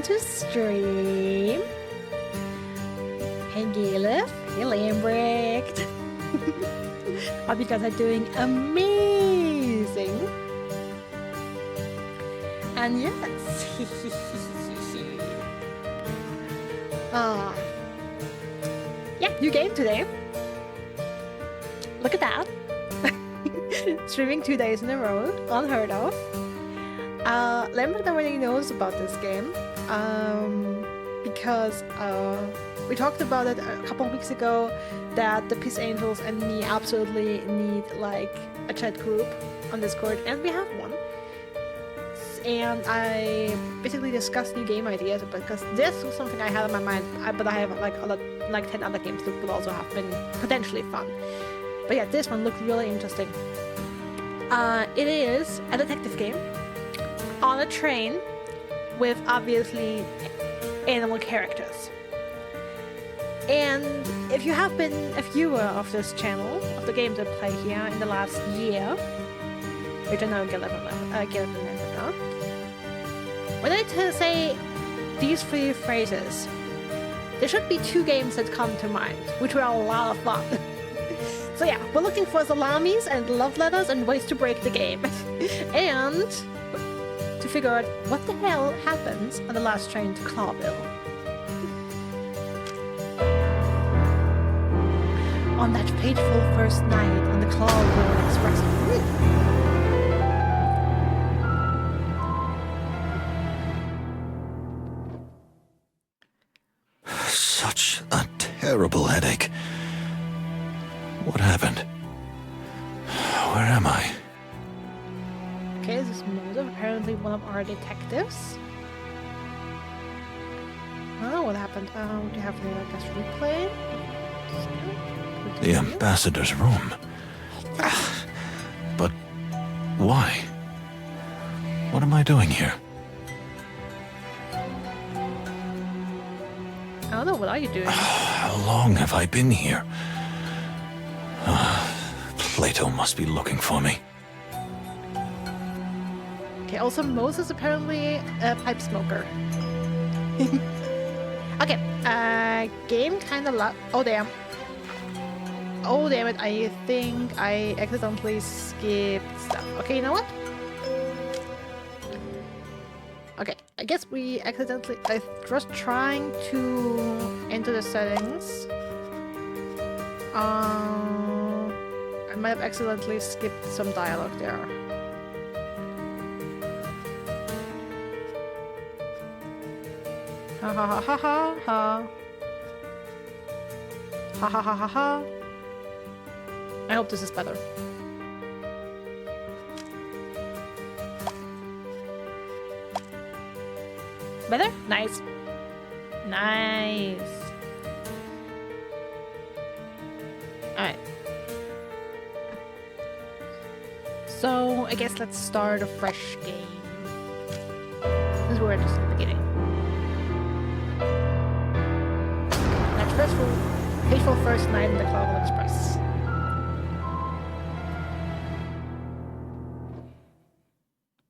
to stream. Hey Galef, hey Lambrecht. Hope you guys are doing amazing. And yes. Yeah, new game today. Look at that. Streaming 2 days in a row, unheard of. Lambert already knows about this game because we talked about it a couple of weeks ago that the Peace Angels and me absolutely need like a chat group on Discord, and we have one. And I basically discussed new game ideas because this was something I had in my mind, but I have like 10 other games that would also have been potentially fun. But yeah, this one looked really interesting. It is a detective game on a train with obviously animal characters. And if you have been a viewer of this channel, of the games I play here in the last year, which I know Gillivan now, when I say these 3 phrases, there should be 2 games that come to mind, which were a lot of fun. So yeah, we're looking for salamis and love letters and ways to break the game. And to figure out what the hell happens on the last train to Clawville. On that fateful first night on the Clawville Express. Such a terrible headache. What happened? Where am I? Okay, this is Moses, apparently one of our detectives. Oh, what happened? Do you have the guest replay? The ambassador's room. But why? What am I doing here? I don't know, what are you doing? How long have I been here? Plato must be looking for me. Okay, also Moses apparently a pipe smoker. Okay, game kinda oh damn. Oh damn it, I think I accidentally skipped stuff. Okay, you know what? Okay, I guess we accidentally... I was trying to enter the settings. I might have accidentally skipped some dialogue there. Ha ha ha ha ha ha. Ha ha ha ha ha. I hope this is better. Better? Nice. Nice. Alright. So, I guess let's start a fresh game. Since we're just in the beginning. That fateful first night in the Clawville Express.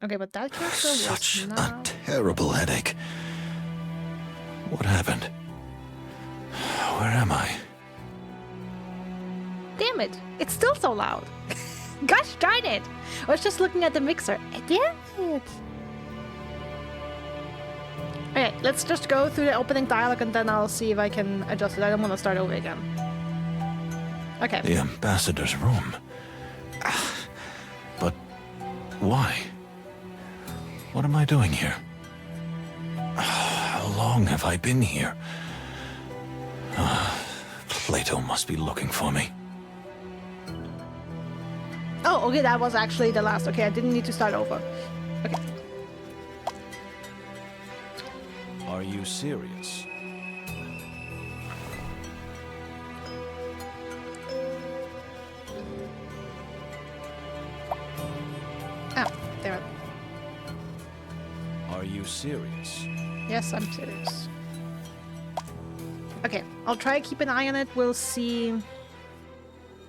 Okay, but that character was Such not... a terrible headache. What happened? Where am I? Damn it! It's still so loud! Gosh darn it! I was just looking at the mixer. Damn it! Okay, let's just go through the opening dialogue and then I'll see if I can adjust it. I don't want to start over again. Okay. The ambassador's room. But why? What am I doing here? How long have I been here? Plato must be looking for me. Oh, okay, that was actually the last. Okay, I didn't need to start over. Okay. Are you serious? Oh, there. Are you serious? Yes, I'm serious. Okay, I'll try to keep an eye on it. We'll see.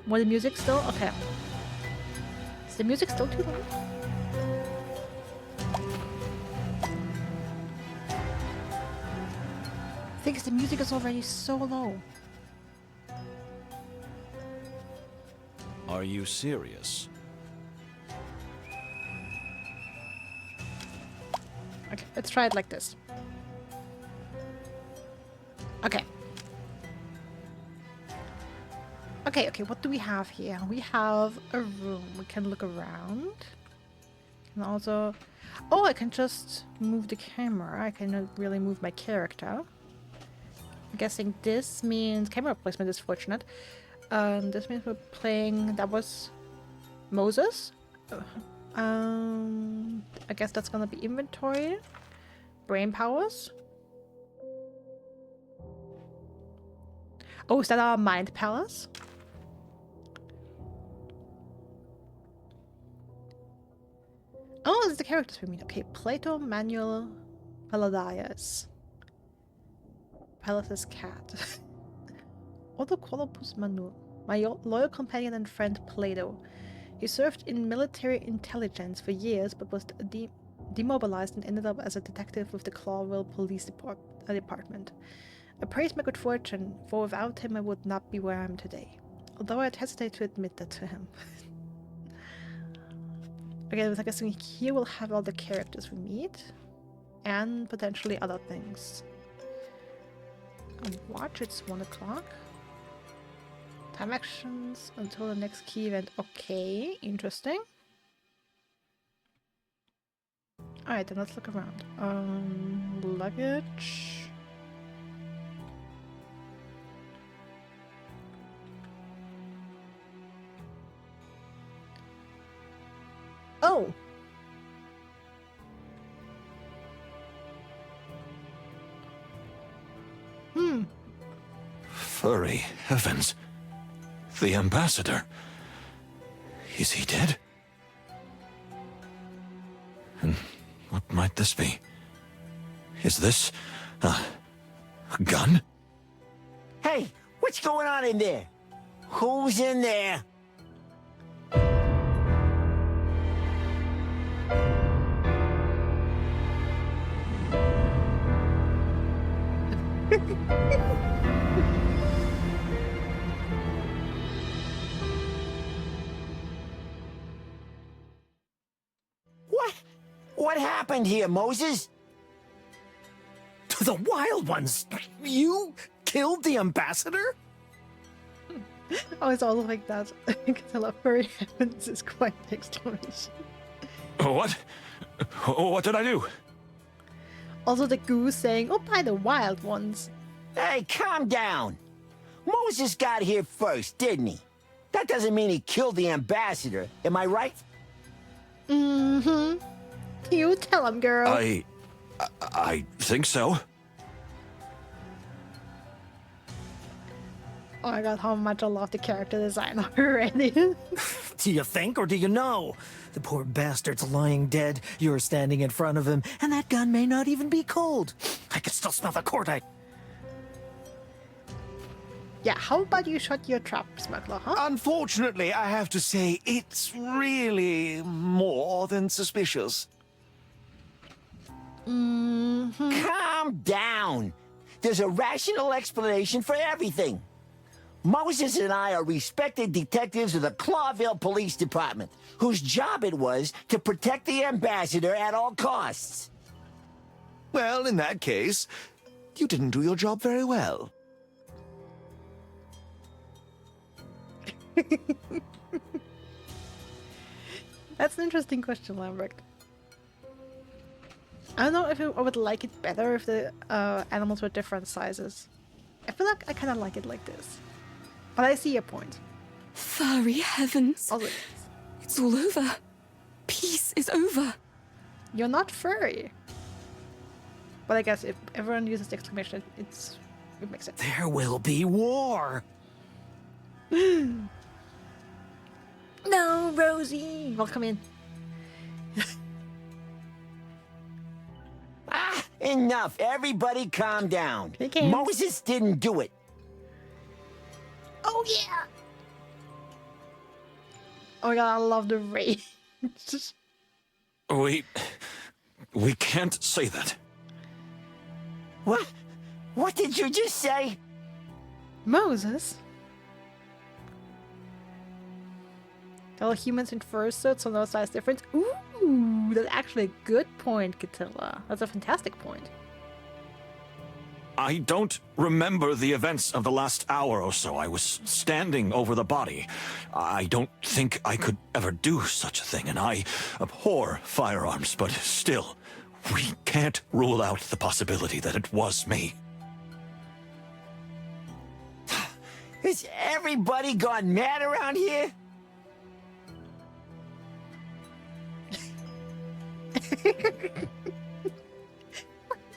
What, the music still? Okay. Is the music still too loud? thing is, the music is already so low. Are you serious? Okay, let's try it like this. Okay. Okay, what do we have here? We have a room. We can look around. And also... Oh, I can just move the camera. I cannot really move my character. I'm guessing this means... Camera placement is fortunate. This means we're playing... That was... Moses? I guess that's gonna be inventory. Brain powers. Oh, is that our mind palace? Oh, it's the characters we meet. Okay, Plato, Manuel, Palladius. Pallas's cat. Autocolopus Manu. My loyal companion and friend Plato. He served in military intelligence for years, but was demobilized and ended up as a detective with the Clawville Police Department. I praise my good fortune, for without him I would not be where I am today. Although I'd hesitate to admit that to him. Okay, I guess here we'll have all the characters we meet. And potentially other things. Watch, it's 1 o'clock. Time actions until the next key event. Okay, interesting. Alright, then let's look around. Luggage. Oh! Furry heavens. The ambassador. Is he dead? And what might this be? Is this a gun? Hey, what's going on in there? Who's in there? What happened here, Moses? To the Wild Ones! You killed the ambassador? Oh, it's all like that. Because I love furry heavens is quite the explanation. What? What did I do? Also the goose saying, oh, by the wild ones. Hey, calm down. Moses got here first, didn't he? That doesn't mean he killed the ambassador, am I right? Mm-hmm. You tell him, girl. I think so. Oh my god, how much I love the character design already. Do you think or do you know? The poor bastard's lying dead. You're standing in front of him, and that gun may not even be cold. I can still smell the cordite. Yeah, how about you shut your trap, smuggler, huh? Unfortunately, I have to say, it's really more than suspicious. Calm down. There's a rational explanation for everything. Moses and I are respected detectives of the Clawville Police Department, whose job it was to protect the ambassador at all costs. Well, in that case, you didn't do your job very well. That's an interesting question, Lambert. I don't know if I would like it better if the animals were different sizes. I feel like I kind of like it like this. But I see your point. Furry heavens. Also, It's all over. Peace is over. you're not furry. But I guess if everyone uses the exclamation, it makes sense. There will be war. No, Rosie! Welcome in. Enough. Everybody calm down. Hey, Cam. Moses didn't do it. Oh, yeah! Oh my god, I love the rage. We can't say that. What? What did you just say? Moses? All humans in fursuits, so no size difference. Ooh, that's actually a good point, Catilla. That's a fantastic point. I don't remember the events of the last hour or so. I was standing over the body. I don't think I could ever do such a thing, and I abhor firearms, but still, we can't rule out the possibility that it was me. Has everybody gone mad around here?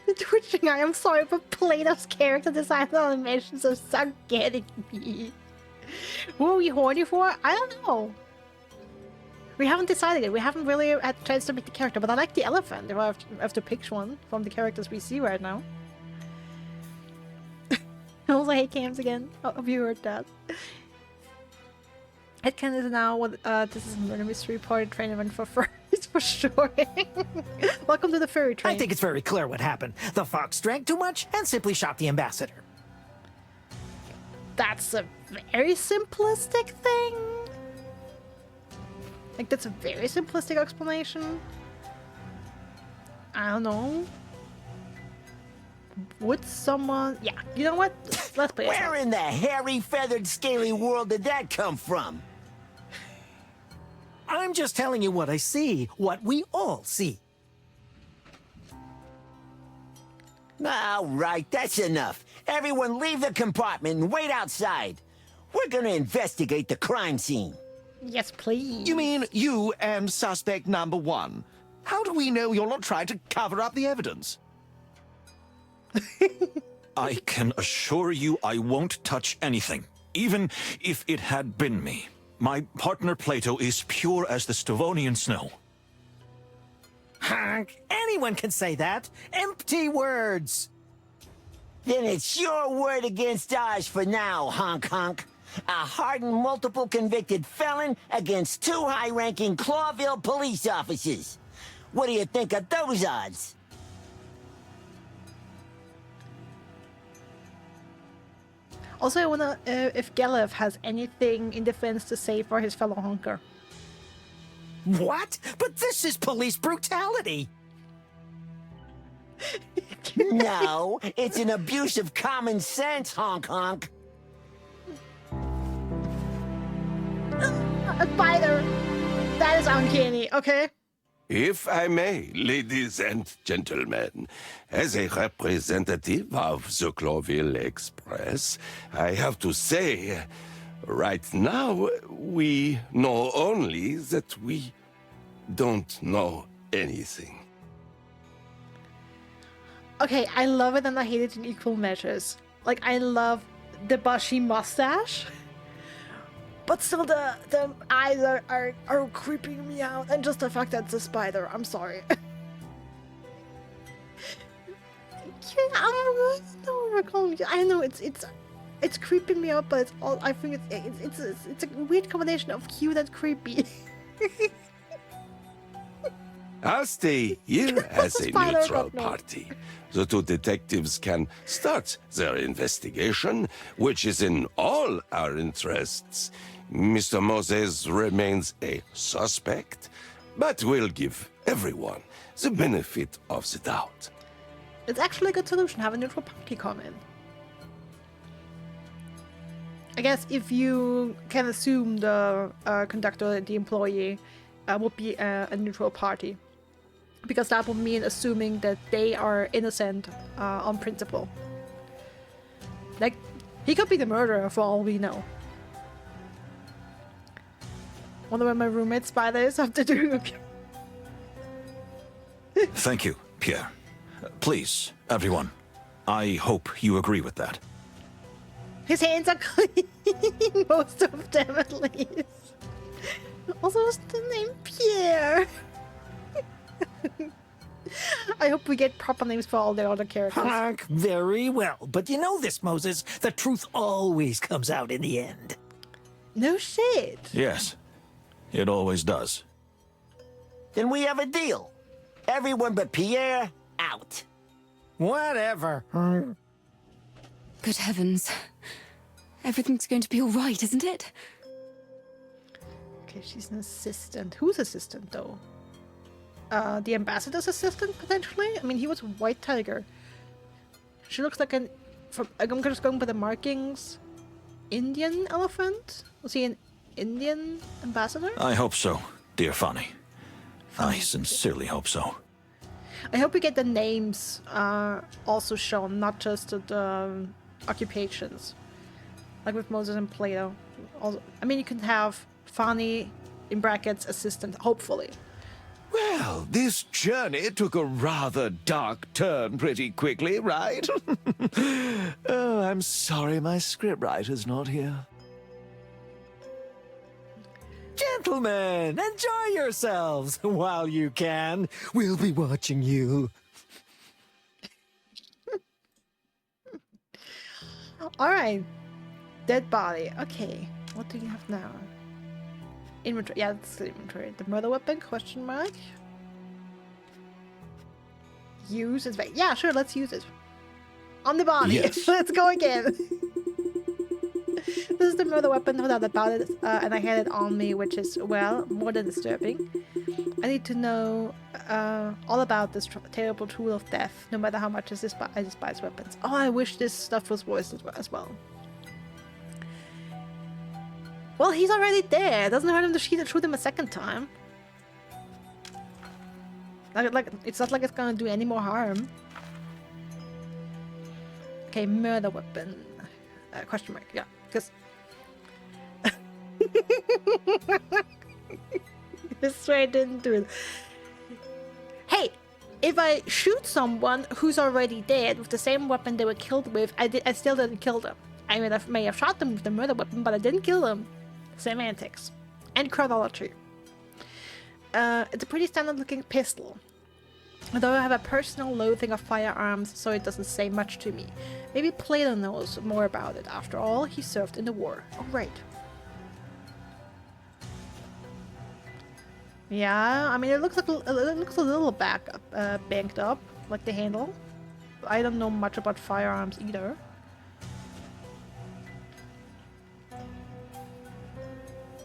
The twitching eye, I'm sorry, but Plato's character design and animations are so getting me. Who are we horny for? I don't know. We haven't decided it. We haven't really had a chance to pick the character, but I like the elephant if I have to pick one from the characters we see right now. I also hate cams again. Oh, have you heard that? Headcanon is now what this is a murder mystery party train event for furries for sure. Welcome to the furry train. I think it's very clear what happened. The fox drank too much and simply shot the ambassador. That's a very simplistic thing. Like, that's a very simplistic explanation. I don't know. Would someone... Yeah, you know what? Let's play it. Where in the hairy, feathered, scaly world did that come from? I'm just telling you what I see, what we all see. All right, that's enough. Everyone leave the compartment and wait outside. We're gonna investigate the crime scene. Yes, please. You mean you and suspect number 1? How do we know you're not trying to cover up the evidence? I can assure you I won't touch anything, even if it had been me. My partner Plato is pure as the Stavonian snow. Honk. Anyone can say that. Empty words. Then it's your word against ours for now, honk. A hardened, multiple convicted felon against 2 high-ranking Clawville police officers. What do you think of those odds? Also, I wonder if Galef has anything in defense to say for his fellow honker. What? But this is police brutality. No, it's an abuse of common sense, honk. A spider! That is uncanny, okay? If I may, ladies and gentlemen, as a representative of the Clawville Express, I have to say, right now, we know only that we don't know anything. Okay, I love it and I hate it in equal measures. Like, I love the bushy mustache, but still the eyes are creeping me out, and just the fact that it's a spider. I'm sorry. I know it's creeping me out, but it's all. I think it's a weird combination of cute and creepy. I'll stay here as a Spider neutral got no. party. The 2 detectives can start their investigation, which is in all our interests. Mr. Moses remains a suspect, but we'll give everyone the benefit of the doubt. It's actually a good solution. Have a neutral party come in. I guess if you can assume the conductor, the employee, would be a neutral party. Because that would mean assuming that they are innocent on principle. Like, he could be the murderer for all we know. Wonder when my roommate spiders after doing okay. Thank you, Pierre. Please, everyone, I hope you agree with that. His hands are clean, most of them at least. Also, what's the name Pierre? I hope we get proper names for all the other characters. Honk. Very well. But you know this, Moses. The truth always comes out in the end. No shit. Yes, it always does. Then we have a deal. Everyone but Pierre, out. Whatever. Good heavens. Everything's going to be all right, isn't it? Okay, she's an assistant. Whose assistant, though? The ambassador's assistant, potentially? I mean, he was White Tiger. She looks like an... I'm just going by the markings. Indian elephant? Was he an Indian ambassador? I hope so, dear Fanny. I sincerely hope so. I hope we get the names also shown, not just the occupations. Like with Moses and Plato. Also, I mean, you can have Fanny, in brackets, assistant, hopefully. Well, this journey took a rather dark turn pretty quickly, right? Oh, I'm sorry my scriptwriter's not here. Gentlemen, enjoy yourselves while you can. We'll be watching you. Alright. Dead body. Okay. What do you have now? Inventory. Yeah, that's the inventory. The murder weapon? Question mark. Use is yeah, sure, let's use it. On the body. Yes. Let's go again. This is the murder weapon, no doubt about it. And I had it on me, which is, well, more than disturbing. I need to know all about this terrible tool of death, no matter how much I despise weapons. Oh, I wish this stuff was voiced as well. Well, he's already there. It doesn't hurt him to shoot him a second time. Like, it's not like it's gonna do any more harm. Okay, murder weapon. Question mark, yeah. Because... This way I didn't do it. Hey! If I shoot someone who's already dead with the same weapon they were killed with, I still didn't kill them. I may have shot them with the murder weapon, but I didn't kill them. Semantics. And chronology. It's a pretty standard looking pistol. Although I have a personal loathing of firearms, so it doesn't say much to me. Maybe Plato knows more about it. After all, he served in the war. Oh, right. Yeah, I mean, it looks like a little banked up, like the handle. I don't know much about firearms either.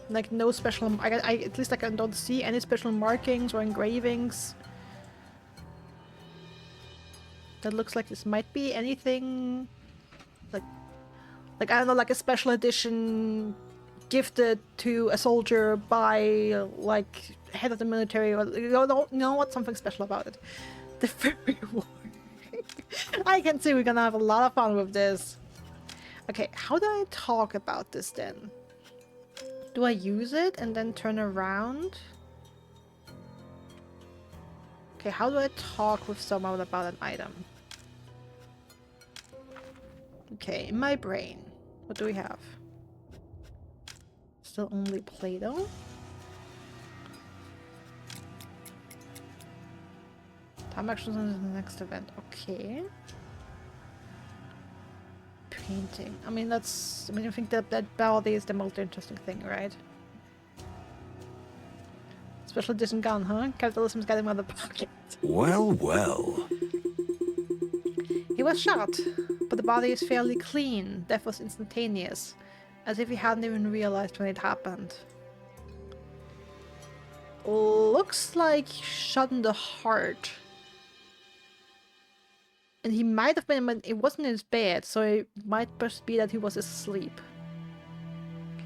Like no special, at least I don't see any special markings or engravings. That looks like this might be anything, like I don't know, like a special edition gifted to a soldier by like head of the military, or you know what, something special about it. The Fairy War. I can see we're gonna have a lot of fun with this. Okay, how do I talk about this then? Do I use it and then turn around? Okay, how do I talk with someone about an item? Okay, in my brain, what do we have? Still only Play-Doh? Time actions in the next event, okay. Painting. I mean, I think that body is the most interesting thing, right? Special edition gun, huh? Capitalism's got him out of the pocket. Well, well. He was shot, but the body is fairly clean. Death was instantaneous, as if he hadn't even realized when it happened. Looks like shot in the heart. And he might have been, but it wasn't in his bed, so it might just be that he was asleep.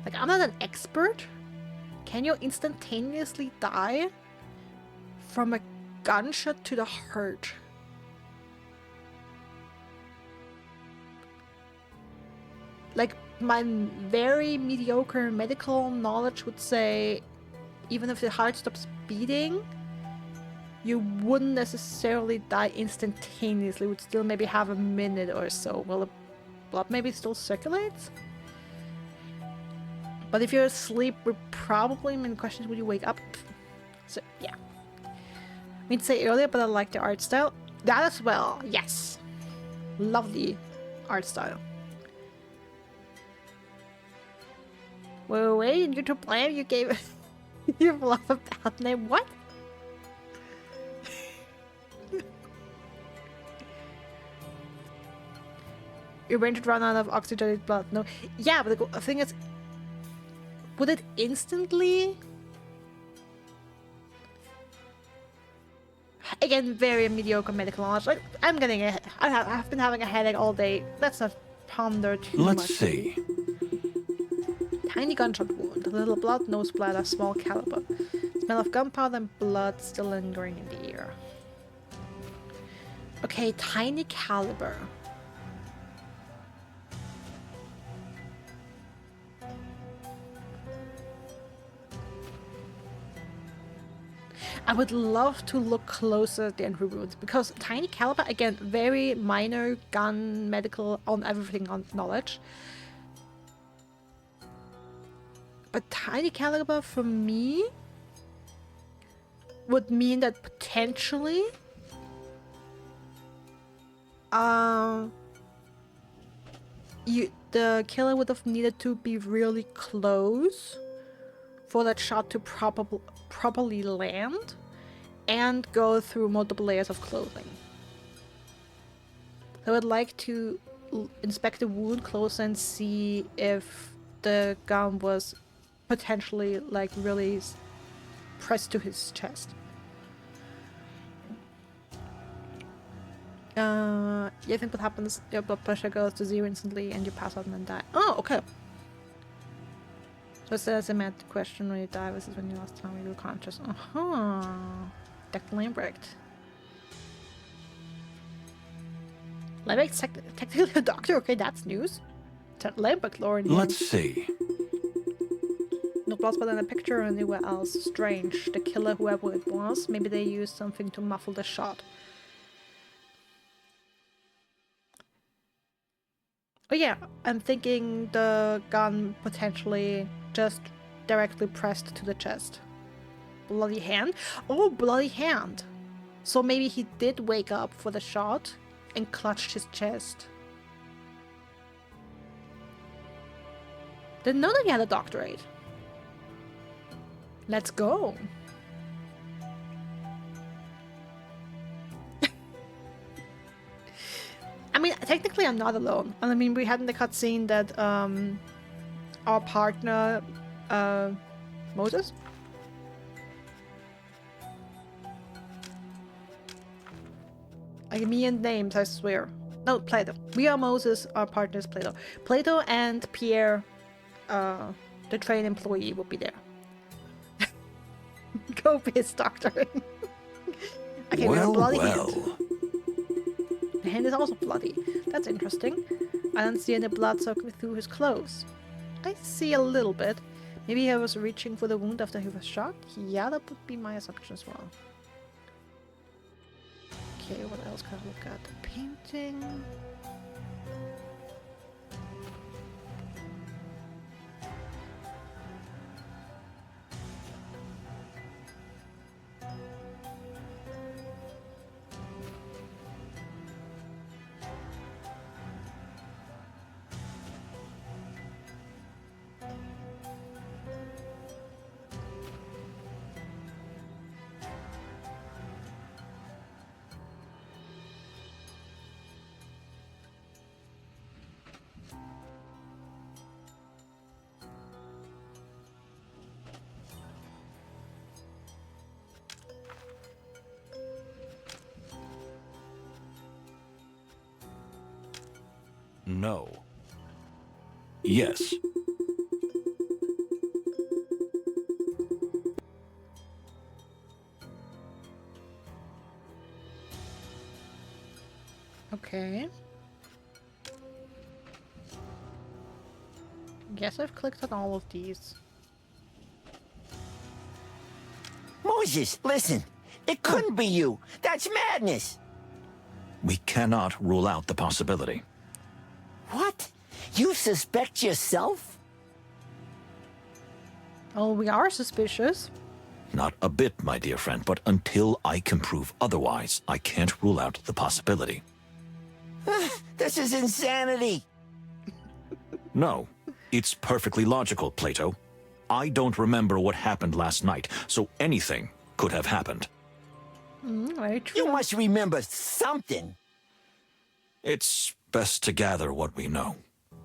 Like, I'm not an expert. Can you instantaneously die from a gunshot to the heart? Like, my very mediocre medical knowledge would say, even if the heart stops beating, you wouldn't necessarily die instantaneously. Would still maybe have a minute or so. Well, the blood maybe still circulates? But if you're asleep, we're probably, I mean, the question is, would you wake up? So, yeah. I mean, say earlier, but I like the art style. That as well, yes. Lovely art style. Wait, you to blame? You gave your love a bad name? What? Your brain should run out of oxygenated blood. No. Yeah, but the thing is, would it instantly? Again, very mediocre medical knowledge. Like, I'm getting a... I've been having a headache all day. Let's not ponder too much. Let's see. Tiny gunshot wound. A little blood, no splatter, small caliber. Smell of gunpowder and blood still lingering in the air. Okay, tiny caliber. I would love to look closer at the entry wounds because tiny caliber, again, very minor gun, medical, on everything on knowledge. But tiny caliber for me would mean that potentially the killer would have needed to be really close for that shot to properly land and go through multiple layers of clothing. I would like to inspect the wound closer and see if the gun was potentially like really pressed to his chest. You think what happens? Your blood pressure goes to 0 instantly and you pass out and then die. Oh, okay. So it says a mad question when you die versus when you last time you were conscious. Dr. Lambrecht. Lambrecht's technically a doctor? Okay, that's news. Lambrecht lore in here. Let's see. No blood spot in the picture or anywhere else. Strange. The killer, whoever it was, maybe they used something to muffle the shot. Oh yeah, I'm thinking the gun potentially just directly pressed to the chest. Bloody hand? Oh, bloody hand! So maybe he did wake up for the shot and clutched his chest. Didn't know that he had a doctorate. Let's go. I mean, technically I'm not alone. And I mean, we had in the cutscene that our partner, Moses? Like me and names, I swear. No, Plato. We are Moses, our partner is Plato. Plato and Pierre, the train employee, will be there. Go piss, doctor. Okay, we have a bloody hand. The hand is also bloody. That's interesting. I don't see any blood soaking through his clothes. I see a little bit. Maybe he was reaching for the wound after he was shot? Yeah, that would be my assumption as well. Okay, what else can I look at? The painting. No. Yes. Okay. Guess I've clicked on all of these. Moses, listen. It couldn't be you. That's madness. We cannot rule out the possibility. What? You suspect yourself? Oh, we are suspicious. Not a bit, my dear friend, but until I can prove otherwise, I can't rule out the possibility. This is insanity. No, it's perfectly logical, Plato. I don't remember what happened last night, so anything could have happened. Very true. You must remember something. It's best to gather what we know.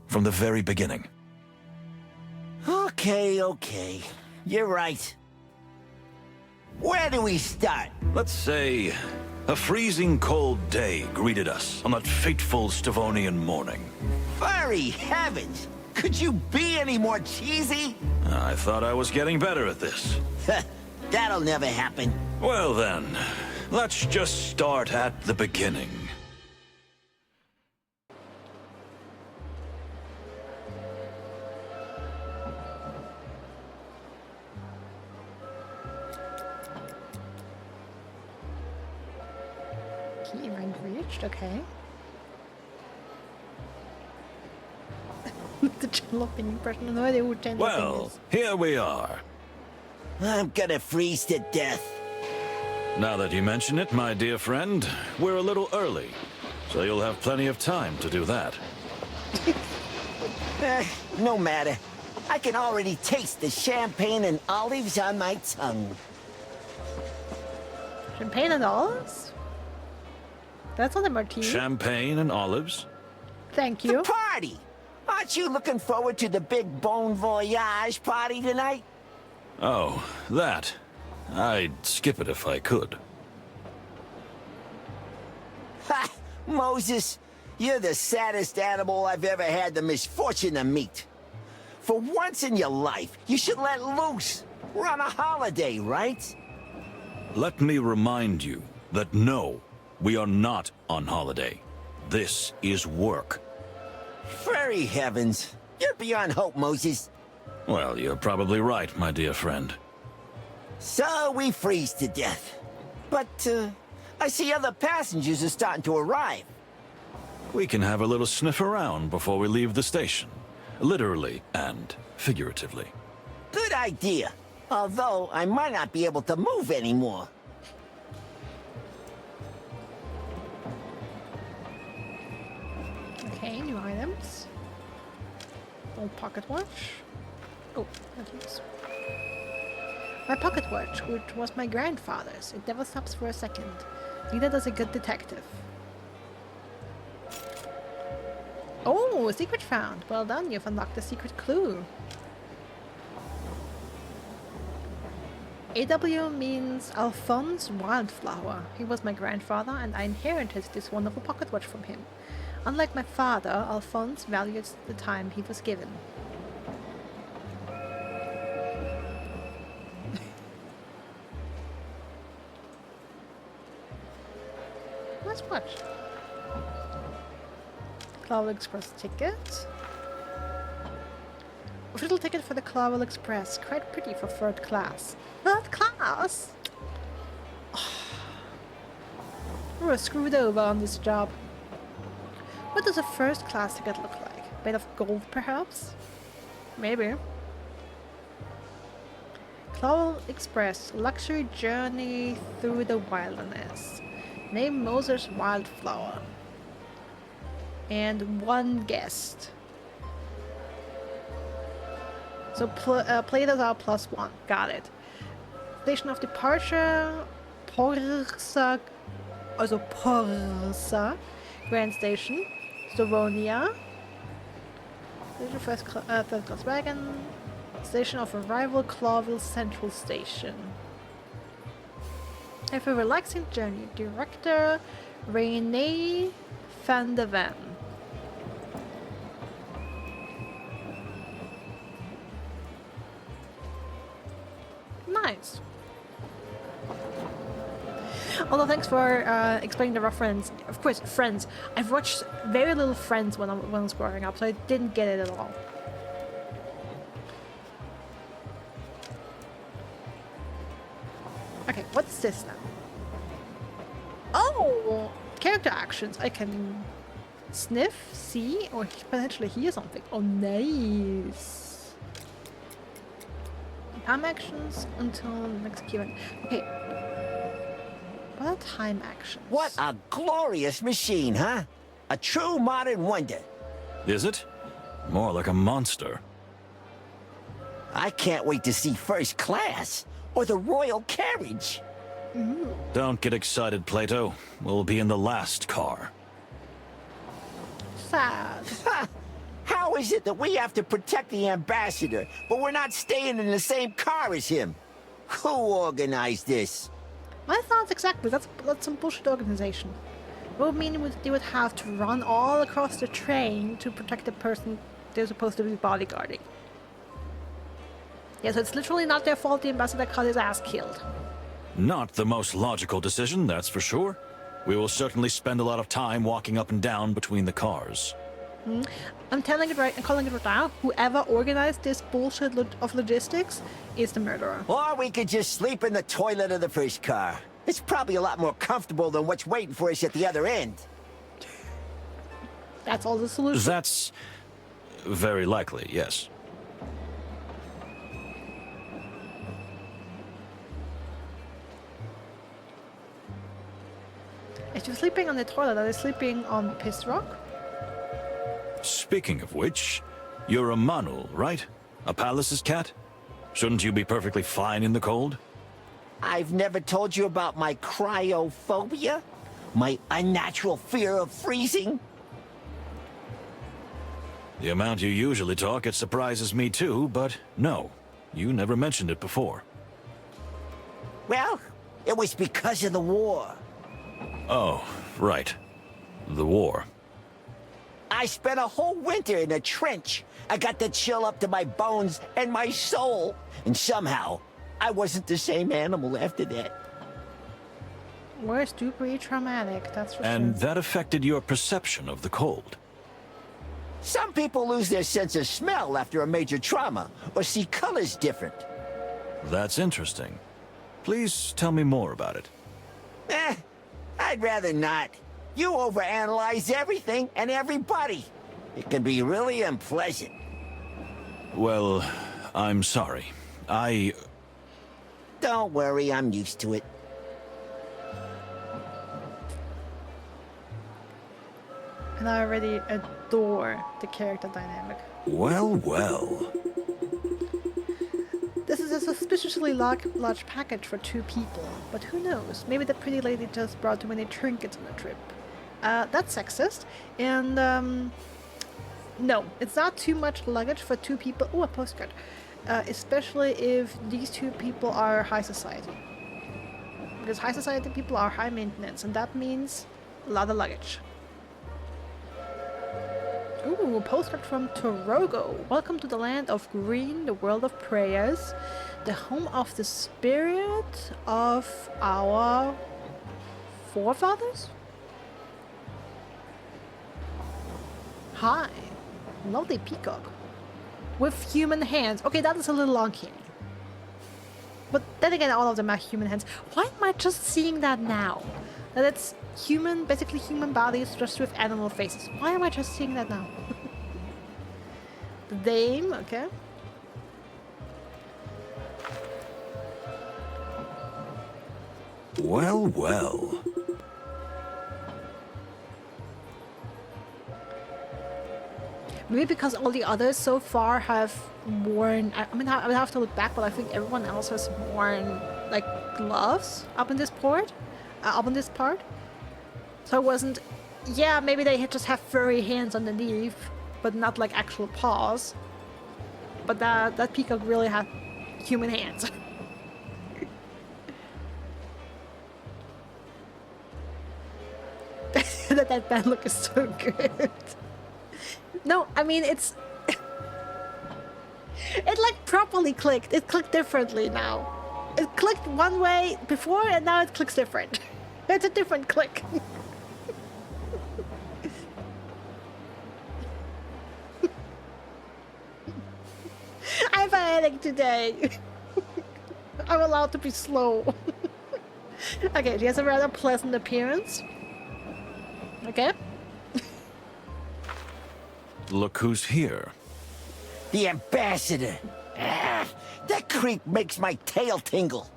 From the very beginning. Okay. You're right. Where do we start? Let's say a freezing cold day greeted us on that fateful Stavonian morning. Furry heavens! Could you be any more cheesy? I thought I was getting better at this. That'll never happen. Well then, let's just start at the beginning. Key rank reached, okay. The jaloping impression, no idea who jaloping Well, is. here we are. I'm gonna freeze to death. Now that you mention it, my dear friend, we're a little early, so you'll have plenty of time to do that. No matter. I can already taste the champagne and olives on my tongue. Champagne and olives? That's not a martini. Champagne and olives? Thank you. Party! Aren't you looking forward to the big Bon Voyage party tonight? Oh, that. I'd skip it if I could. Ha! Moses, you're the saddest animal I've ever had the misfortune to meet. For once in your life, you should let loose. We're on a holiday, right? Let me remind you that no, we are not on holiday. This is work. Furry heavens. You're beyond hope, Moses. Well, you're probably right, my dear friend. So we freeze to death. But, I see other passengers are starting to arrive. We can have a little sniff around before we leave the station. Literally and figuratively. Good idea. Although, I might not be able to move anymore. Okay, new items. Old pocket watch. Oh, that is. My pocket watch, which was my grandfather's. It never stops for a second. Neither does a good detective. Oh, a secret found. Well done, you've unlocked a secret clue. AW means Alphonse Wildflower. He was my grandfather and I inherited this wonderful pocket watch from him. Unlike my father, Alphonse valued the time he was given. Nice watch. Clawville Express ticket. Official ticket for the Clawville Express. Quite pretty for third class. Third class? We were screwed over on this job. What does a first class ticket look like? Made of gold, perhaps? Maybe. Clawville Express. Luxury journey through the wilderness. Name Moses Wildflower. And one guest. So play those out +1. Got it. Station of departure. Porsa. Also Porsa. Grand Station. Slavonia. Station third class wagon. Station of arrival. Clawville Central Station. Have a relaxing journey. Director René van de Ven. Nice. Although thanks for explaining the reference. Of course, Friends. I've watched very little Friends when I was growing up, so I didn't get it at all. Okay, what's this now? Oh! Character actions. I can sniff, see, or potentially hear something. Oh, nice. Time actions until next event. Okay. What are time actions? What a glorious machine, huh? A true modern wonder. Is it? More like a monster. I can't wait to see first class or the royal carriage. Don't get excited, Plato. We'll be in the last car. sad. How is it that we have to protect the ambassador, but we're not staying in the same car as him? Who organized this? My thoughts exactly. That's some bullshit organization. It would mean they would have to run all across the train to protect the person they're supposed to be bodyguarding. Yeah, so it's literally not their fault the ambassador got his ass killed. Not the most logical decision, that's for sure. We will certainly spend a lot of time walking up and down between the cars. I'm calling it right now. Whoever organized this bullshit of logistics is the murderer. Or we could just sleep in the toilet of the first car. It's probably a lot more comfortable than what's waiting for us at the other end. That's all the solution. That's very likely, yes. If you're sleeping on the toilet, are they sleeping on piss rock? Speaking of which, you're a Manul, right? A palace's cat? Shouldn't you be perfectly fine in the cold? I've never told you about my cryophobia? My unnatural fear of freezing? The amount you usually talk, it surprises me too, but no. You never mentioned it before. Well, it was because of the war. Oh, right. The war. I spent a whole winter in a trench. I got the chill up to my bones and my soul. And somehow, I wasn't the same animal after that. Worst pretty traumatic, that's for And sure. that affected your perception of the cold. Some people lose their sense of smell after a major trauma, or see colors different. That's interesting. Please tell me more about it. I'd rather not. You overanalyze everything and everybody. It can be really unpleasant. Well, I'm sorry. Don't worry, I'm used to it. And I already adore the character dynamic. Well, well. This is a suspiciously large package for 2 people, but who knows? Maybe the pretty lady just brought too many trinkets on the trip. That's sexist, and no, it's not too much luggage for 2 people. Oh, a postcard. Especially if these 2 people are high society. Because high society people are high maintenance, and that means a lot of luggage. Ooh, a postcard from Torogo. Welcome to the land of green, the world of prayers, the home of the spirit of our forefathers? Hi. Lovely peacock. With human hands. Okay, that is a little uncanny. But then again, all of them are human hands. Why am I just seeing that now? That it's human, basically human bodies just with animal faces. Why am I just seeing that now? The dame, okay. Well, well. Maybe because all the others so far have worn... I mean, I would have to look back, but I think everyone else has worn, like, gloves up in this part. So it wasn't... Yeah, maybe they just have furry hands underneath, but not, like, actual paws. But that peacock really had human hands. that band look is so good. No, I mean, it's... it, like, properly clicked. It clicked differently now. It clicked one way before, and now it clicks different. It's a different click. I have a headache today. I'm allowed to be slow. Okay, she has a rather pleasant appearance. Okay. Look who's here. The ambassador. That creep makes my tail tingle.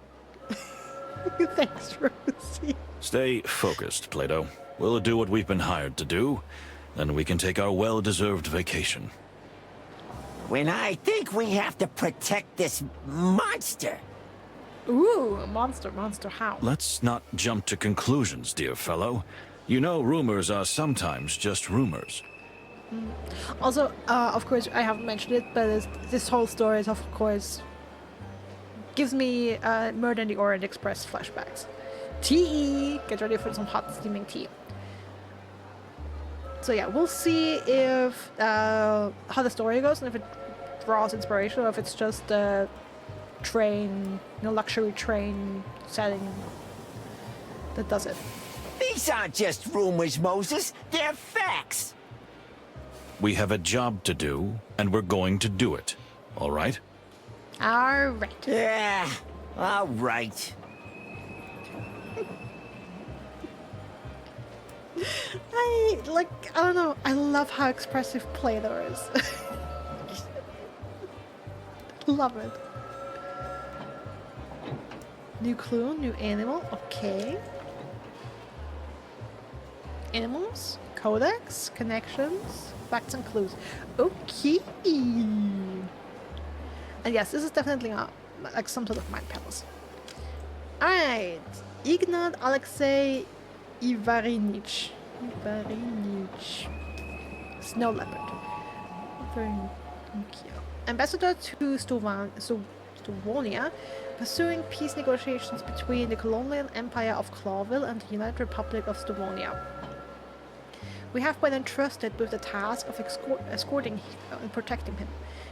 Thanks, Rosie. Stay focused, Plato. We'll do what we've been hired to do, then we can take our well-deserved vacation. When I think we have to protect this monster. Ooh, a monster, how? Let's not jump to conclusions, dear fellow. You know rumors are sometimes just rumors. Also, of course, I haven't mentioned it, but this whole story is, of course, gives me Murder in the Orient Express flashbacks. Tea! Get ready for some hot steaming tea. So yeah, we'll see if how the story goes and if it draws inspiration or if it's just a train, luxury train setting that does it. These aren't just rumors, Moses. They're facts. We have a job to do, and we're going to do it. All right? All right. Yeah, all right. I don't know. I love how expressive play there is. Love it. New clue, new animal. Okay. Animals, codex, connections, facts and clues. Okay. And yes, this is definitely like some sort of mind palace. Alright. Ignat Alexei Ivarinich. Snow leopard. Very cute. Ambassador to Stavonia, pursuing peace negotiations between the colonial empire of Clawville and the United Republic of Stavonia. We have been entrusted with the task of escorting and protecting him,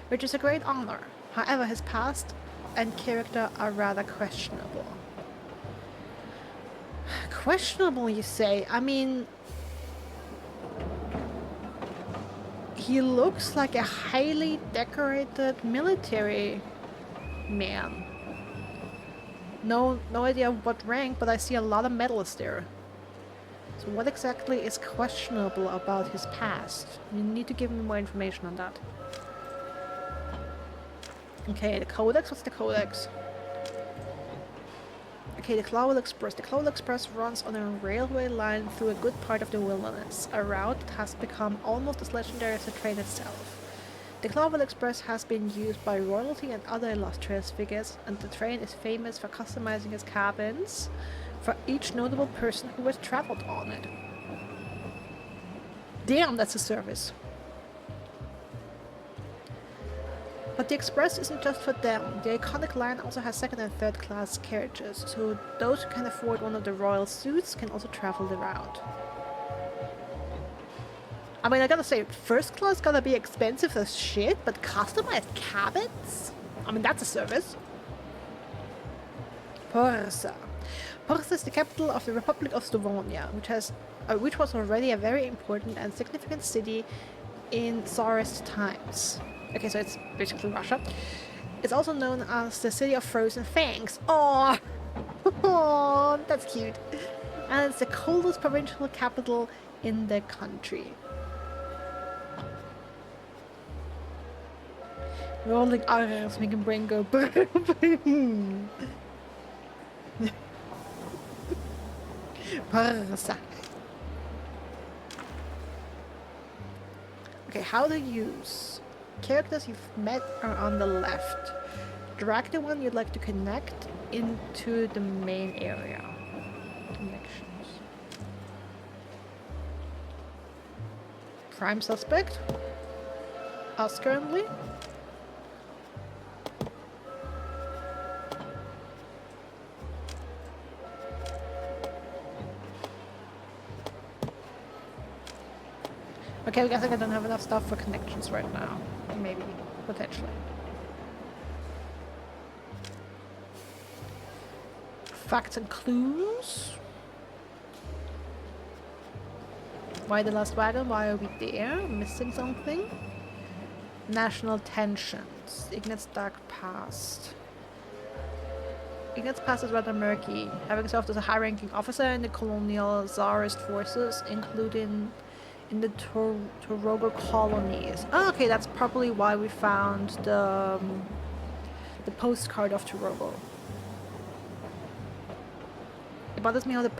which is a great honor. However, his past and character are rather questionable. Questionable, you say? I mean, he looks like a highly decorated military man. No idea what rank, but I see a lot of medals there. So what exactly is questionable about his past? You need to give me more information on that. Okay, the codex. What's the codex? Okay, the Clawville Express. The Clawville Express runs on a railway line through a good part of the wilderness, a route that has become almost as legendary as the train itself. The Clawville Express has been used by royalty and other illustrious figures, and the train is famous for customizing its cabins for each notable person who has traveled on it. Damn, that's a service. But the Express isn't just for them. The iconic line also has second and third class carriages, so those who can afford one of the royal suites can also travel the route. I mean, I gotta say, first class gotta be expensive as shit, but customized cabins? I mean, that's a service. Porsa. Porsa is the capital of the Republic of Stavonia, which was already a very important and significant city in Tsarist times. Okay, so it's basically Russia. It's also known as the City of Frozen Fangs. Oh, oh, that's cute. And it's the coldest provincial capital in the country. Rolling R's make your brain go. Parsa. Okay, how to use. Characters you've met are on the left. Drag the one you'd like to connect into the main area. Connections. Prime suspect. Us currently. Okay, I guess I don't have enough stuff for connections right now. Maybe, potentially. Facts and clues. Why the last wagon? Why are we there? Missing something? National tensions. Ignat's dark past. Ignat's past is rather murky, having served as a high-ranking officer in the colonial Tsarist forces, including in the Torogo colonies. Oh, okay, that's probably why we found the postcard of Torogo. It bothers me how the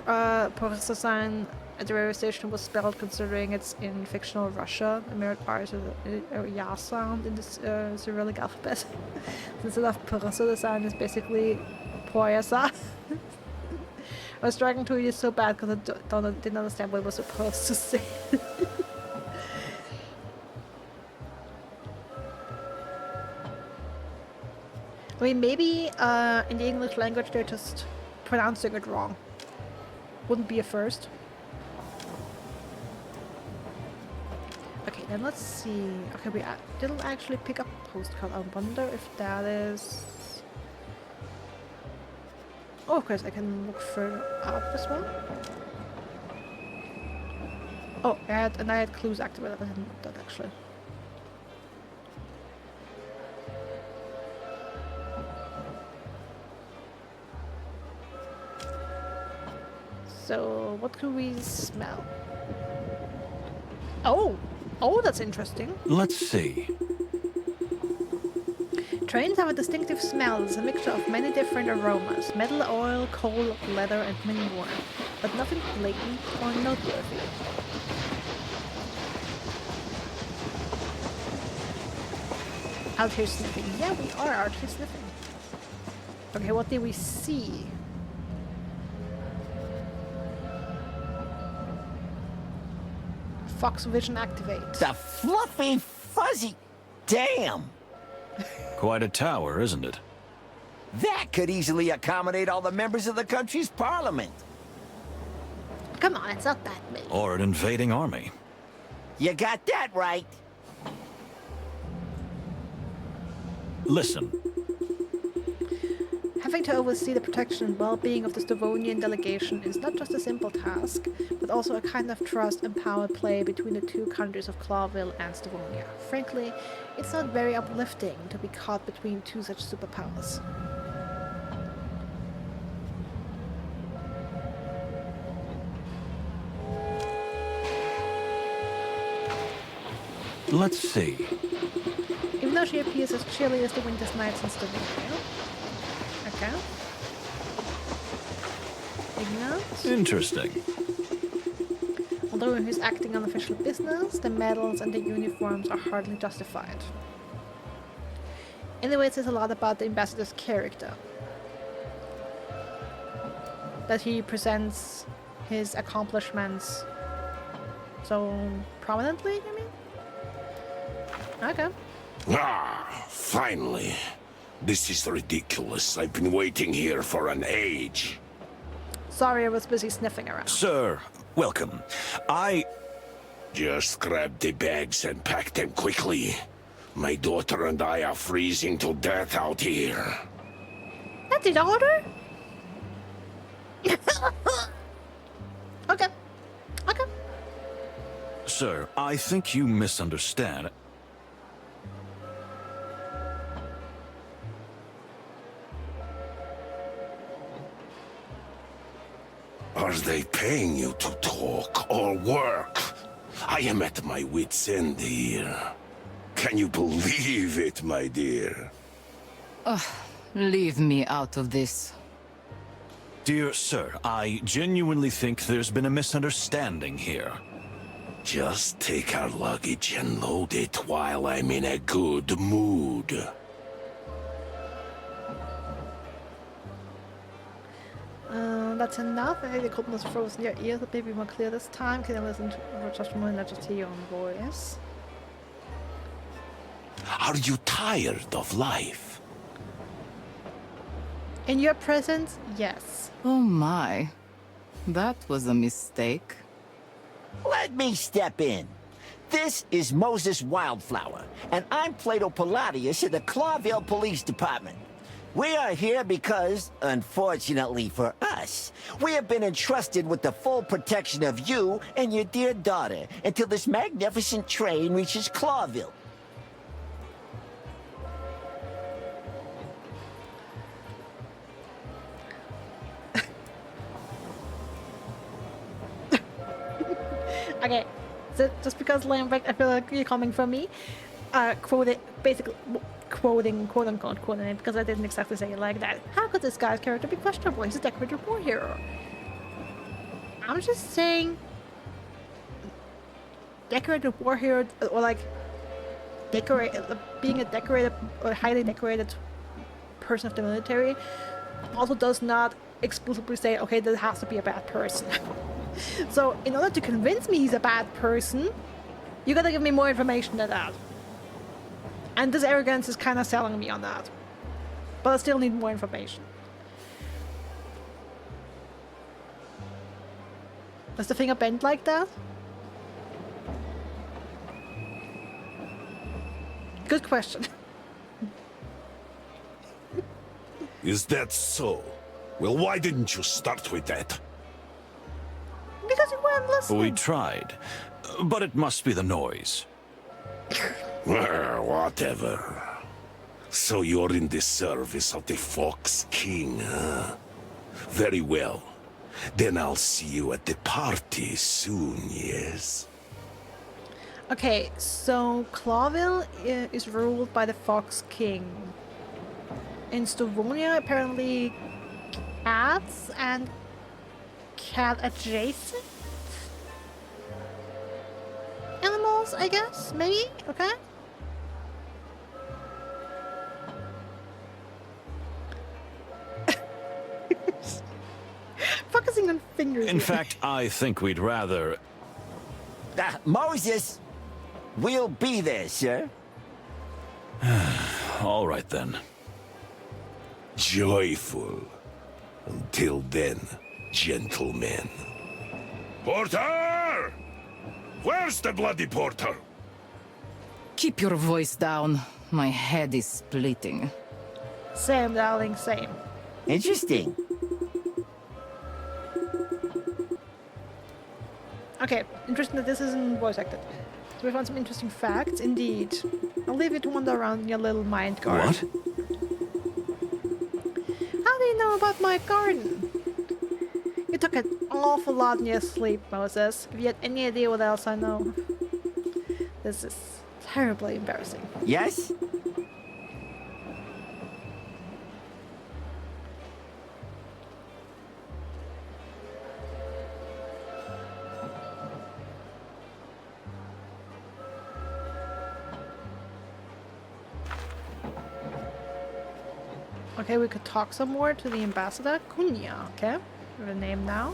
Porsa sign at the railway station was spelled, considering it's in fictional Russia. The mirrored R is a Ya sound in the Cyrillic alphabet. Instead of Porsa, the sign is basically Poyasa. I was struggling to read it so bad because I didn't understand what it was supposed to say. I mean, maybe in the English language they're just pronouncing it wrong. Wouldn't be a first. Okay, then let's see. Okay, we didn't actually pick up a postcard. I wonder if that is... Oh, of course, I can look further up as well. Oh, and I had clues activated. I didn't know that actually. So, what can we smell? Oh! Oh, that's interesting. Let's see. Trains have a distinctive smell. It's a mixture of many different aromas. Metal, oil, coal, leather, and many more. But nothing blatant or noteworthy. Out here sniffing. Yeah, we are out here sniffing. Okay, what did we see? Fox vision activate. The fluffy, fuzzy... Damn! Quite a tower, isn't it? That could easily accommodate all the members of the country's parliament. Come on, it's not that big. Or an invading army. You got that right. Listen, Having to oversee the protection and well-being of the Stavonian delegation is not just a simple task, but also a kind of trust and power play between the two countries of Clawville and Stavonia. Frankly, it's not very uplifting to be caught between two such superpowers. let's see. Even though she appears as chilly as the winter's nights in Stavonia. Okay. Ignorant. Interesting. Although he's acting on official business, the medals and the uniforms are hardly justified. Anyway, it says a lot about the ambassador's character. That he presents his accomplishments so prominently, you mean? Okay. Ah, finally. This is ridiculous. I've been waiting here for an age. Sorry, I was busy sniffing around. Sir, welcome. Just grab the bags and pack them quickly. My daughter and I are freezing to death out here. That's his daughter? Okay. Okay. Sir, I think you misunderstand. Are they paying you to talk or work? I am at my wit's end here. Can you believe it, my dear? Leave me out of this. Dear sir, I genuinely think there's been a misunderstanding here. Just take our luggage and load it while I'm in a good mood. That's enough. I think the cold was frozen in your ears, but maybe more clear this time. Can I listen to just more, not just hear your own voice? Are you tired of life? In your presence, yes. Oh my. That was a mistake. Let me step in. This is Moses Wildflower, and I'm Plato Palladius of the Clawville Police Department. We are here because, unfortunately for us, we have been entrusted with the full protection of you and your dear daughter until this magnificent train reaches Clawville. Okay, so just because Lambert, I feel like you're coming from me, quoting, quote unquote, quoting it, because I didn't exactly say it like that. How could this guy's character be questionable? He's a decorated war hero. I'm just saying, decorated war hero, or like, being a decorated or highly decorated person of the military, also does not explicitly say, okay, this has to be a bad person. So, in order to convince me he's a bad person, you gotta give me more information than that. And this arrogance is kind of selling me on that. But I still need more information. Does the finger bend like that? Good question. Is that so? Well, why didn't you start with that? Because you weren't listening. We tried, but it must be the noise. Whatever. So you're in the service of the Fox King, huh? Very well. Then I'll see you at the party soon, yes? Okay, so Clawville is ruled by the Fox King. In Stavonia, apparently cats and cat adjacent animals, I guess? Maybe? Okay. Focusing on fingers. In fact, I think we'd rather... Moses, we'll be there, sir. All right, then. Joyful. Until then, gentlemen. Porter! Where's the bloody porter? Keep your voice down. My head is splitting. Same, darling, same. Interesting. Okay, interesting that this isn't voice acted. So we found some interesting facts, indeed. I'll leave you to wander around in your little mind garden. What? How do you know about my garden? You took an awful lot in your sleep, Moses. If you had any idea what else I know. This is terribly embarrassing. Yes? Okay, we could talk some more to the ambassador. Kunya, okay? We have a name now.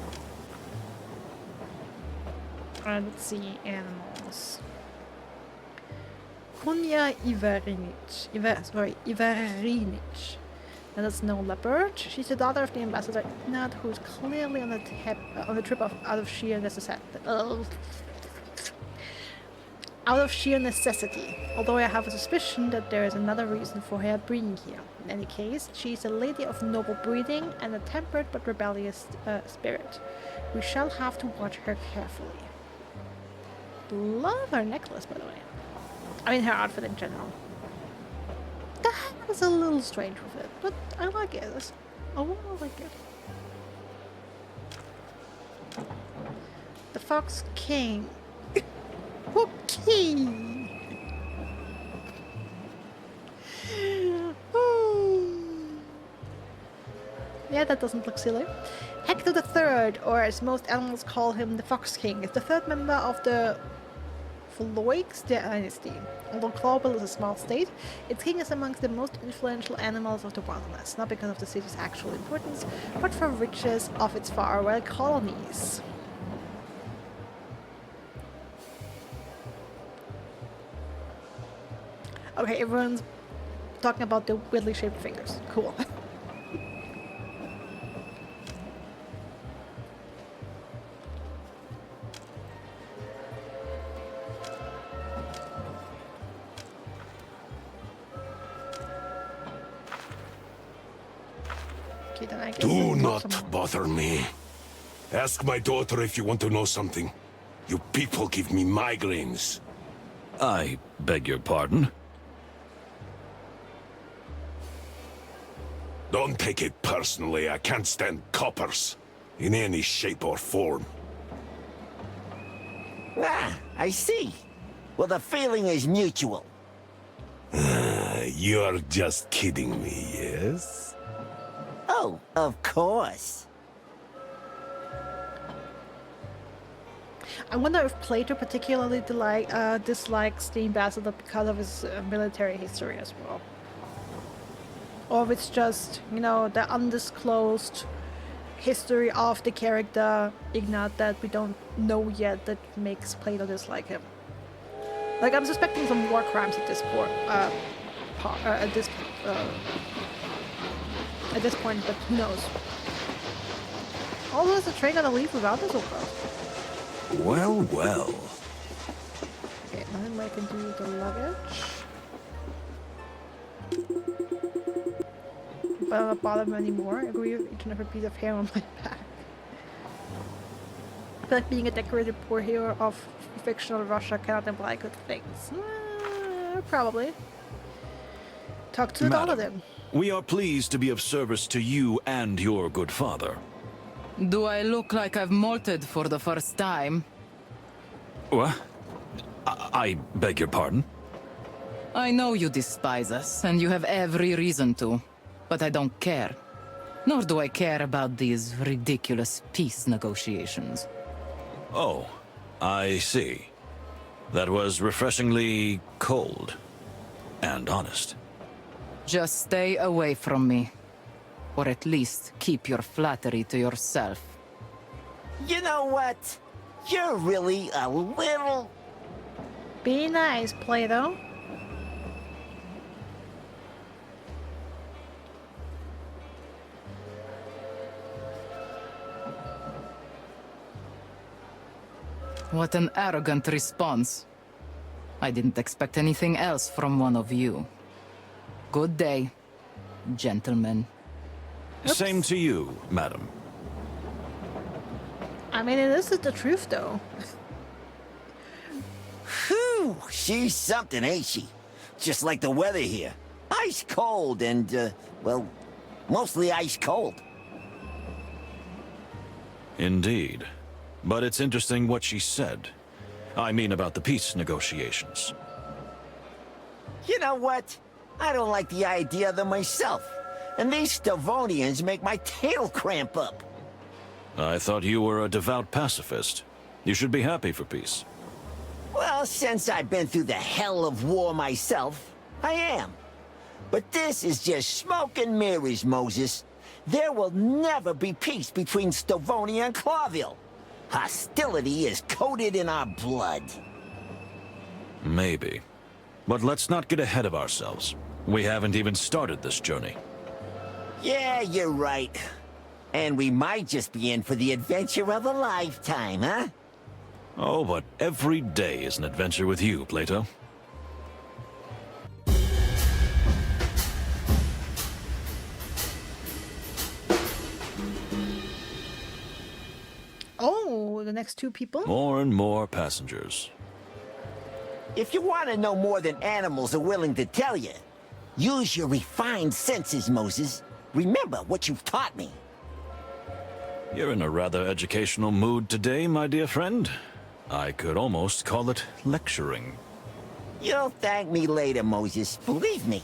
And let's see, animals. Kunya Iverinic. And that's no leopard. She's the daughter of the ambassador Ignat, who is clearly on the trip out of sheer necessity. Out of sheer necessity, although I have a suspicion that there is another reason for her being here. In any case, she is a lady of noble breeding and a tempered but rebellious spirit. We shall have to watch her carefully. Love her necklace, by the way. I mean, her outfit in general. The hat is a little strange with it, but I like it. I like it. The Fox King. Okay. Yeah, that doesn't look silly. Hector III, or as most animals call him, the Fox King, is the third member of the Floix dynasty. Although Clawville is a small state, its king is amongst the most influential animals of the wilderness, not because of the city's actual importance, but for riches of its faraway colonies. Okay, everyone's talking about the weirdly shaped fingers. Cool. Okay, then I guess Do we'll not talk some more. bother me. Ask my daughter if you want to know something. You people give me migraines. I beg your pardon? Don't take it personally. I can't stand coppers. In any shape or form. Ah, I see. Well, the feeling is mutual. You're just kidding me, yes? Oh, of course. I wonder if Plato particularly dislikes the ambassador because of his military history as well. Or if it's just, you know, the undisclosed history of the character Ignat that we don't know yet that makes Plato dislike him. Like, I'm suspecting some war crimes at this at this point, but who knows? Also, is the train gonna leave without us, or what? Well, well. Okay, then I can do the luggage. But I'm not bother them anymore. I agree with each and every piece of hair on my back. I feel like being a decorated poor hero of fictional Russia cannot imply good things. Probably. Talk to all of them. We are pleased to be of service to you and your good father. Do I look like I've molted for the first time? What? I beg your pardon? I know you despise us, and you have every reason to. But I don't care. Nor do I care about these ridiculous peace negotiations. Oh, I see. That was refreshingly cold. And honest. Just stay away from me. Or at least keep your flattery to yourself. You know what? You're really a little... Be nice, Plato. What an arrogant response. I didn't expect anything else from one of you. Good day, gentlemen. Oops. Same to you, madam. I mean, this is the truth, though. Whew, she's something, ain't she? Just like the weather here. Ice cold and, well, mostly ice cold. Indeed. But it's interesting what she said. I mean about the peace negotiations. You know what? I don't like the idea of them myself. And these Stavonians make my tail cramp up. I thought you were a devout pacifist. You should be happy for peace. Well, since I've been through the hell of war myself, I am. But this is just smoke and mirrors, Moses. There will never be peace between Stavonia and Clawville. Hostility is coated in our blood. Maybe. But let's not get ahead of ourselves. We haven't even started this journey. Yeah, you're right. And we might just be in for the adventure of a lifetime, huh? Oh, but every day is an adventure with you, Plato. Oh, the next two people? More and more passengers. If you want to know more than animals are willing to tell you, use your refined senses, Moses. Remember what you've taught me. You're in a rather educational mood today, my dear friend. I could almost call it lecturing. You'll thank me later, Moses. Believe me.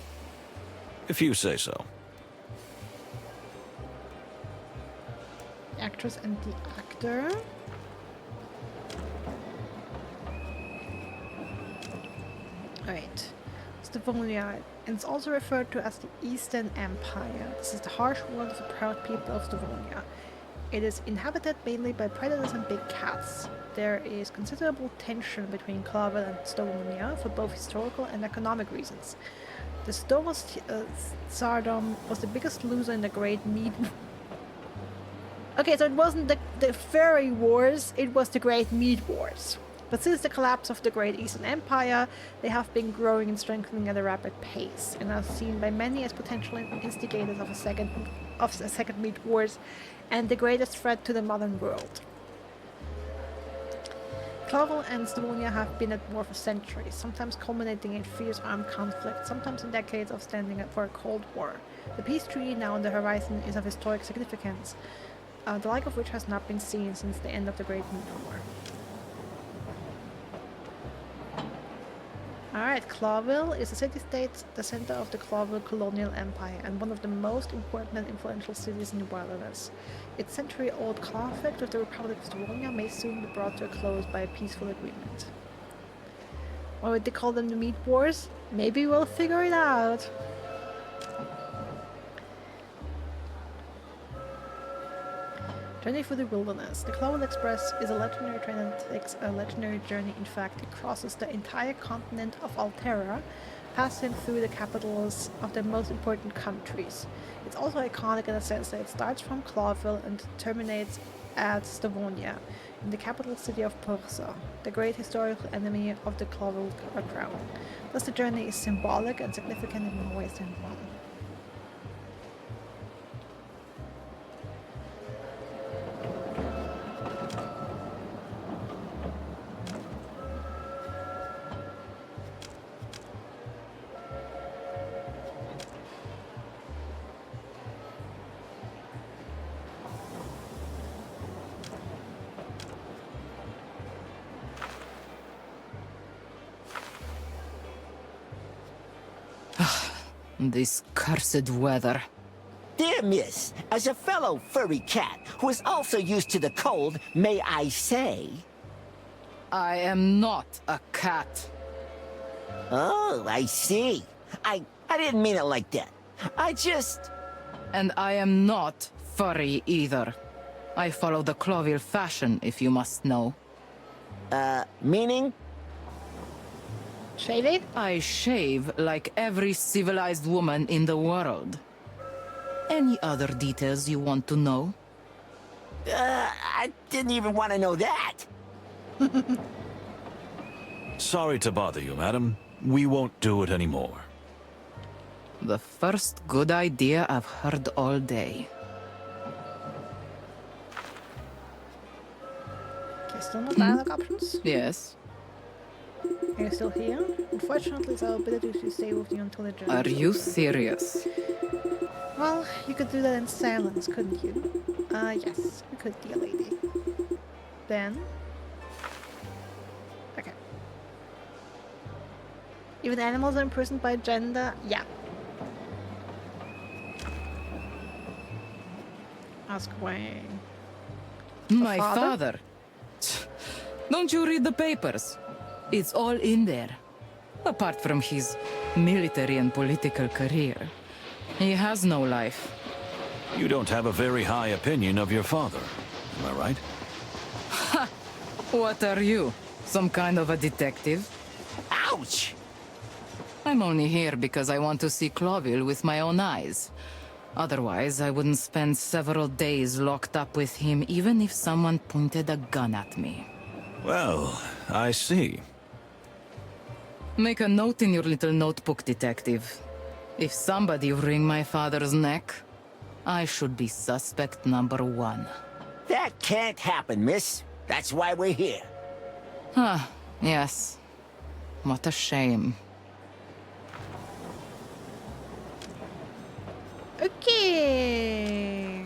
If you say so. The actress and the actor. Alright. Stavonia. And it's also referred to as the Eastern Empire. This is the harsh world of the proud people of Stavonia. It is inhabited mainly by predators and big cats. There is considerable tension between Clawville and Stavonia for both historical and economic reasons. The Stovos Tsardom was the biggest loser in the Great Meat... Okay, so it wasn't the Fairy Wars, it was the Great Meat Wars. But since the collapse of the Great Eastern Empire, they have been growing and strengthening at a rapid pace, and are seen by many as potential instigators of a second Meat Wars, and the greatest threat to the modern world. Clawville and Stavonia have been at war for centuries, sometimes culminating in fierce armed conflict, sometimes in decades of standing up for a Cold War. The peace treaty now on the horizon is of historic significance, the like of which has not been seen since the end of the Great Meat War. Alright, Clawville is a city-state, the center of the Clawville colonial empire, and one of the most important and influential cities in the wilderness. Its century-old conflict with the Republic of Stavonia may soon be brought to a close by a peaceful agreement. Why would they call them the Meat Wars? Maybe we'll figure it out. Journey through the Wilderness. The Clawville Express is a legendary train that takes a legendary journey. In fact, it crosses the entire continent of Altera passing through the capitals of the most important countries. It's also iconic in the sense that it starts from Clawville and terminates at Stavonia, in the capital city of Pursa, the great historical enemy of the Clawville crown. Thus the journey is symbolic and significant in more ways than one. This cursed weather. Dear miss, as a fellow furry cat who is also used to the cold, may I say... I am not a cat. Oh, I see. I didn't mean it like that. I just... And I am not furry either. I follow the Clawville fashion, if you must know. Meaning? Shave it? I shave like every civilized woman in the world. Any other details you want to know? I didn't even want to know that. Sorry to bother you, madam. We won't do it anymore. The first good idea I've heard all day. Okay, still no dialogue options? Yes. Are you still here? Unfortunately, it's our ability to stay with you until the journey. Are you serious? Well, you could do that in silence, couldn't you? Yes, we could, dear lady. Then... Okay. Even animals are imprisoned by gender? Yeah. Ask away. My father? father? Don't you read the papers? It's all in there. Apart from his military and political career. He has no life. You don't have a very high opinion of your father. Am I right? Ha! What are you? Some kind of a detective? Ouch! I'm only here because I want to see Clawville with my own eyes. Otherwise, I wouldn't spend several days locked up with him even if someone pointed a gun at me. Well, I see. Make a note in your little notebook, detective. If somebody wring my father's neck, I should be suspect number one. That can't happen, miss. That's why we're here. Ah, yes. What a shame. Okay.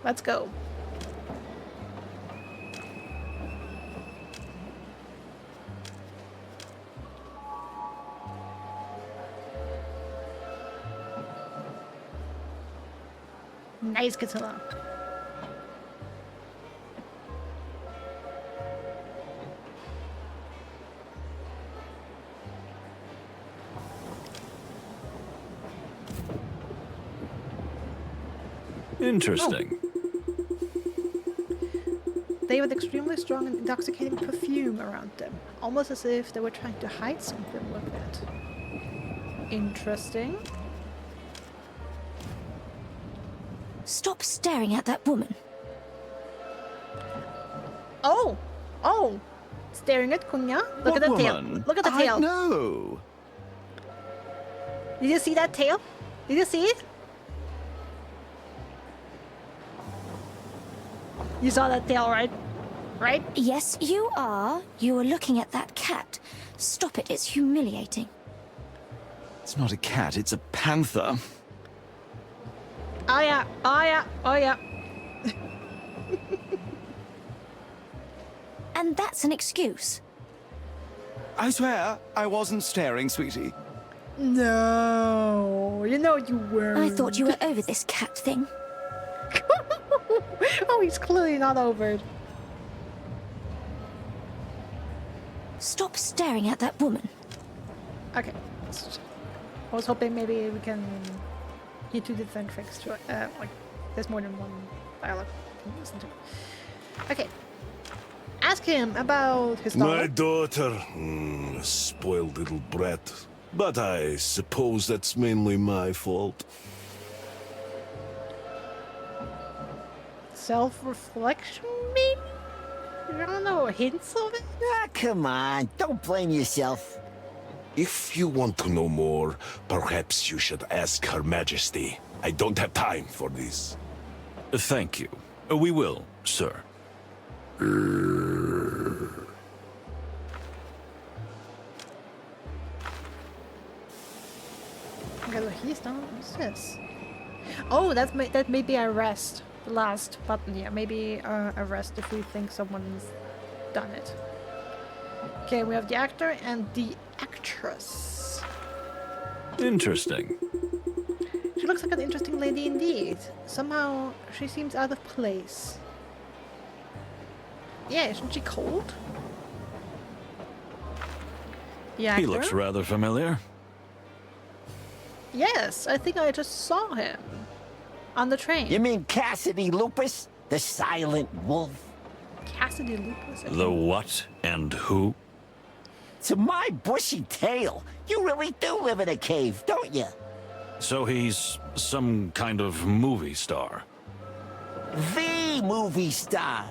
Let's go. Nice guitar. Interesting. They had extremely strong and intoxicating perfume around them, almost as if they were trying to hide something with it. Interesting. Stop staring at that woman. Oh! Oh! Staring at Kunya? Look What at the woman? tail. Look at the tail. No. Did you see that tail? Did you see it? You saw that tail, right? Right? Yes, you are. You were looking at that cat. Stop it, it's humiliating. It's not a cat, it's a panther. Oh yeah, oh yeah, oh yeah. And that's an excuse. I swear, I wasn't staring, sweetie. No, you know you were. I thought you were over this cat thing. Oh, he's clearly not over it. Stop staring at that woman. Okay. I was hoping maybe we can get two different tricks to like there's more than one dialogue you can listen to. Okay. Ask him about his My daughter. daughter, spoiled little brat. But I suppose that's mainly my fault. Self-reflection, maybe? I don't know, hints of it? Ah, come on. Don't blame yourself. If you want to know more, perhaps you should ask Her Majesty. I don't have time for this. Thank you. We will, sir. Okay, so he's done. What's this? Oh, that may be arrest. The last button, yeah. Maybe arrest if we think someone's done it. Okay, we have the actor and the actress. Interesting. She looks like an interesting lady indeed. Somehow, she seems out of place. Yeah, isn't she cold? Yeah. He looks rather familiar. Yes, I think I just saw him on the train. You mean Cassidy Lupus? The Silent Wolf? Cassidy Lupus. The what and who? To my bushy tail, you really do live in a cave, don't you? So he's some kind of movie star. The movie star.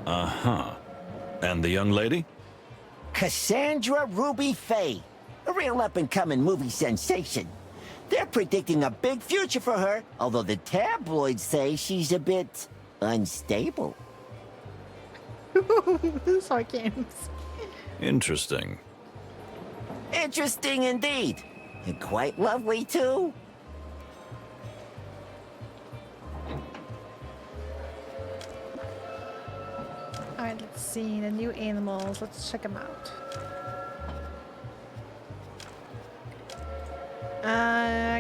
Uh-huh. And the young lady? Cassandra Ruby Faye. A real up-and-coming movie sensation. They're predicting a big future for her, although the tabloids say she's a bit unstable. Sorry, games. Interesting. Interesting indeed. And quite lovely, too. Alright, let's see. The new animals. Let's check them out.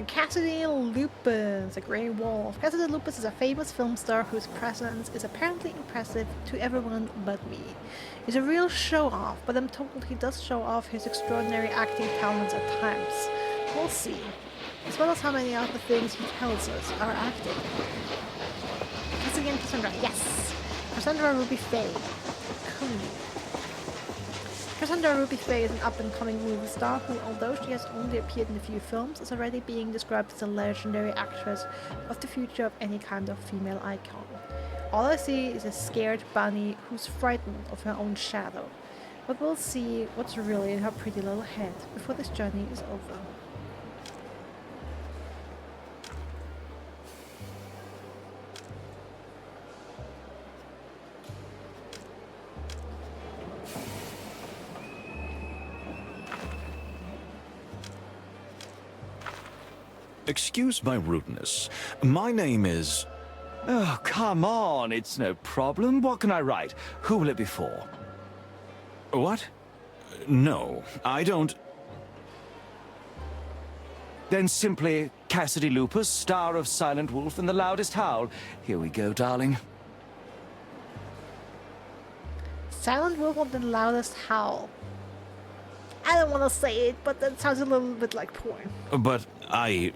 Cassidy Lupus, a grey wolf. Cassidy Lupus is a famous film star whose presence is apparently impressive to everyone but me. He's a real show-off, but I'm told he does show off his extraordinary acting talents at times. We'll see. As well as how many of the things he tells us are acting. Cassidy and Cassandra, yes! Cassandra Ruby Faye. Cool. Cassandra Ruby Faye is an up-and-coming movie star who, although she has only appeared in a few films, is already being described as a legendary actress of the future of any kind of female icon. All I see is a scared bunny who's frightened of her own shadow. But we'll see what's really in her pretty little head before this journey is over. Excuse my rudeness. My name is... Oh, come on. It's no problem. What can I write? Who will it be for? What? No, I don't... Then simply Cassidy Lupus, star of Silent Wolf and The Loudest Howl. Here we go, darling. Silent Wolf and the Loudest Howl. I don't want to say it, but that sounds a little bit like porn. But I...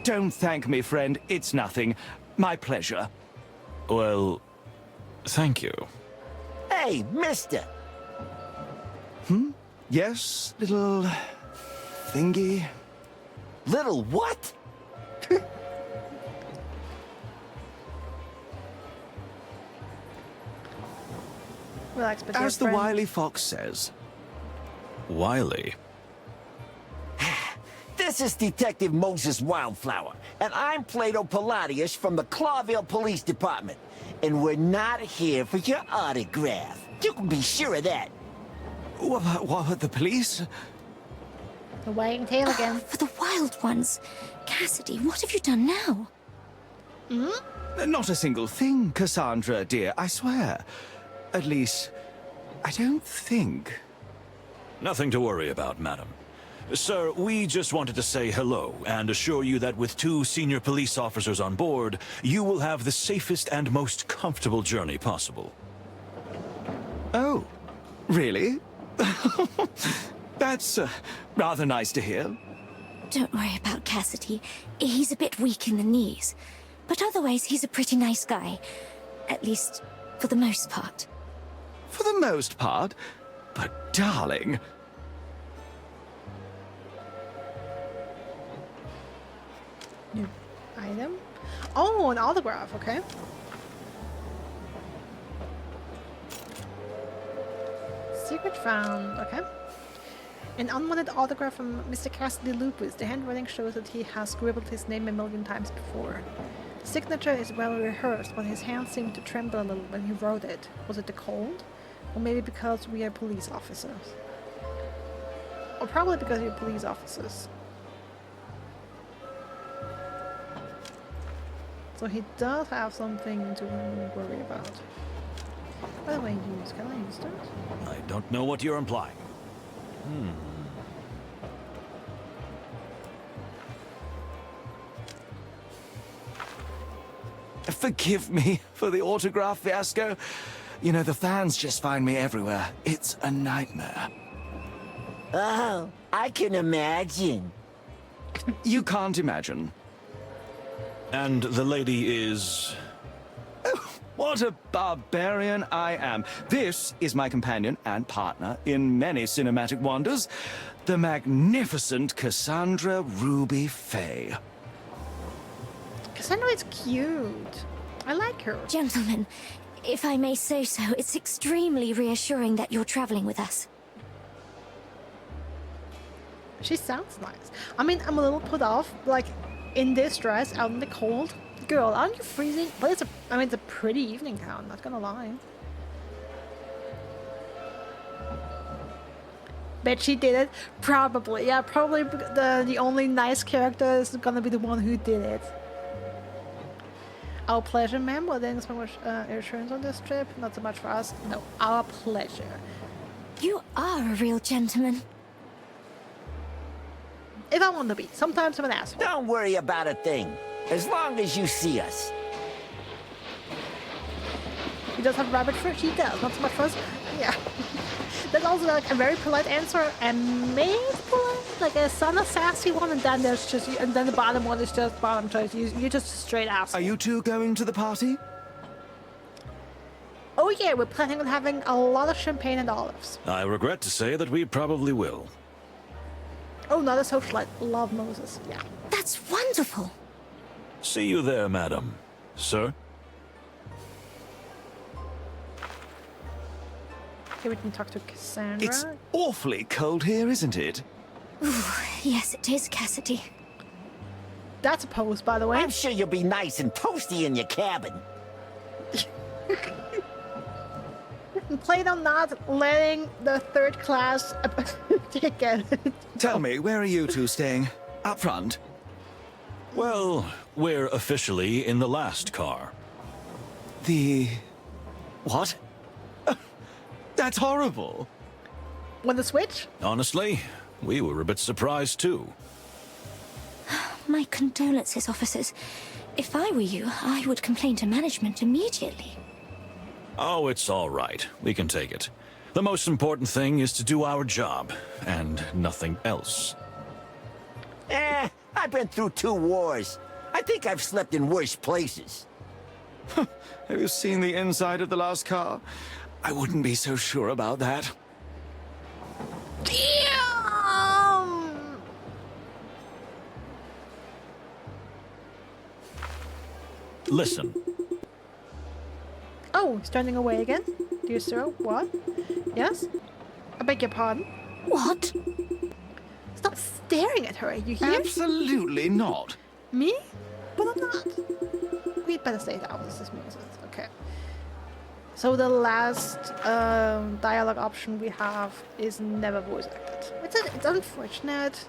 Don't thank me, friend. It's nothing. My pleasure. Well, thank you. Hey, mister! Yes, little... thingy? Little what? Relax, but As the wily fox says. Wiley. This is Detective Moses Wildflower, and I'm Plato Palladius from the Clawville Police Department. And we're not here for your autograph. You can be sure of that. What, the police? The wagging tail again. For the wild ones. Cassidy, what have you done now? Not a single thing, Cassandra, dear, I swear. At least, I don't think. Nothing to worry about, madam. Sir, we just wanted to say hello and assure you that with 2 senior police officers on board, you will have the safest and most comfortable journey possible. Oh, really? That's rather nice to hear. Don't worry about Cassidy. He's a bit weak in the knees. But otherwise, he's a pretty nice guy. At least, for the most part. for the most part. But, darling... New item? Oh, an autograph, okay. Secret found, okay. An unwanted autograph from Mr. Cassidy Lupus. The handwriting shows that he has scribbled his name a million times before. The signature is well rehearsed, but his hand seemed to tremble a little when he wrote it. Was it the cold? Or maybe because we are police officers? Or probably because you're police officers. So he does have something to worry about. By the way, can I use that? I don't know what you're implying. Forgive me for the autograph fiasco. You know, the fans just find me everywhere. It's a nightmare. Oh, I can imagine. You can't imagine. And the lady is... Oh, what a barbarian I am. This is my companion and partner in many cinematic wonders, the magnificent Cassandra Ruby Faye. Cassandra is cute. I like her. Gentlemen, if I may say so, it's extremely reassuring that you're traveling with us. She sounds nice. I mean, I'm a little put off, like, in this dress, out in the cold. Girl, aren't you freezing? But it's a pretty evening gown, not gonna lie. Bet she did it? Probably. Yeah, probably the only nice character is gonna be the one who did it. Our pleasure, ma'am. Well, thanks so much insurance on this trip. Not so much for us. No, our pleasure. You are a real gentleman. If I want to be. Sometimes I'm an asshole. Don't worry about a thing. As long as you see us. He does have rabbit fur? He does. Not so much for us. Yeah. That's also like a very polite answer. And maybe polite. Like a son of sassy one. And then there's just... And then the bottom one is just bottom choice. You're just a straight asshole. Are you two going to the party? Oh yeah, we're planning on having a lot of champagne and olives. I regret to say that we probably will. Oh, not a socialite. Love Moses. Yeah. That's wonderful. See you there, madam. Sir? Okay, we can talk to Cassandra. It's awfully cold here, isn't it? Ooh, yes, it is, Cassidy. That's a pose, by the way. I'm sure you'll be nice and toasty in your cabin. Plan on not letting the third class ticket. Tell me, where are you two staying? Up front? Well, we're officially in the last car. The... what? That's horrible. Want to switch? Honestly, we were a bit surprised too. My condolences, officers. If I were you, I would complain to management immediately. Oh, it's all right. We can take it. The most important thing is to do our job, and nothing else. I've been through 2 wars. I think I've slept in worse places. Have you seen the inside of the last car? I wouldn't be so sure about that. Damn! Listen. Oh, he's turning away again? Dear sir, what? Yes? I beg your pardon? What? Stop staring at her, you hear? Absolutely not. Me? But I'm not. We'd better stay down, this is music. Okay. So the last dialogue option we have is never voice acted. It's unfortunate.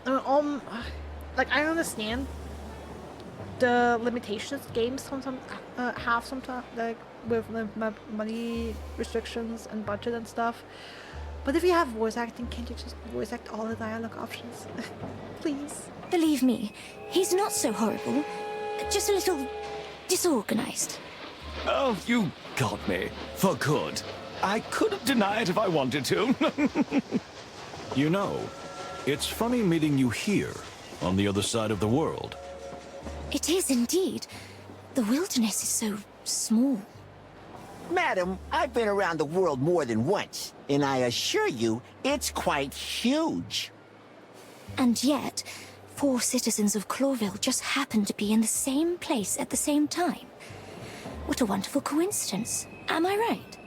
Like, I understand the limitations games sometimes have sometimes, like with money restrictions and budget and stuff. But if you have voice acting, can't you just voice act all the dialogue options? Please. Believe me, he's not so horrible. Just a little disorganized. Oh, you got me. For good. I couldn't deny it if I wanted to. You know, it's funny meeting you here, on the other side of the world. It is indeed. The wilderness is so small. Madam, I've been around the world more than once, and I assure you, it's quite huge. And yet, 4 citizens of Clawville just happened to be in the same place at the same time. What a wonderful coincidence. Am I right?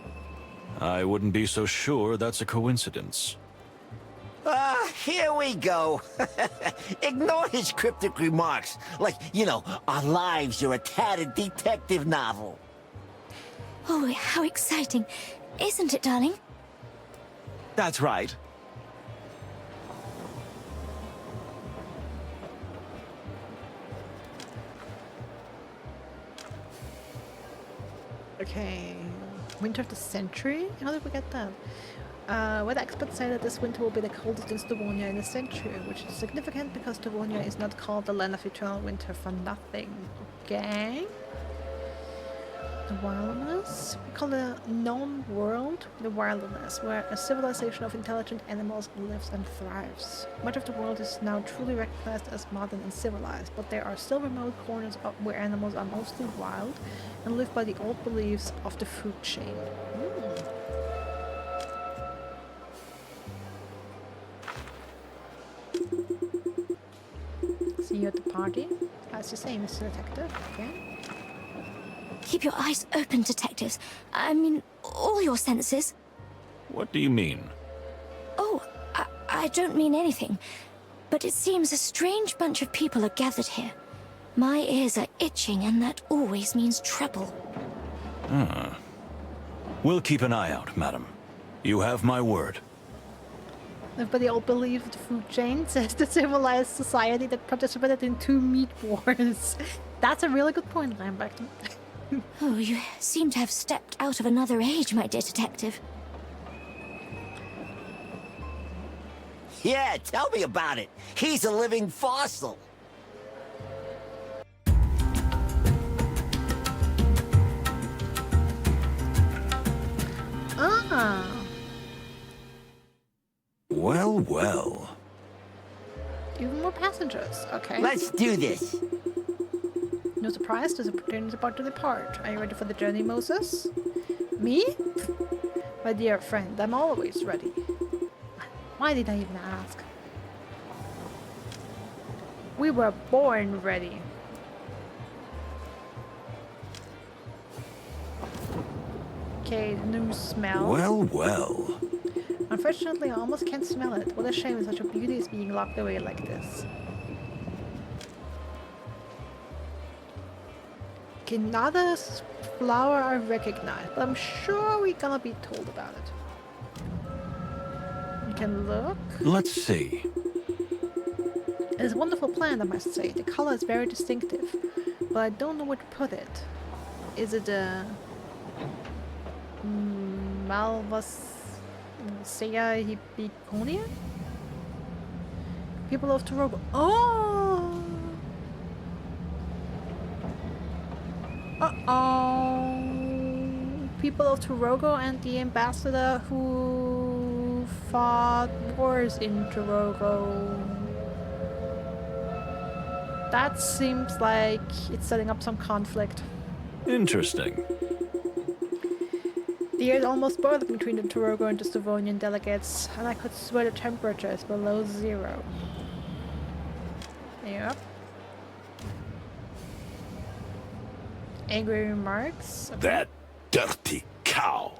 I wouldn't be so sure that's a coincidence. Here we go. Ignore his cryptic remarks. Like, you know, our lives are a tattered detective novel. Oh, how exciting. Isn't it, darling? That's right. Okay. Winter of the century? How did we get that? Weather experts say that this winter will be the coldest in Stavonia in a century, which is significant because Stavonia is not called the land of eternal winter for nothing. Okay. The wilderness? We call the known world the wilderness, where a civilization of intelligent animals lives and thrives. Much of the world is now truly recognized as modern and civilized, but there are still remote corners where animals are mostly wild and live by the old beliefs of the food chain. See you at the party. As you say, Mr. Detective. Okay. Keep your eyes open, detectives. I mean, all your senses. What do you mean? Oh, I don't mean anything. But it seems a strange bunch of people are gathered here. My ears are itching, and that always means trouble. We'll keep an eye out, madam. You have my word. Live by the old belief of the food chain, says the civilized society that participated in 2 meat wars. That's a really good point, Lambert. Oh, you seem to have stepped out of another age, my dear detective. Yeah, tell me about it. He's a living fossil. Ah. Well, well. Even more passengers. Okay. Let's do this. No surprise, the train is about to depart. Are you ready for the journey, Moses? Me? My dear friend, I'm always ready. Why did I even ask? We were born ready. Okay, new smell. Well, well. Unfortunately, I almost can't smell it. What a shame such a beauty is being locked away like this. Okay, not a flower I recognize, but I'm sure we're gonna be told about it. You can look. Let's see. It's a wonderful plant, I must say. The color is very distinctive, but I don't know where to put it. Is it a Malvaceae hibiconia? People of Torogo. Oh! Uh-oh. People of Torogo and the ambassador who fought wars in Torogo. That seems like it's setting up some conflict. Interesting. The air is almost boiling between the Torogo and the Stavonian delegates, and I could swear the temperature is below 0. Yep. Angry remarks. Okay. That dirty cow.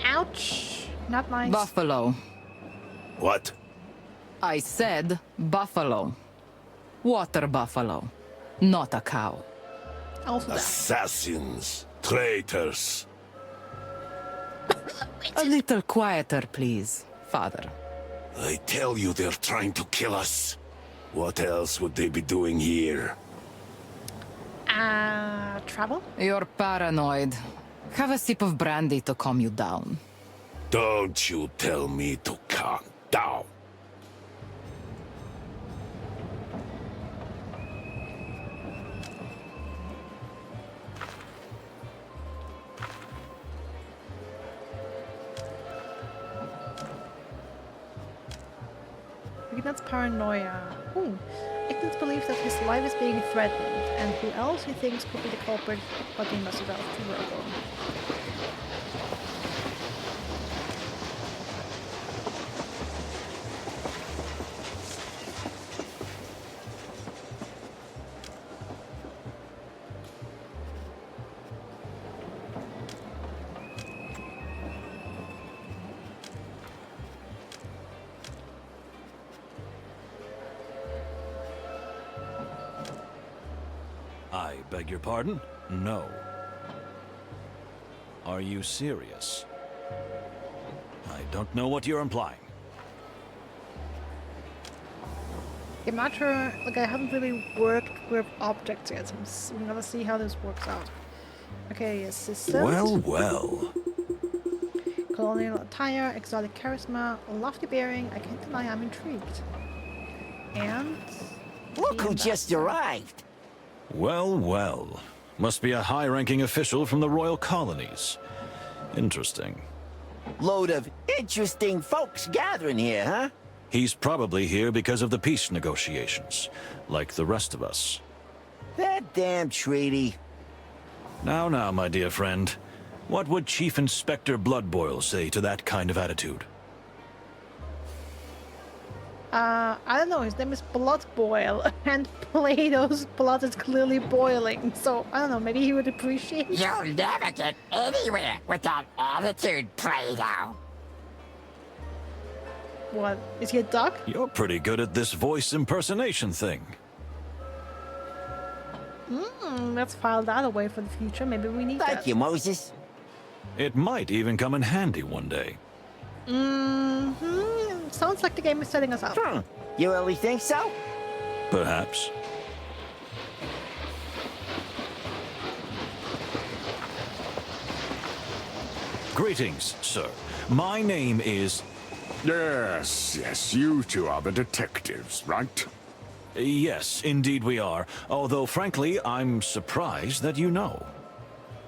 Ouch. Not nice. Buffalo. What? I said buffalo. Water buffalo. Not a cow. Also that. Assassins. Traitors. A little quieter, please, Father. I tell you they're trying to kill us. What else would they be doing here? Trouble? You're paranoid. Have a sip of brandy to calm you down. Don't you tell me to calm down. Ignat's paranoia. Ignat believes that his life is being threatened, and who else he thinks could be the culprit, but he must have Torogo. Beg your pardon? No. Are you serious? I don't know what you're implying. I'm not sure, like I haven't really worked with objects yet, so I'm gonna see how this works out. Okay, assistant. Well. Colonial attire, exotic charisma, lofty bearing, I can't deny I'm intrigued. And... Look who just arrived. Well. Must be a high-ranking official from the royal colonies. Interesting. Load of interesting folks gathering here, huh? He's probably here because of the peace negotiations, like the rest of us. That damn treaty. Now, my dear friend. What would Chief Inspector Bloodboil say to that kind of attitude? I don't know, his name is Bloodboil, and Plato's blood is clearly boiling, so I don't know, maybe he would appreciate it. You'll never get anywhere with that attitude, Plato. What? Is he a duck? You're pretty good at this voice impersonation thing. Let's file that away for the future. Maybe we need that. Thank you, Moses. It might even come in handy one day. Sounds like the game is setting us up. You really think so? Perhaps. Greetings, sir. My name is... Yes, you two are the detectives, right? Yes, indeed we are. Although, frankly, I'm surprised that you know.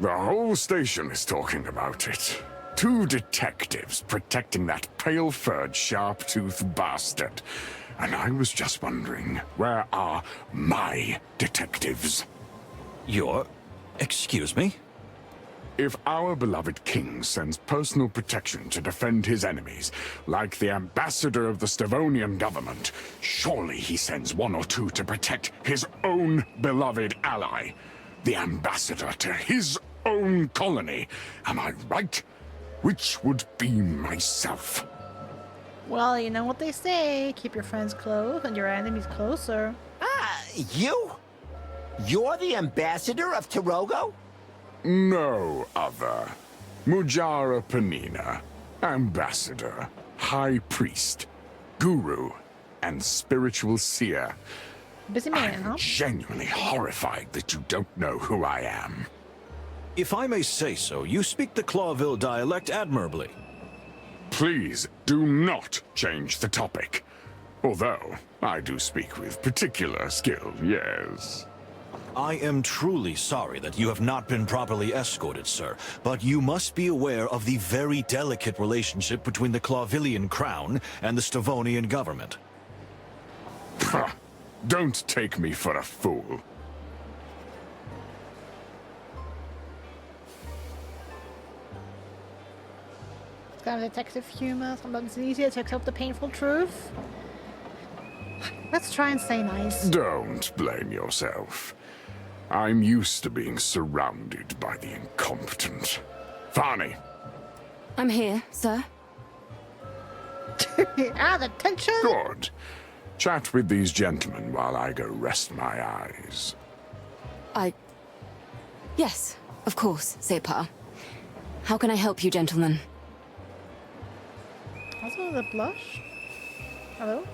The whole station is talking about it. 2 detectives protecting that pale-furred, sharp-toothed bastard. And I was just wondering, where are my detectives? Your... excuse me? If our beloved king sends personal protection to defend his enemies, like the ambassador of the Stavonian government, surely he sends 1 or 2 to protect his own beloved ally, the ambassador to his own colony. Am I right? Which would be myself. Well, you know what they say, keep your friends close and your enemies closer. You? You're the ambassador of Tirogo? No other. Mujara Panina, ambassador, high priest, guru, and spiritual seer. Busy man, huh? I'm genuinely horrified that you don't know who I am. If I may say so, you speak the Clawville dialect admirably. Please do not change the topic. Although, I do speak with particular skill, yes. I am truly sorry that you have not been properly escorted, sir, but you must be aware of the very delicate relationship between the Clawvillian crown and the Stavonian government. Don't take me for a fool. It's kind of detective humor. Sometimes it's easier to accept the painful truth. Let's try and stay nice. Don't blame yourself. I'm used to being surrounded by the incompetent. Farney. I'm here, sir. Attention! Good. Chat with these gentlemen while I go rest my eyes. Yes, of course, Separ. How can I help you, gentlemen? Also the blush? Hello?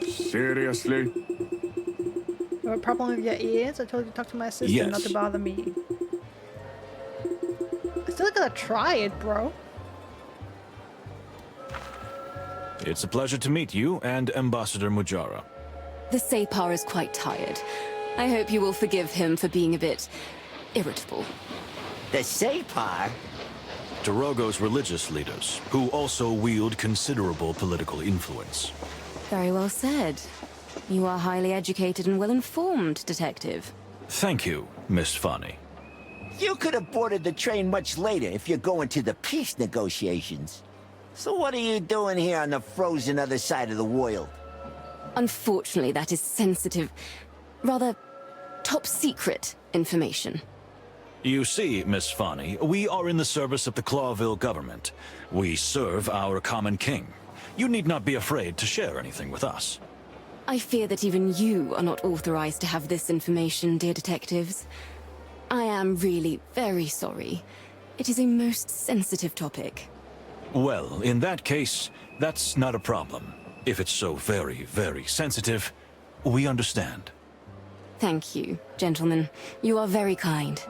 Seriously? You have a problem with your ears? I told you to talk to my sister, Yes. not to bother me. I still gotta try it, bro. It's a pleasure to meet you and Ambassador Mujara. The Separ is quite tired. I hope you will forgive him for being a bit irritable. The Separ? Tirogo's religious leaders, who also wield considerable political influence. Very well said. You are highly educated and well-informed, Detective. Thank you, Miss Fanny. You could have boarded the train much later if you're going to the peace negotiations. So what are you doing here on the frozen other side of the world? Unfortunately, that is sensitive, rather top-secret information. You see, Miss Fanny, we are in the service of the Clawville government. We serve our common king. You need not be afraid to share anything with us. I fear that even you are not authorized to have this information, dear detectives. I am really very sorry. It is a most sensitive topic. Well, in that case, that's not a problem. If it's so very, very sensitive, we understand. Thank you, gentlemen. You are very kind.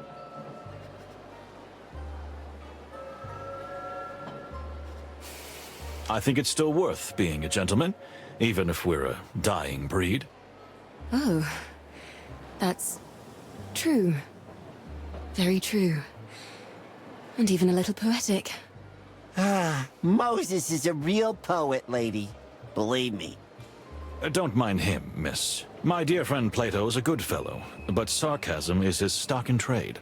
I think it's still worth being a gentleman, even if we're a dying breed. Oh, that's true. Very true. And even a little poetic. Ah, Moses is a real poet, lady. Believe me. Don't mind him, miss. My dear friend Plato is a good fellow, but sarcasm is his stock in trade.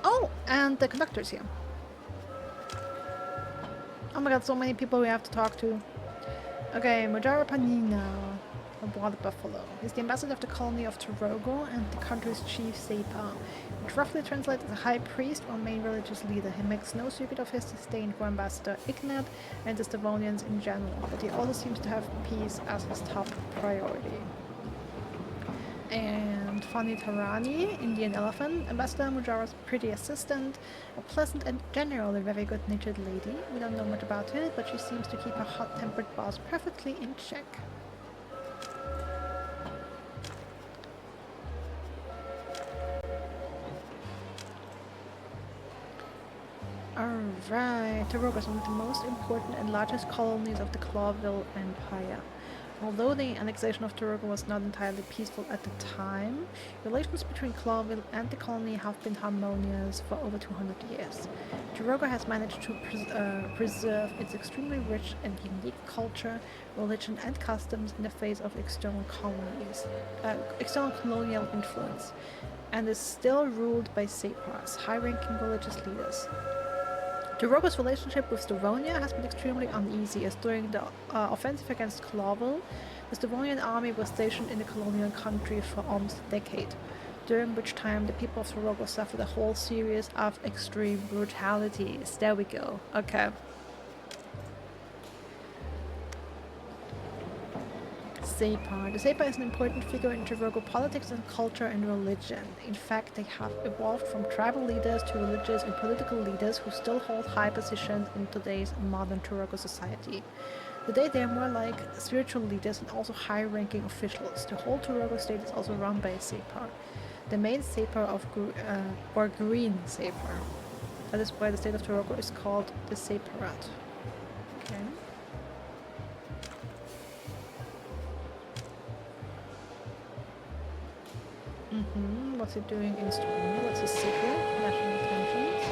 Oh, and the conductor's here. Oh my god, so many people we have to talk to. Okay, Mojara Panina, a water buffalo. He's the ambassador of the colony of Torogo and the country's chief Sepa, which roughly translates as a high priest or main religious leader. He makes no secret of his disdain for Ambassador Ignat and the Stavonians in general, but he also seems to have peace as his top priority. And Fani Tarani, Indian elephant, Ambassador Mujara's pretty assistant, a pleasant and generally very good-natured lady. We don't know much about her, but she seems to keep her hot-tempered boss perfectly in check. Alright, Torogo is one of the most important and largest colonies of the Clawville Empire. Although the annexation of Torogo was not entirely peaceful at the time, relations between Clawville and the colony have been harmonious for over 200 years. Torogo has managed to preserve its extremely rich and unique culture, religion and customs in the face of external colonial influence, and is still ruled by Sepas, high-ranking religious leaders. Torogo's relationship with Stavonia has been extremely uneasy, as during the offensive against Clawville, the Stavonian army was stationed in the colonial country for almost a decade, during which time the people of Torogo suffered a whole series of extreme brutalities. There we go. Okay. Sepa. The Sepa is an important figure in Torogo politics and culture and religion. In fact, they have evolved from tribal leaders to religious and political leaders who still hold high positions in today's modern Torogo society. Today they are more like spiritual leaders and also high-ranking officials. The whole Torogo state is also run by a Sepa. The main Sepa of Green Sepa. That is why the state of Torogo is called the Separat. Okay. What's he doing in Storm? What's his secret? National tensions.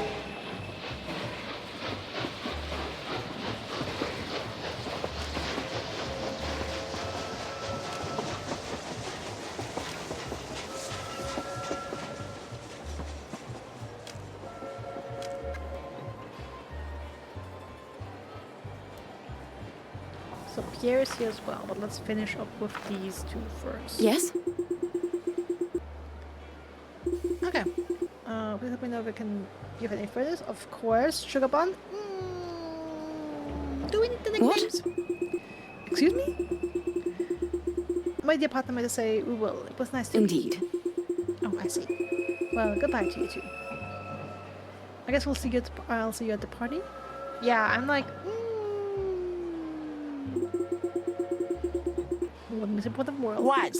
So Pierre is here as well, but let's finish up with these two first. Yes? Okay. Please let me know if we can give any further. Of course. Sugar Bun. Do we need the nicknames? Excuse me? My dear partner might say we will. It was nice to Indeed. meet you. Oh, I see. Well, goodbye to you two. I guess we'll see you I'll see you at the party. Yeah, I'm like... One missing for the world. What?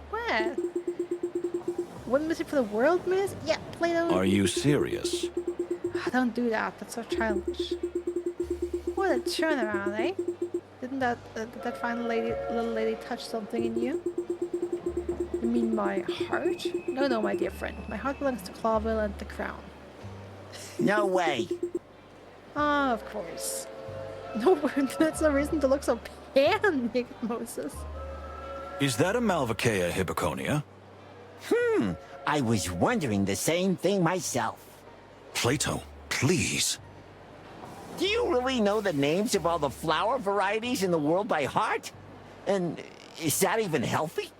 What? One missing for the world, miss? Yeah, Plato. Are you serious? Don't do that. That's so childish. What a turnaround, eh? Didn't that fine little lady touch something in you? You mean my heart? No, my dear friend. My heart belongs to Clawville and the crown. No way. Ah, of course. No, that's no reason to look so panicked, Moses. Is that a Malvaceae hippoconia? I was wondering the same thing myself. Plato, please. Do you really know the names of all the flower varieties in the world by heart? And is that even healthy?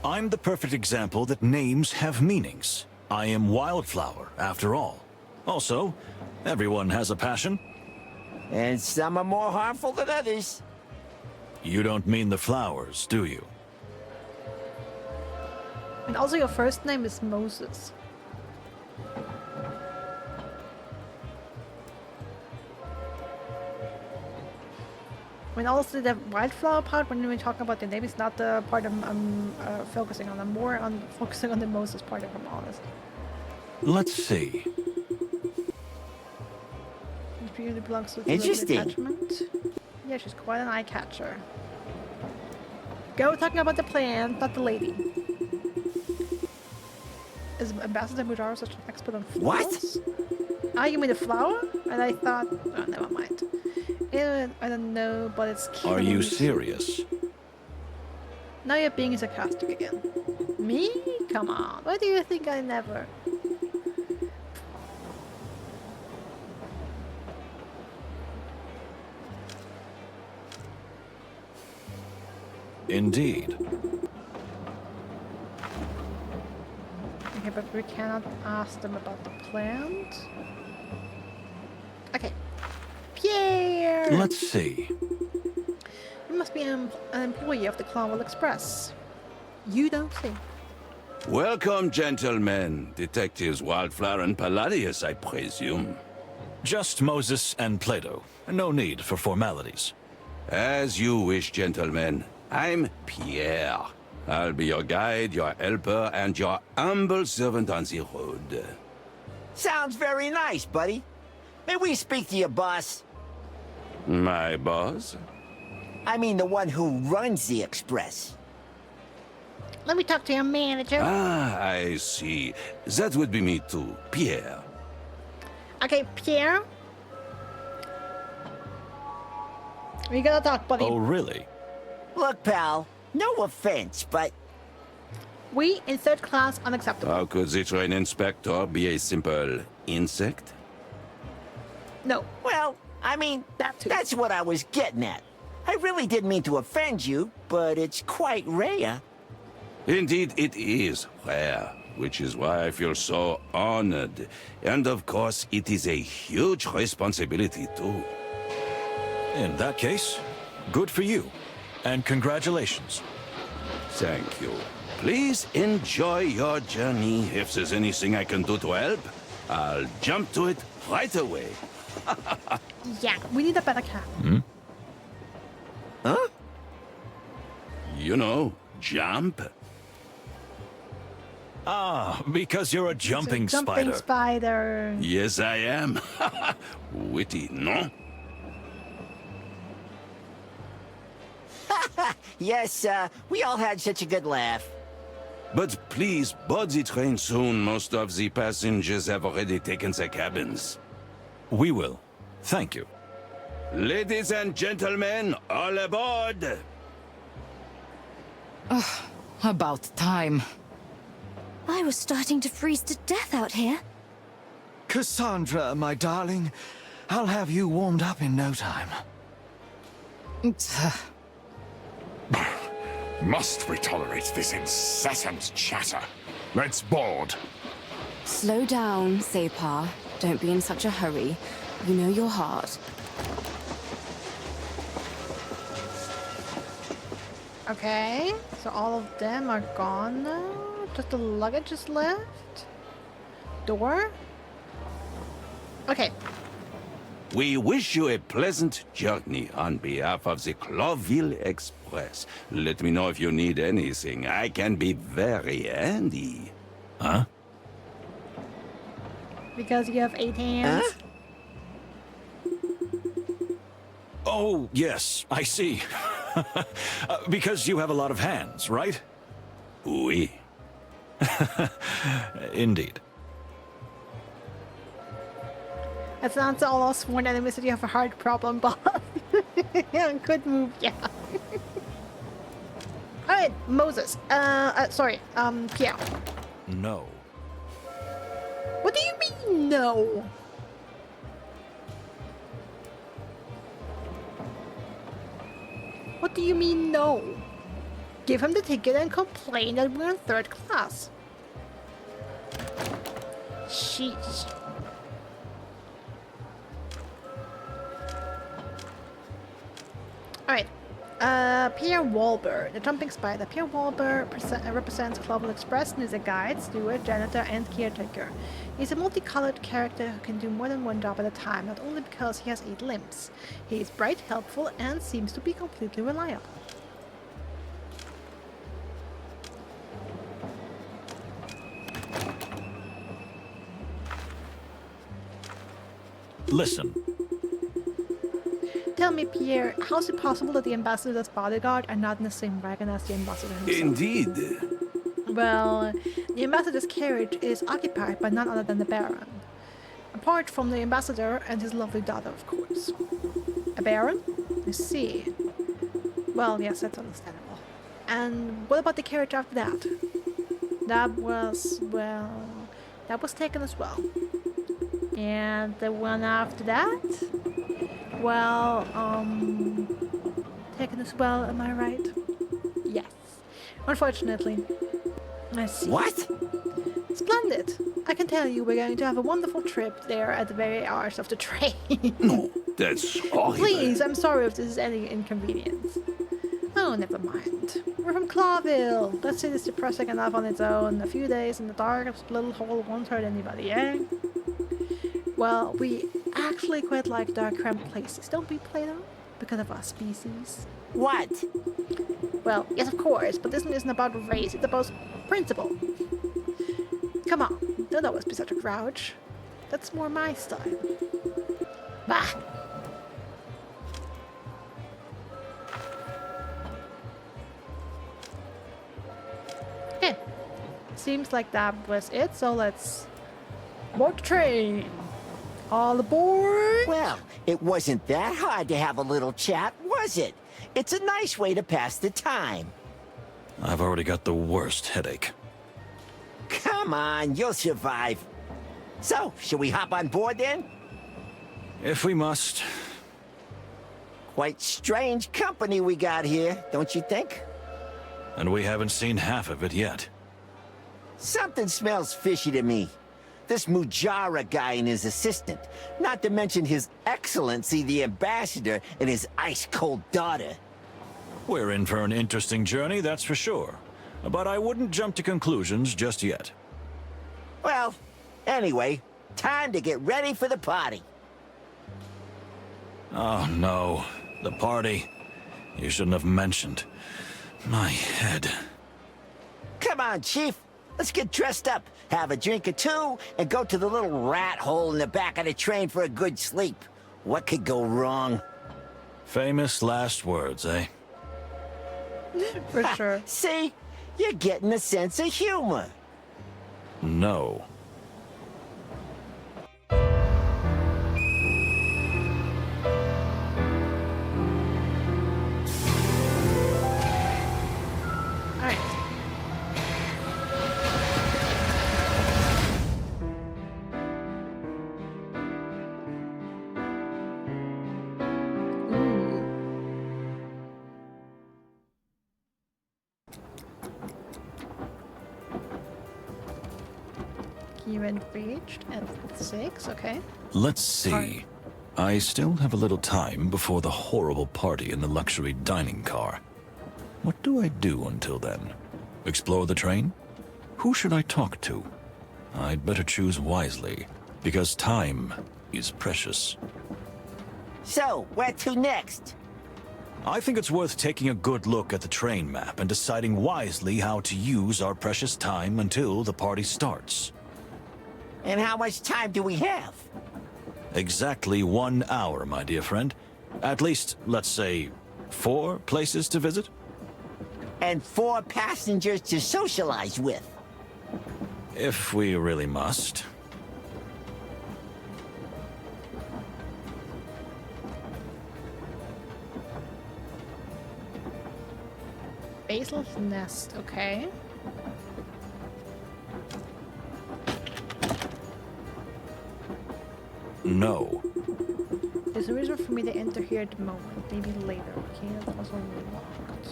I'm the perfect example that names have meanings. I am Wildflower, after all. Also, everyone has a passion. And some are more harmful than others. You don't mean the flowers, do you? And also your first name is Moses. I mean, also the wildflower part, when we talk about the name, is not the part I'm focusing on. I'm more on focusing on the Moses part, if I'm honest. Let's see. It really belongs to the Interesting. attachment. Yeah, she's quite an eye catcher. Go talking about the plant, not the lady. Is Ambassador Mujaro such an expert on flowers? What? Ah, you mean the flower? And I thought, oh, never mind. I don't know, but it's cute. Are you serious? Now you're being sarcastic again. Me? Come on. Why do you think I never? Indeed. Okay, but we cannot ask them about the plant. Okay. Pierre! Let's see. You must be an employee of the Clawville Express. You don't say. Welcome, gentlemen. Detectives Wildflower and Palladius, I presume. Just Moses and Plato. No need for formalities. As you wish, gentlemen. I'm Pierre. I'll be your guide, your helper, and your humble servant on the road. Sounds very nice, buddy. May we speak to your boss? My boss? I mean the one who runs the Express. Let me talk to your manager. Ah, I see. That would be me too, Pierre. Okay, Pierre. We gotta talk, buddy. Oh, really? Look, pal, no offense, but... We in third class unacceptable. How could the train inspector be a simple insect? No. Well, I mean, that's what I was getting at. I really didn't mean to offend you, but it's quite rare. Indeed, it is rare, which is why I feel so honored. And of course, it is a huge responsibility too. In that case, good for you. And congratulations. Thank you. Please enjoy your journey. If there's anything I can do to help, I'll jump to it right away. Yeah, we need a better cat. Huh? You know, jump. Ah, because you're a jumping Jumping spider. spider. Yes, I am. Witty, no? Yes, we all had such a good laugh. But please board the train soon. Most of the passengers have already taken their cabins. We will. Thank you. Ladies and gentlemen, all aboard! About time. I was starting to freeze to death out here. Cassandra, my darling, I'll have you warmed up in no time. Must we tolerate this incessant chatter? Let's board. Slow down, Separ. Don't be in such a hurry. You know your heart. Okay, so all of them are gone now. Just the luggage is left. Door. Okay. We wish you a pleasant journey on behalf of the Clawville Express. Let me know if you need anything. I can be very handy. Huh? Because you have 8 hands. Huh? Oh, yes, I see. Because you have a lot of hands, right? Oui. Indeed. That's not all our sworn enemies that you have a heart problem, boss. Yeah, good move, yeah. Alright, Moses. Sorry, Pierre. No. What do you mean, no? What do you mean, no? Give him the ticket and complain that we're in third class. Sheesh. Alright. Pierre Wahlberg, the jumping spider. Pierre Wahlberg represents Clawville Express and is a guide, steward, janitor, and caretaker. He's a multicolored character who can do more than one job at a time, not only because he has 8 limbs. He is bright, helpful, and seems to be completely reliable. Listen. Tell me, Pierre, how is it possible that the ambassador's bodyguard are not in the same wagon as the ambassador himself? Indeed. Well, the ambassador's carriage is occupied by none other than the Baron. Apart from the ambassador and his lovely daughter, of course. A Baron? I see. Well, yes, that's understandable. And what about the carriage after that? That was taken as well. And the one after that? Well, taken as well, am I right? Yes. Unfortunately. I see. What? Splendid. I can tell you we're going to have a wonderful trip there at the very arse of the train. No, that's horrible. Please, I'm sorry if this is any inconvenience. Oh, never mind. We're from Clawville. That city's depressing enough on its own. A few days in the dark, little hole won't hurt anybody, eh? Well, we actually quite like dark, cramped places, don't we, Plato? Because of our species. What? Well, yes, of course, but this one isn't about race, it's about principle. Come on, don't always be such a grouch. That's more my style. Bah! Okay. Seems like that was it, so let's board the train. All aboard! Well, it wasn't that hard to have a little chat, was it? It's a nice way to pass the time. I've already got the worst headache. Come on, you'll survive. So, shall we hop on board then? If we must. Quite strange company we got here, don't you think? And we haven't seen half of it yet. Something smells fishy to me. This Mujara guy and his assistant, not to mention His Excellency the Ambassador and his ice-cold daughter. We're in for an interesting journey, that's for sure. But I wouldn't jump to conclusions just yet. Well, anyway, time to get ready for the party. Oh no, the party. You shouldn't have mentioned. My head. Come on, Chief. Let's get dressed up, have a drink or two, and go to the little rat hole in the back of the train for a good sleep. What could go wrong? Famous last words, eh? For sure. See? You're getting a sense of humor. No. Alright. Event reached at 6, okay. Let's see. I still have a little time before the horrible party in the luxury dining car. What do I do until then? Explore the train? Who should I talk to? I'd better choose wisely, because time is precious. So, where to next? I think it's worth taking a good look at the train map and deciding wisely how to use our precious time until the party starts. And how much time do we have? Exactly 1 hour, my dear friend. At least, let's say, 4 places to visit? And 4 passengers to socialize with. If we really must. Basil's nest, okay. No. There's a reason for me to enter here at the moment. Maybe later, okay? That was only locked.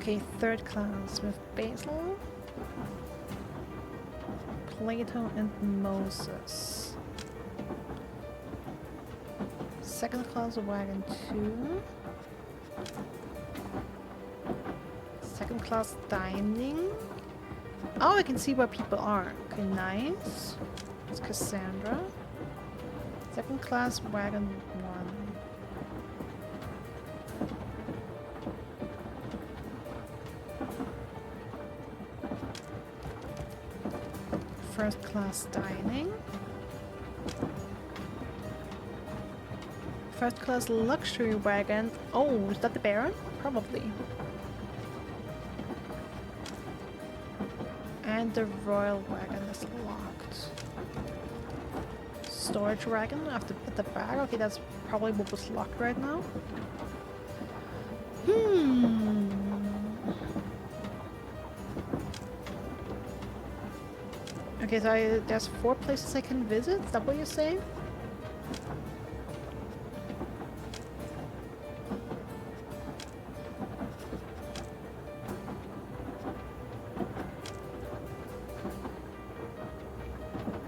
Okay, third class with Basil, Plato, and Moses. Second class wagon 2. Second class dining. Oh, I can see where people are. Okay, nice. It's Cassandra. Second class wagon 1. First class dining. First class luxury wagon. Oh, is that the Baron? Probably. And the royal wagon is locked. Storage wagon at the back. Okay, that's probably what was locked right now. Okay, so there's 4 places I can visit. Is that what you're saying?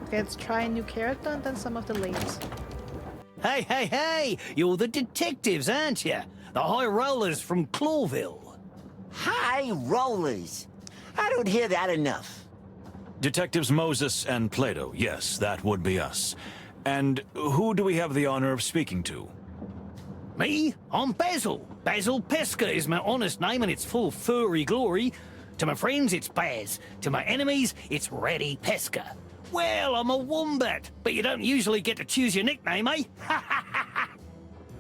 Okay, let's try a new character and then some of the ladies. Hey, hey, hey! You're the detectives, aren't you? The high rollers from Clawville. High rollers? I don't hear that enough. Detectives Moses and Plato, yes, that would be us. And who do we have the honor of speaking to? Me? I'm Basil. Basil Pesca is my honest name and it's full of furry glory. To my friends, it's Baz. To my enemies, it's Reddy Pesca. Well, I'm a wombat, but you don't usually get to choose your nickname, eh?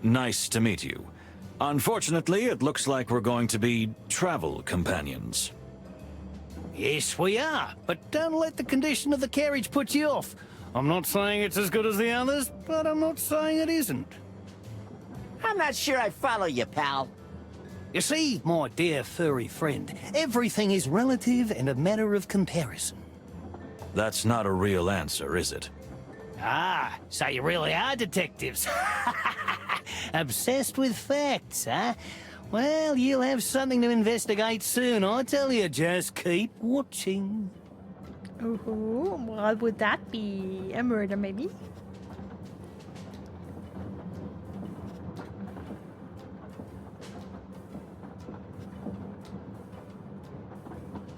Nice to meet you. Unfortunately, it looks like we're going to be travel companions. Yes, we are, but don't let the condition of the carriage put you off. I'm not saying it's as good as the others, but I'm not saying it isn't. I'm not sure I follow you, pal. You see, my dear furry friend, everything is relative and a matter of comparison. That's not a real answer, is it? Ah, so you really are detectives. Obsessed with facts, huh? Well, you'll have something to investigate soon, I tell you. Just keep watching. Ooh, what would that be? A murder, maybe?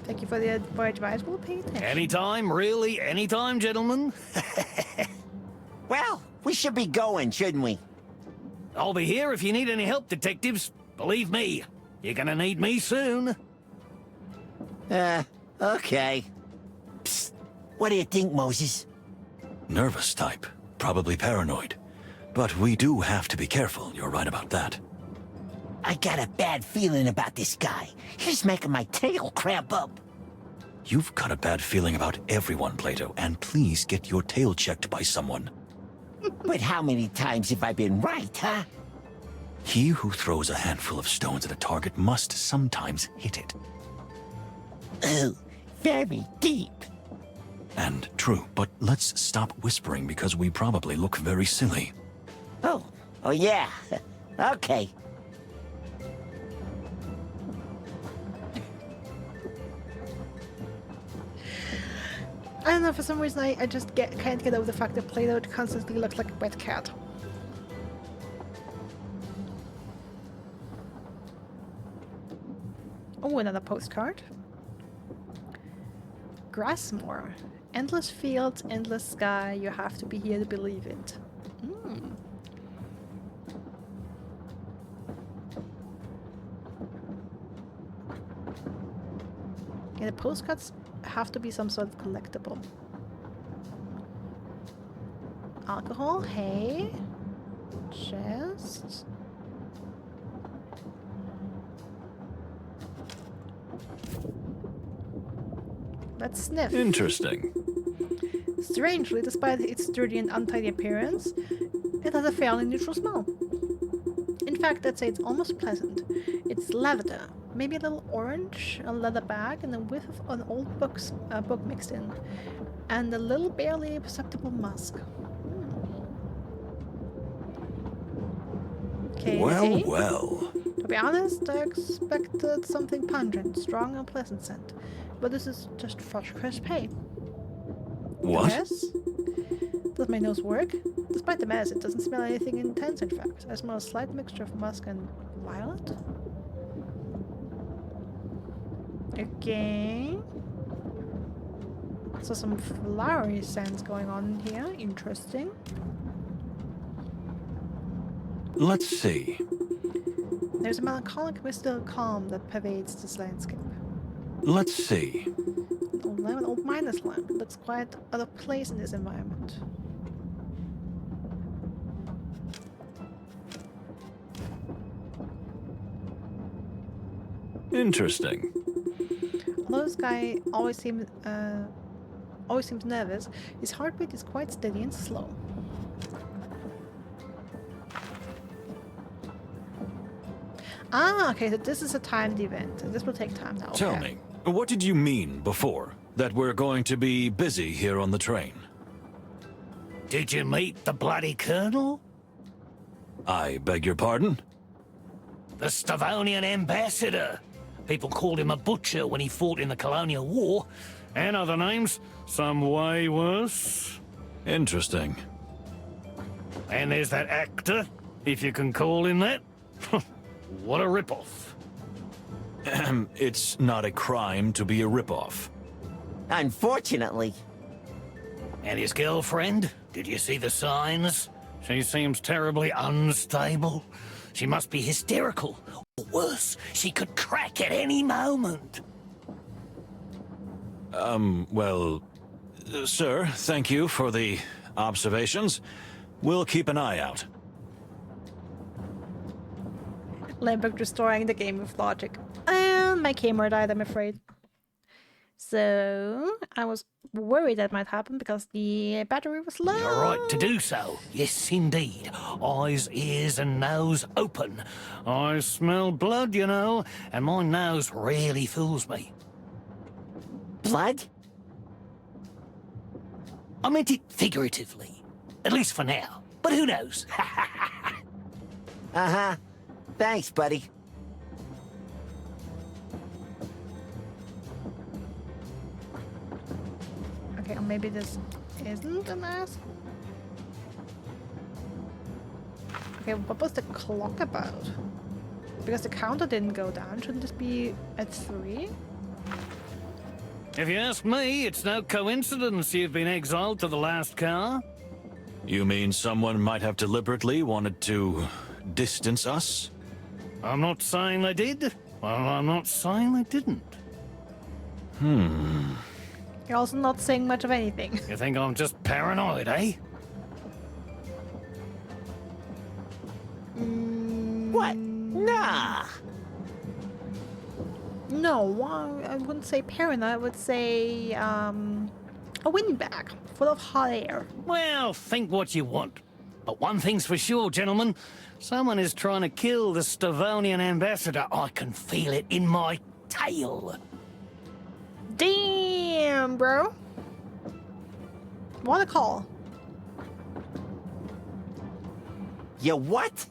Thank you for the advice. We'll pay attention. Anytime, really, anytime, gentlemen. Well, we should be going, shouldn't we? I'll be here if you need any help, detectives. Believe me, you're gonna need me soon. Okay. Psst. What do you think, Moses? Nervous type, probably paranoid. But we do have to be careful, you're right about that. I got a bad feeling about this guy. He's making my tail cramp up. You've got a bad feeling about everyone, Plato, and please get your tail checked by someone. But how many times have I been right, huh? He who throws a handful of stones at a target must sometimes hit it. Oh, very deep. And true, but let's stop whispering because we probably look very silly. Oh yeah. Okay. I don't know, for some reason I just can't get over the fact that Plato constantly looks like a wet cat. Oh, another postcard. Grassmore. Endless fields, endless sky, you have to be here to believe it. Yeah, the postcards have to be some sort of collectible. Alcohol, hay, chest. Let's sniff. Interesting. Strangely, despite its dirty and untidy appearance, it has a fairly neutral smell. In fact, I'd say it's almost pleasant. It's lavender, maybe a little orange, a leather bag, and a whiff of an old book mixed in, and a little barely perceptible musk. Okay, Well, hay? well. Do To be honest, I expected something pungent, strong, and pleasant scent. But this is just fresh, crisp hay. What? Yes? Does my nose work? Despite the mess, it doesn't smell anything intense, in fact. I smell a slight mixture of musk and violet. Okay. So some flowery scents going on here. Interesting. Let's see. There's a melancholic, mystical calm that pervades this landscape. Let's see. An old lamp, an old miner's lamp. It looks quite out of place in this environment. Interesting. Although this guy always seems nervous, his heartbeat is quite steady and slow. Ah, okay, so this is a timed event. This will take time now. Okay. Tell me, what did you mean before? That we're going to be busy here on the train? Did you meet the bloody colonel? I beg your pardon? The Stavonian ambassador. People called him a butcher when he fought in the Colonial War. And other names, some way worse. Interesting. And there's that actor, if you can call him that. What a ripoff. It's not a crime to be a ripoff. Unfortunately. And his girlfriend? Did you see the signs? She seems terribly unstable. She must be hysterical. Or worse, she could crack at any moment. Well, sir, thank you for the observations. We'll keep an eye out. Lambert restoring the game with logic. And my camera died, I'm afraid. So, I was worried that might happen because the battery was low. You're right to do so. Yes, indeed. Eyes, ears, and nose open. I smell blood, you know, and my nose really fools me. Blood? I meant it figuratively. At least for now. But who knows? Uh-huh. Thanks, buddy. Okay, or maybe this isn't a mask? Okay, what was the clock about? Because the counter didn't go down. Shouldn't this be at 3? If you ask me, it's no coincidence you've been exiled to the last car. You mean someone might have deliberately wanted to distance us? I'm not saying they did. Well, I'm not saying they didn't. You're also not saying much of anything. You think I'm just paranoid, eh? What? Nah. No, I wouldn't say paranoid. I would say a windbag full of hot air. Well, think what you want. But one thing's for sure, gentlemen. Someone is trying to kill the Stavonian ambassador. I can feel it in my tail. Damn, bro. What a call. You what?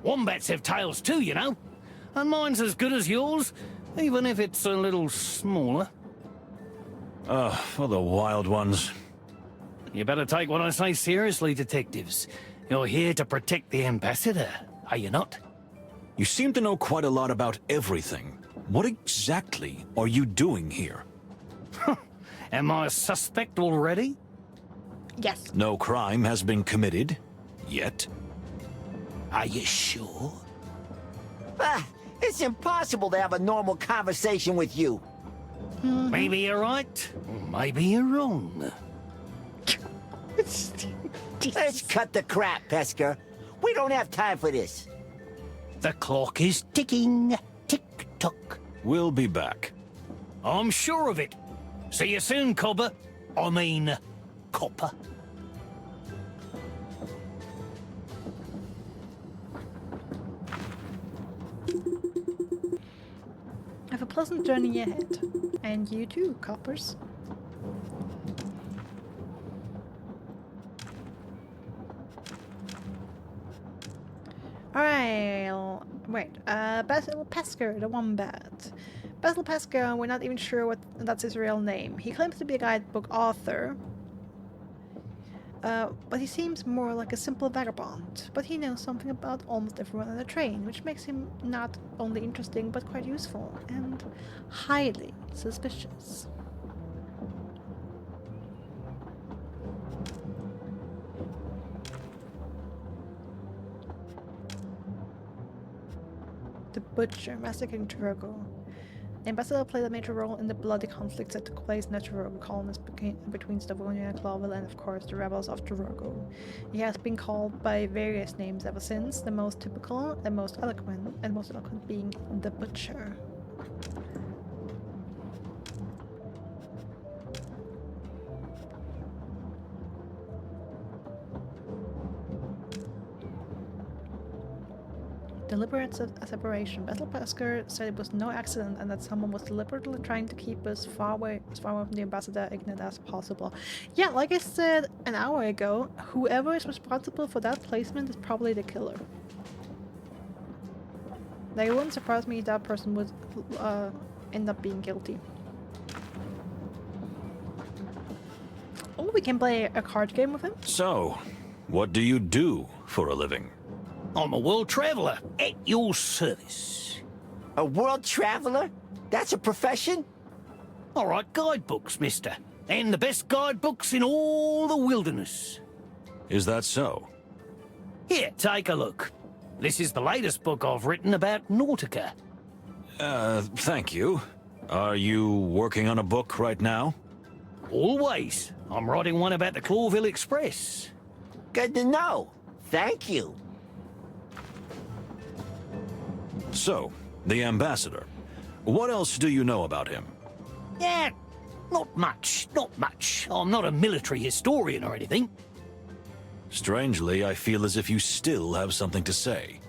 Wombats have tails too, you know. And mine's as good as yours, even if it's a little smaller. For the wild ones. You better take what I say seriously, detectives. You're here to protect the ambassador, are you not? You seem to know quite a lot about everything. What exactly are you doing here? Am I a suspect already? Yes. No crime has been committed. Yet. Are you sure? It's impossible to have a normal conversation with you. Maybe you're right, or maybe you're wrong. Let's cut the crap, Pesker. We don't have time for this. The clock is ticking. Tick-tock. We'll be back. I'm sure of it. See you soon, Cobber. I mean, Copper. Have a pleasant journey ahead. And you too, coppers. Alright. Wait. Basil Pesker, the Wombat. Basil Pesker, we're not even sure what that's his real name. He claims to be a guidebook author, but he seems more like a simple vagabond. But he knows something about almost everyone on the train, which makes him not only interesting, but quite useful and highly suspicious. The Butcher, massacring Turogo. The ambassador played a major role in the bloody conflicts that took place in the Turogo colonies between Stavonia and Clawville, and of course the rebels of Turogo. He has been called by various names ever since, the most typical, the most eloquent being the Butcher. Deliberate separation. Basil Pesker said it was no accident and that someone was deliberately trying to keep us as far away from the ambassador Ignat as possible. Yeah, like I said an hour ago, whoever is responsible for that placement is probably the killer. Like, it wouldn't surprise me if that person would end up being guilty. Oh, we can play a card game with him? So, what do you do for a living? I'm a world traveler at your service. A world traveler? That's a profession? I write guidebooks, mister. And the best guidebooks in all the wilderness. Is that so? Here, take a look. This is the latest book I've written about Nautica. Thank you. Are you working on a book right now? Always. I'm writing one about the Clawville Express. Good to know. Thank you. So, the ambassador. What else do you know about him? Yeah, not much. I'm not a military historian or anything. Strangely, I feel as if you still have something to say.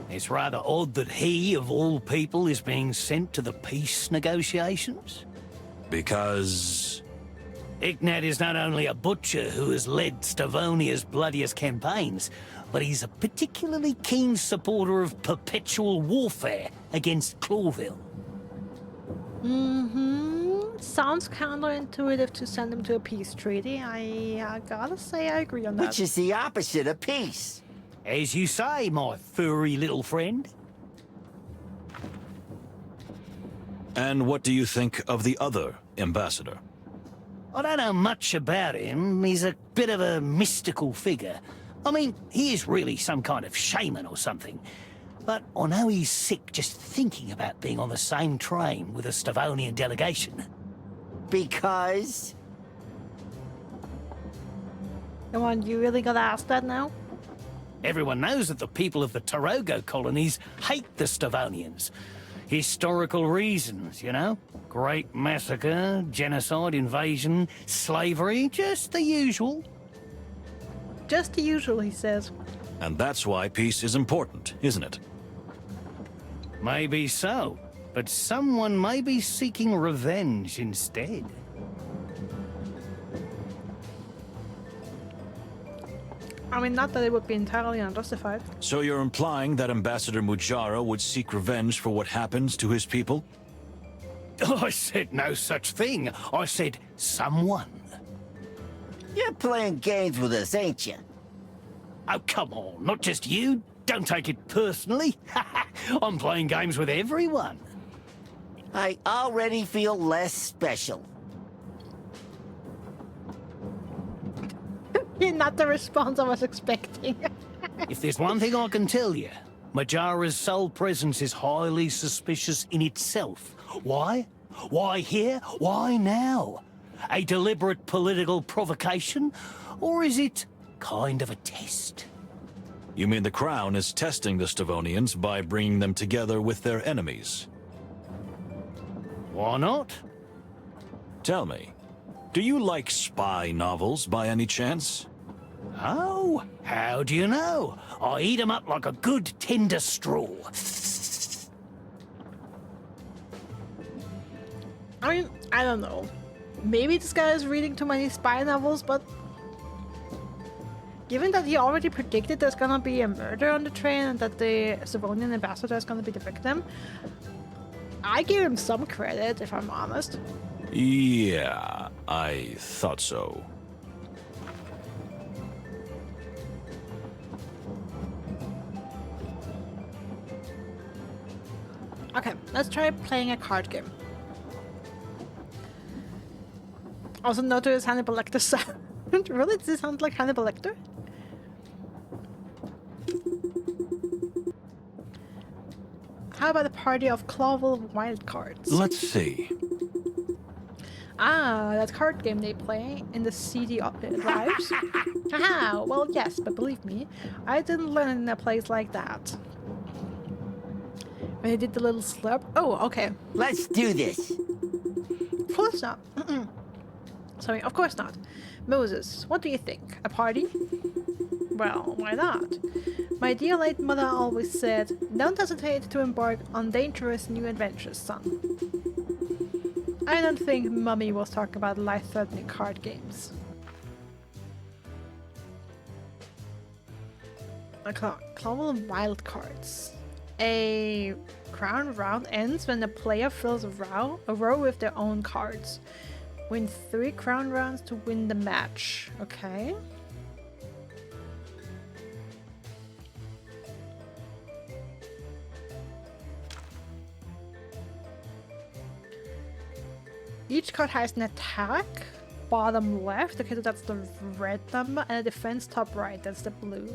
It's rather odd that he, of all people, is being sent to the peace negotiations. Because... Ignat is not only a butcher who has led Stavonia's bloodiest campaigns, but he's a particularly keen supporter of perpetual warfare against Clawville. Sounds counterintuitive to send him to a peace treaty. I gotta say I agree on that. Which is the opposite of peace. As you say, my furry little friend. And what do you think of the other ambassador? I don't know much about him. He's a bit of a mystical figure. I mean, he is really some kind of shaman or something. But I know he's sick just thinking about being on the same train with a Stavonian delegation. Because? Come on, you really gotta ask that now? Everyone knows that the people of the Turogo colonies hate the Stavonians. Historical reasons, you know? Great massacre, genocide, invasion, slavery, just the usual. Just the usual, he says. And that's why peace is important, isn't it? Maybe so, but someone may be seeking revenge instead. I mean, not that it would be entirely unjustified. So you're implying that Ambassador Mujara would seek revenge for what happens to his people? I said no such thing. I said someone. You're playing games with us, ain't you? Oh, come on, not just you. Don't take it personally. I'm playing games with everyone. I already feel less special. Not the response I was expecting. If there's one thing I can tell you, Mujara's sole presence is highly suspicious in itself. Why? Why here? Why now? A deliberate political provocation? Or is it kind of a test? You mean the Crown is testing the Stavonians by bringing them together with their enemies? Why not? Tell me, do you like spy novels by any chance? Oh, how do you know? I eat 'em up like a good tender straw. I mean, I don't know. Maybe this guy is reading too many spy novels, but Given that he already predicted there's gonna be a murder on the train and that the Savonian ambassador is gonna be the victim, I give him some credit, if I'm honest. Yeah, I thought so. Okay, let's try playing a card game. Also notice Hannibal Lecter sound. Really? Does it sound like Hannibal Lecter? How about a party of Clawville wildcards? Let's see. Ah, that card game they play in the CD drives. Haha, well yes, but believe me, I didn't learn in a place like that. When I did the little slurp. Oh, okay. Let's do this. Of course not. Sorry, of course not. Moses, what do you think? A party? Well, why not? My dear late mother always said, don't hesitate to embark on dangerous new adventures, son. I don't think Mummy was talking about life-threatening card games. Clawville wild cards. A crown round ends when the player fills a row with their own cards. Win 3 crown rounds to win the match. Okay. Each card has an attack, bottom left, okay, so that's the red number, and a defense top right, that's the blue.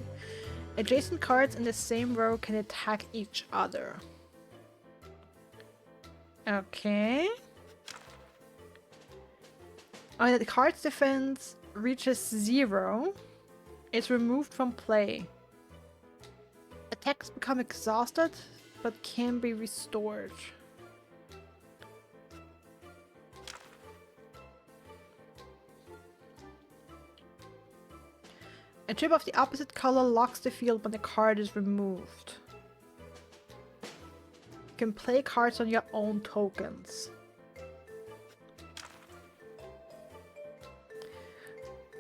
Adjacent cards in the same row can attack each other. Okay. When the card's defense reaches 0, it's removed from play. Attacks become exhausted, but can be restored. A chip of the opposite color locks the field when the card is removed. You can play cards on your own tokens.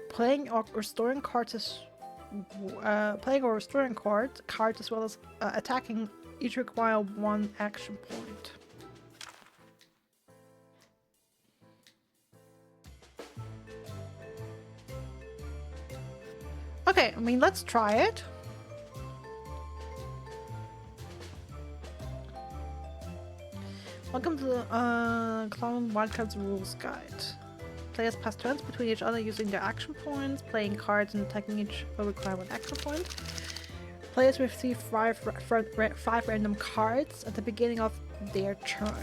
Playing or restoring cards as cards as well as attacking each require 1 action point. Okay, I mean, let's try it. Welcome to the Clown Wildcards Rules Guide. Players pass turns between each other using their action points. Playing cards and attacking each will require 1 action point. Players receive 5 random cards at the beginning of their turn.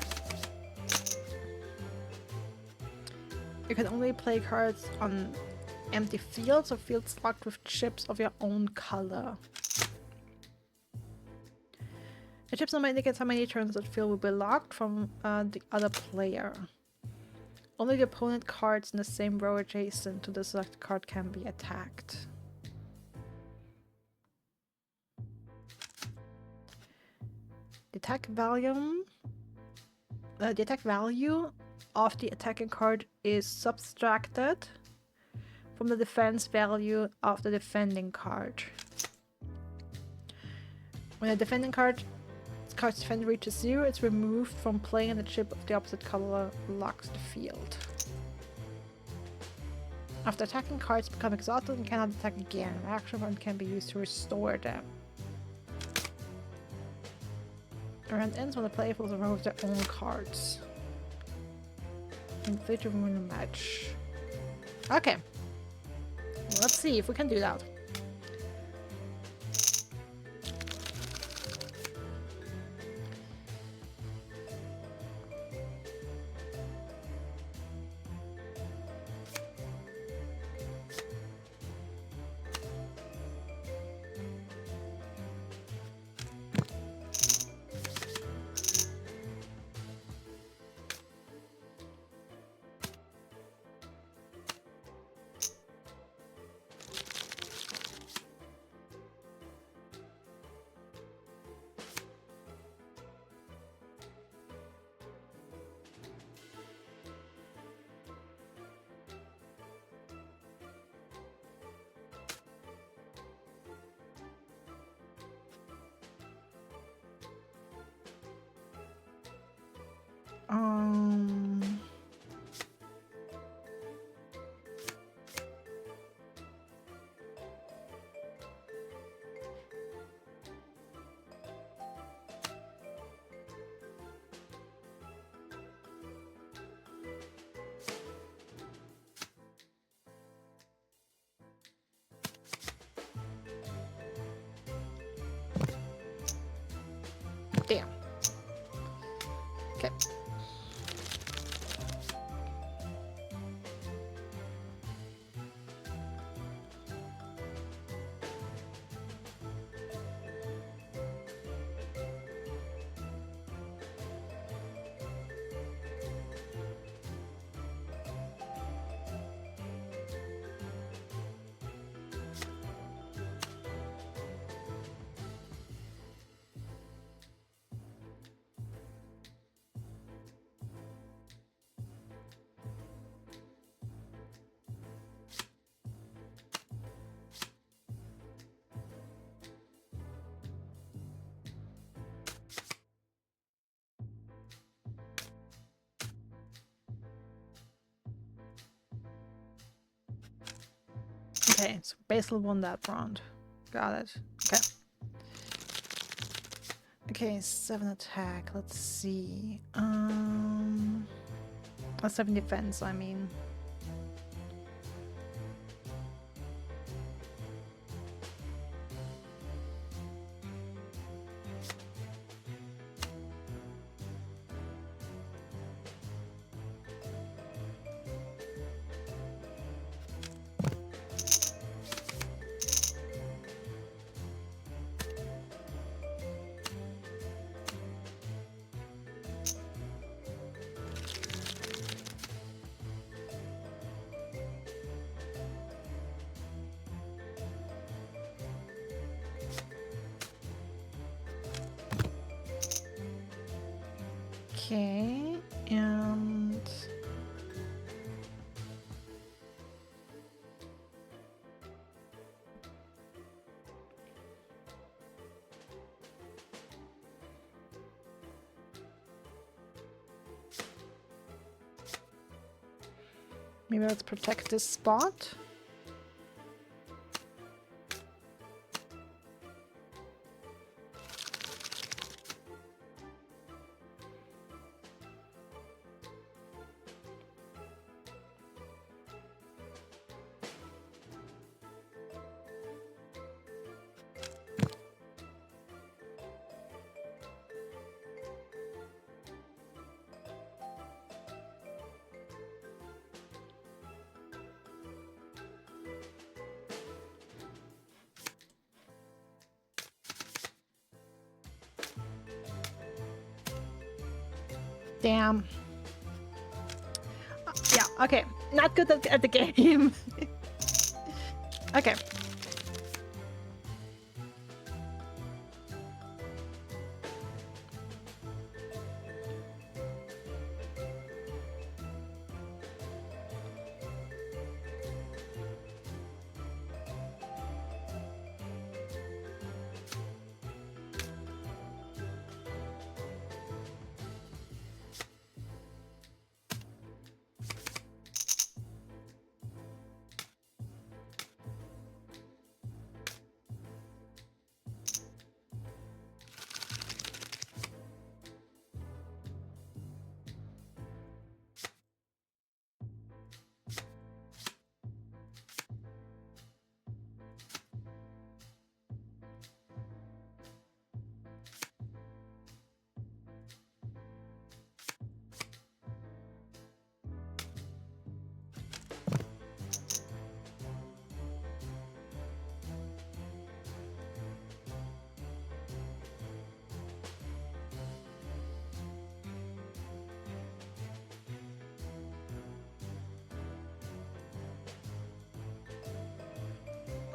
You can only play cards on empty fields or fields locked with chips of your own color. The chips number indicates how many turns that field will be locked from the other player. Only the opponent cards in the same row adjacent to the selected card can be attacked. The attack value of the attacking card is subtracted from the defense value of the defending card. When the defending card's defense reaches 0, it's removed from play and the chip of the opposite color locks the field. After attacking, cards become exhausted and cannot attack again. An action point can be used to restore them. The round ends when the player fills a row of their own cards. And play to win the match. Okay. Let's see if we can do that. Okay, so Basil won that round. Got it. Okay. Okay, 7 attack. Let's see. 7 defense, I mean. Okay, and maybe let's protect this spot. Damn. Yeah, okay. Not good at the game. Okay.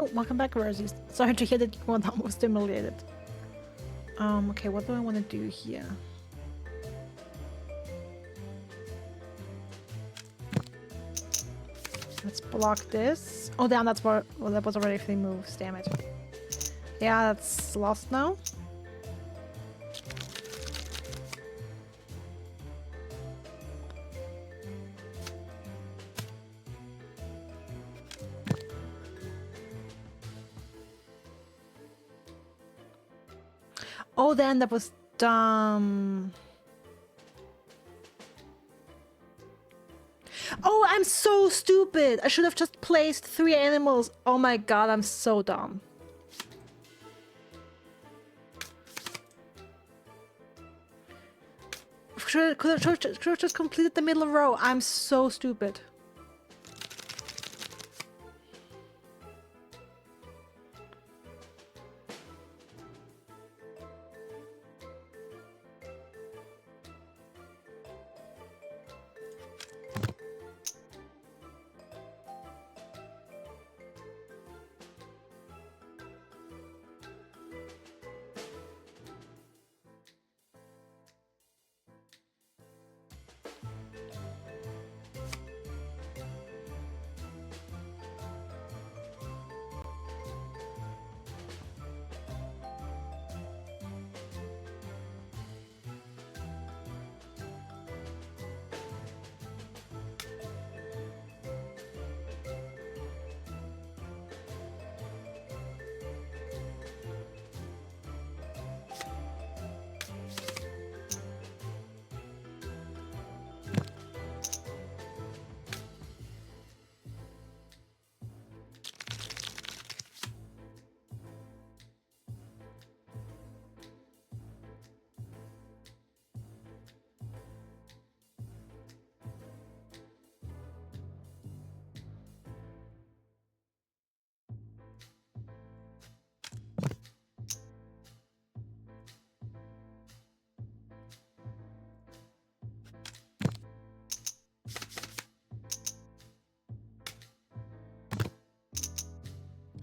Oh, welcome back, Rosie. Sorry to hear that you were almost stimulated. Okay, what do I want to do here? Let's block this. Oh, damn, that's what. Well, that was already 3 moves. Damn it. Yeah, that's lost now. Oh, then that was dumb. Oh, I'm so stupid. I should have just placed 3 animals. Oh my god, I'm so dumb. Could have just completed the middle row. I'm so stupid.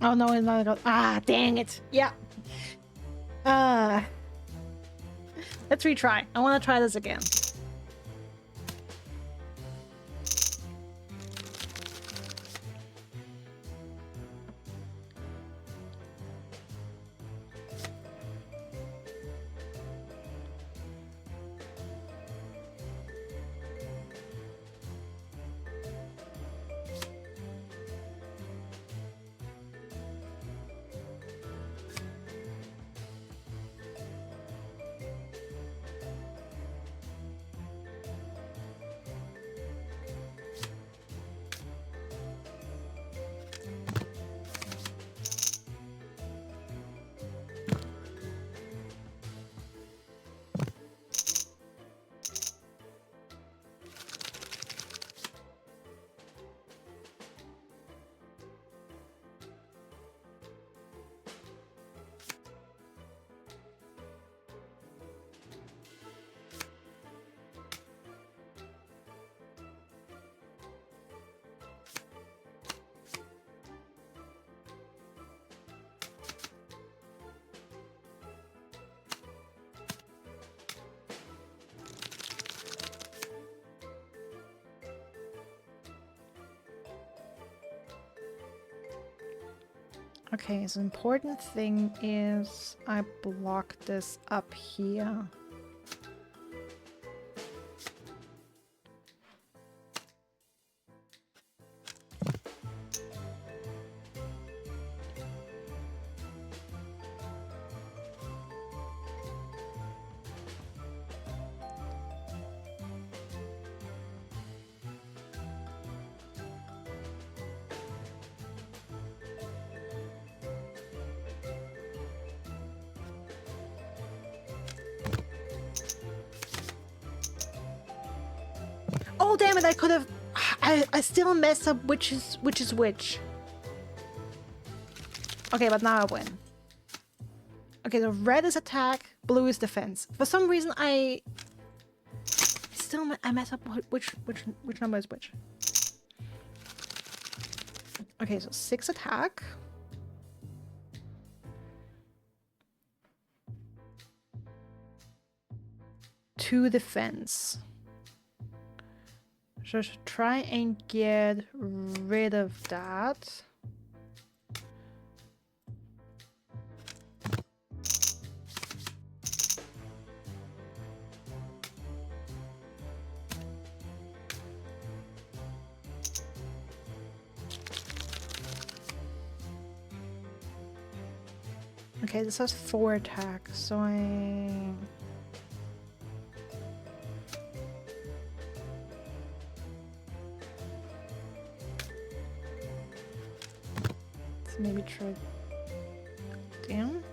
Oh no, it's not. Ah, dang it. Yeah. Let's retry. I want to try this again. Okay, so the important thing is I block this up here. Oh damn it! I could have. I still messed up which is which. Okay, but now I win. Okay, so red is attack, blue is defense. For some reason, I mess up which number is which. Okay, so 6 attack. Two defense. So I should try and get rid of that. Okay, this has 4 attack, so maybe try down.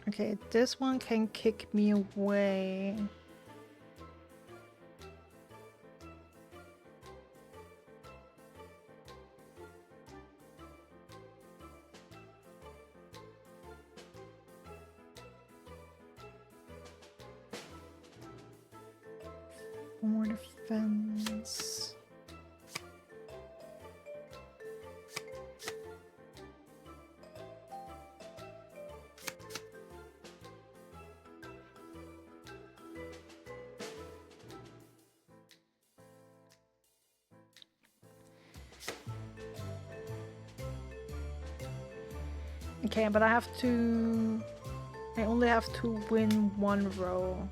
Okay, this one can kick me away. More defense. Okay, but I only have to win 1 row.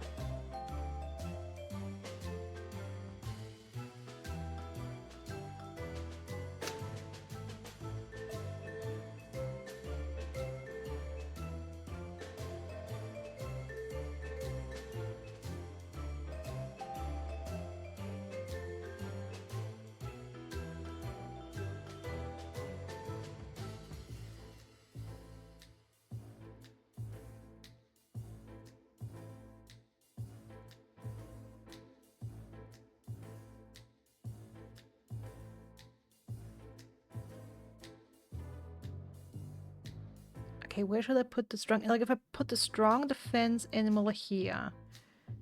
Okay, where should I put the strong? Like, if I put the strong defense animal here,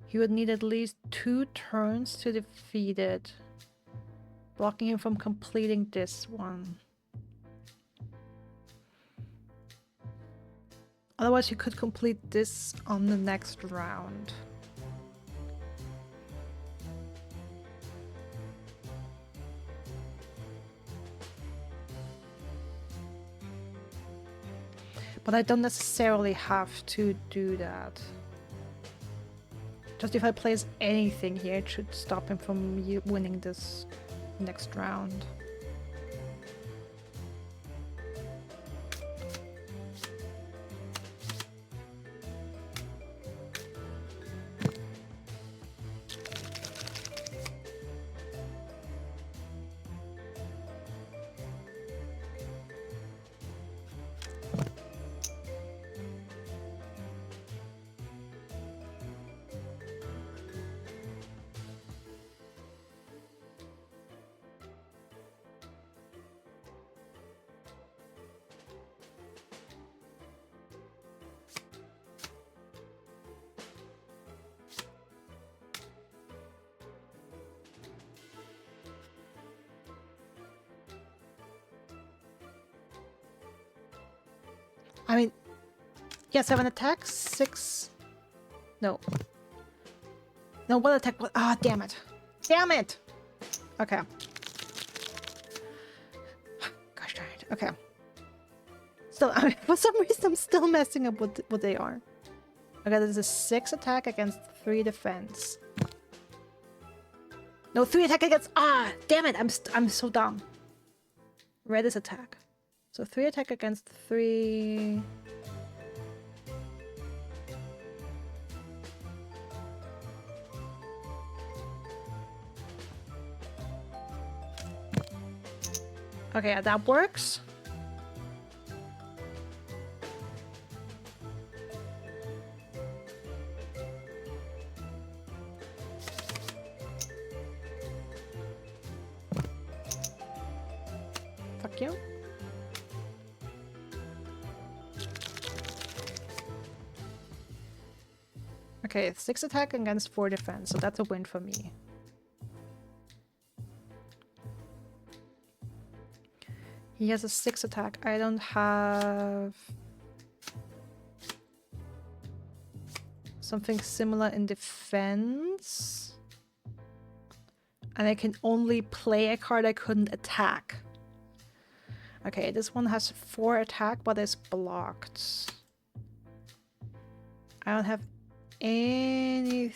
he would need at least 2 turns to defeat it, blocking him from completing this one. Otherwise, you could complete this on the next round. But I don't necessarily have to do that. Just if I place anything here, it should stop him from winning this next round. I mean, yeah, 7 attacks, 6... No. No, 1 attack, ah, damn it. Damn it! Okay. Gosh darn it, okay. Still, I mean, for some reason I'm still messing up with what they are. Okay, this is a 6 attack against 3 defense. No, 3 attack against... Ah, damn it, I'm so dumb. Red is attack. So 3 attack against 3... Okay, yeah, that works. Fuck you. Okay, 6 attack against 4 defense, so that's a win for me. He has a 6 attack. I don't have something similar in defense. And I can only play a card I couldn't attack. Okay, this one has 4 attack, but is blocked. I don't have anything.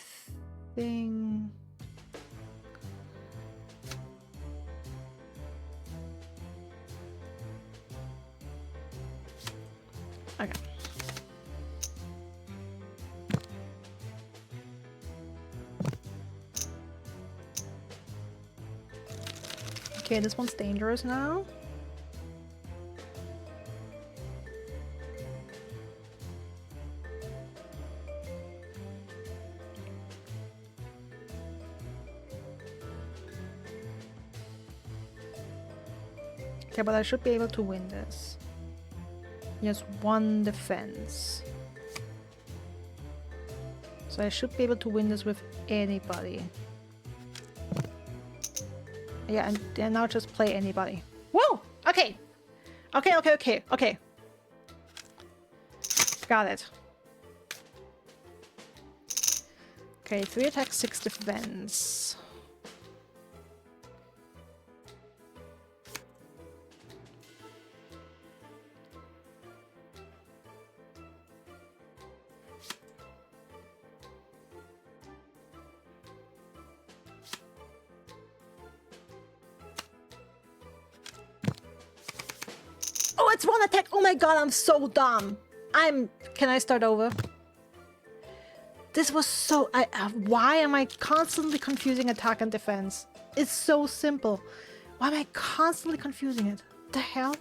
Okay. Okay, this one's dangerous now. Okay, but I should be able to win this. He has 1 defense. So I should be able to win this with anybody. Yeah, and now just play anybody. Whoa! Okay! Okay. Got it. Okay, 3 attack, 6 defense. Oh, it's 1 attack! Oh my god, I'm so dumb! Can I start over? This was so... why am I constantly confusing attack and defense? It's so simple. Why am I constantly confusing it? The hell?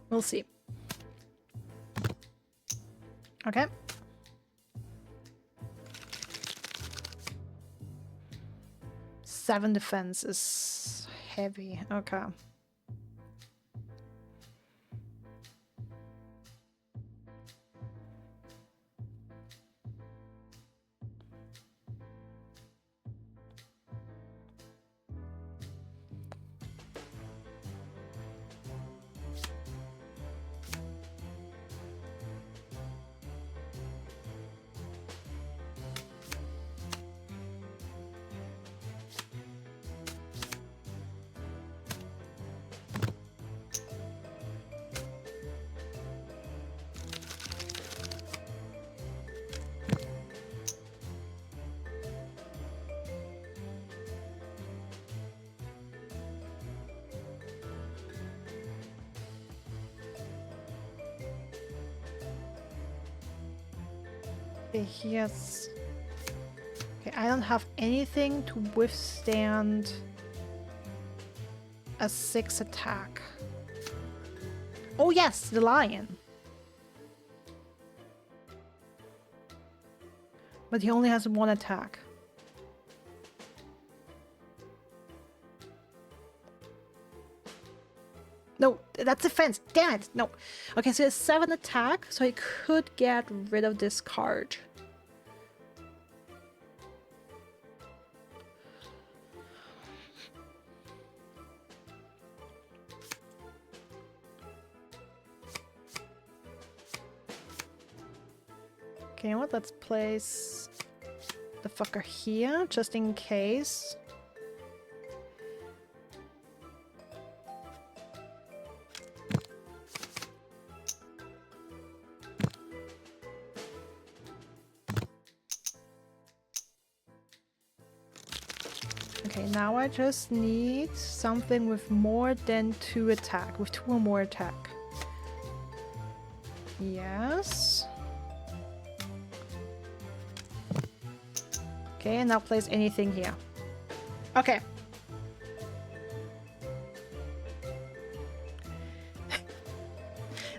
We'll see. Okay. Seven defense is heavy. Okay. Okay, here's... Okay, I don't have anything to withstand a 6 attack. Oh yes, the lion. But he only has 1 attack. No, that's defense. Damn it. No. Okay, so it's 7 attack, so he could get rid of this card. Okay, what? Let's place the fucker here, just in case. Okay, now I just need something with more than 2 attack, with 2 or more attack. Yes. Okay, and now place anything here. Okay.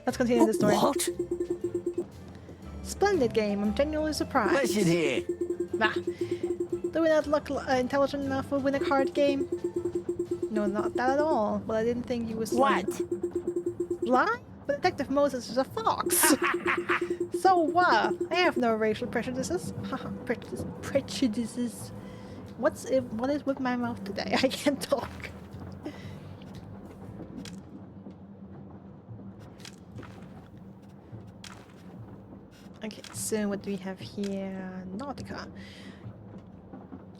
Let's continue the story. What? Splendid game. I'm genuinely surprised. Listen here. Nah. Do we not look intelligent enough to win a card game? No, not that at all. But I didn't think you was What? Blind? But Detective Moses is a fox. So what? I have no racial prejudices. Prejudices. What is with my mouth today? I can't talk. Okay, so what do we have here? Nautica.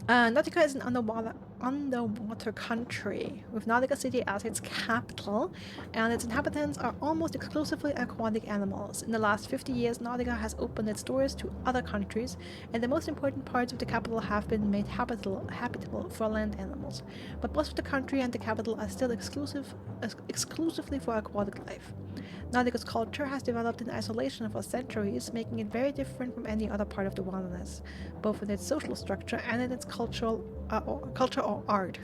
Nautica is an underwater country, with Nautica City as its capital, and its inhabitants are almost exclusively aquatic animals. In the last 50 years, Nautica has opened its doors to other countries, and the most important parts of the capital have been made habitable for land animals. But most of the country and the capital are still exclusively for aquatic life. Nautica's culture has developed in isolation for centuries, making it very different from any other part of the wilderness, both in its social structure and in its culture or art,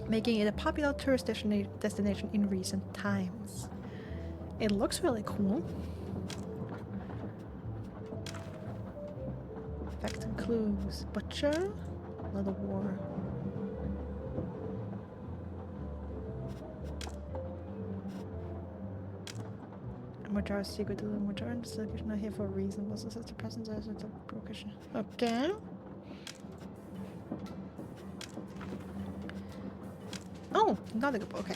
making it a popular tourist destination in recent times. It looks really cool. Facts and clues. Butcher. Another war. Major secret to the Major and the not here for a reason. Was this the presence as a brokerage? Okay. Oh, Nautica. Okay.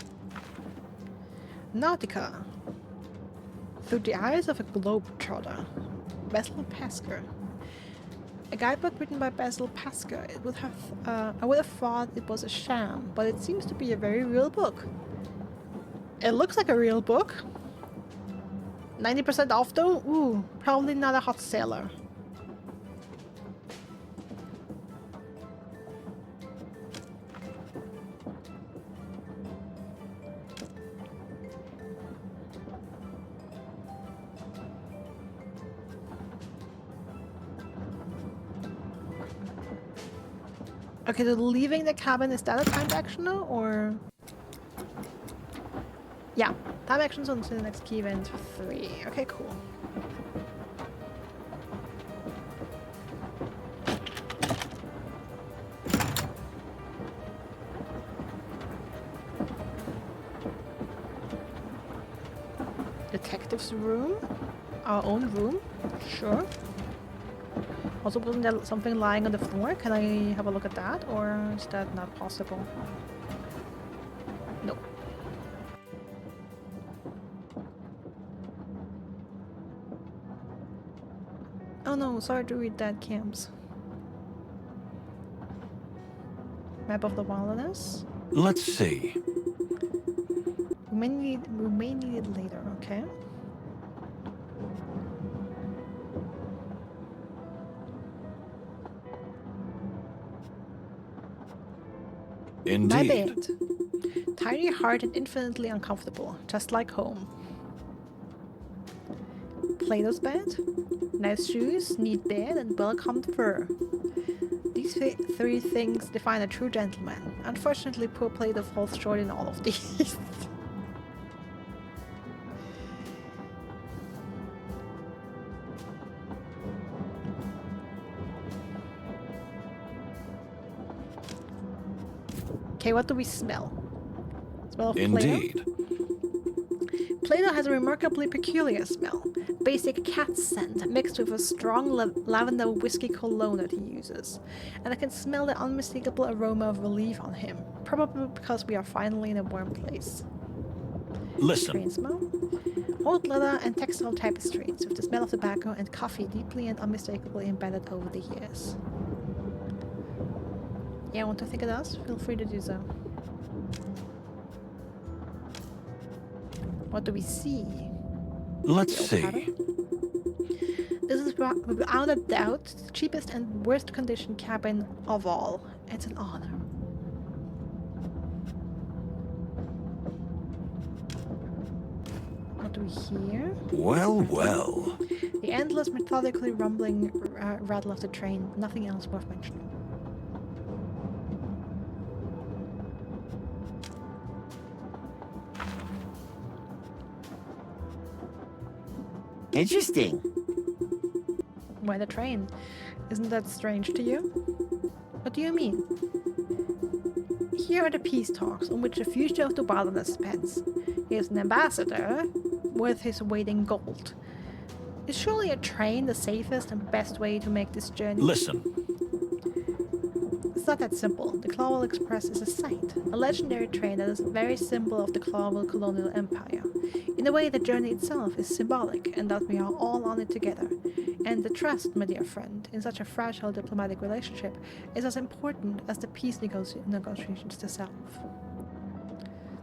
Nautica. Through the eyes of a globetrotter. Basil Pasker. A guidebook written by Basil Pasker. It would have I would have thought it was a sham, but it seems to be a very real book. It looks like a real book. 90% off though? Ooh, probably not a hot seller. Okay, so leaving the cabin, is that a timed action now, or? Yeah, time actions on to the next key event 3. Okay, cool. Detective's room? Our own room? Sure. Also, wasn't there something lying on the floor? Can I have a look at that, or is that not possible? No. Oh no, sorry to read that, camps. Map of the wilderness? Let's see. We may need it later, okay? Indeed. My bed. Tiny, hard, and infinitely uncomfortable, just like home. Plato's bed. Nice shoes, neat bed, and well-combed fur. These 3 things define a true gentleman. Unfortunately, poor Plato falls short in all of these. Okay, what do we smell? Smell of Indeed. Plato? Plato has a remarkably peculiar smell. Basic cat scent mixed with a strong lavender whiskey cologne that he uses. And I can smell the unmistakable aroma of relief on him. Probably because we are finally in a warm place. Listen. Train smell? Old leather and textile tapestries with the smell of tobacco and coffee deeply and unmistakably embedded over the years. Yeah, want to think it does? Feel free to do so. What do we see? Let's see. This is without a doubt the cheapest and worst conditioned cabin of all. It's an honor. What do we hear? Well, well. The endless, methodically rumbling rattle of the train. Nothing else worth mentioning. Interesting. Why the train? Isn't that strange to you? What do you mean? Here are the peace talks on which the future of the wilderness depends. He is an ambassador worth his weight in gold. Is surely a train the safest and best way to make this journey? Listen. It's not that simple. The Clawville Express is a sight, a legendary train that is a very symbol of the Clawville colonial empire. In a way, the journey itself is symbolic, and that we are all on it together. And the trust, my dear friend, in such a fragile diplomatic relationship is as important as the peace negotiations themselves.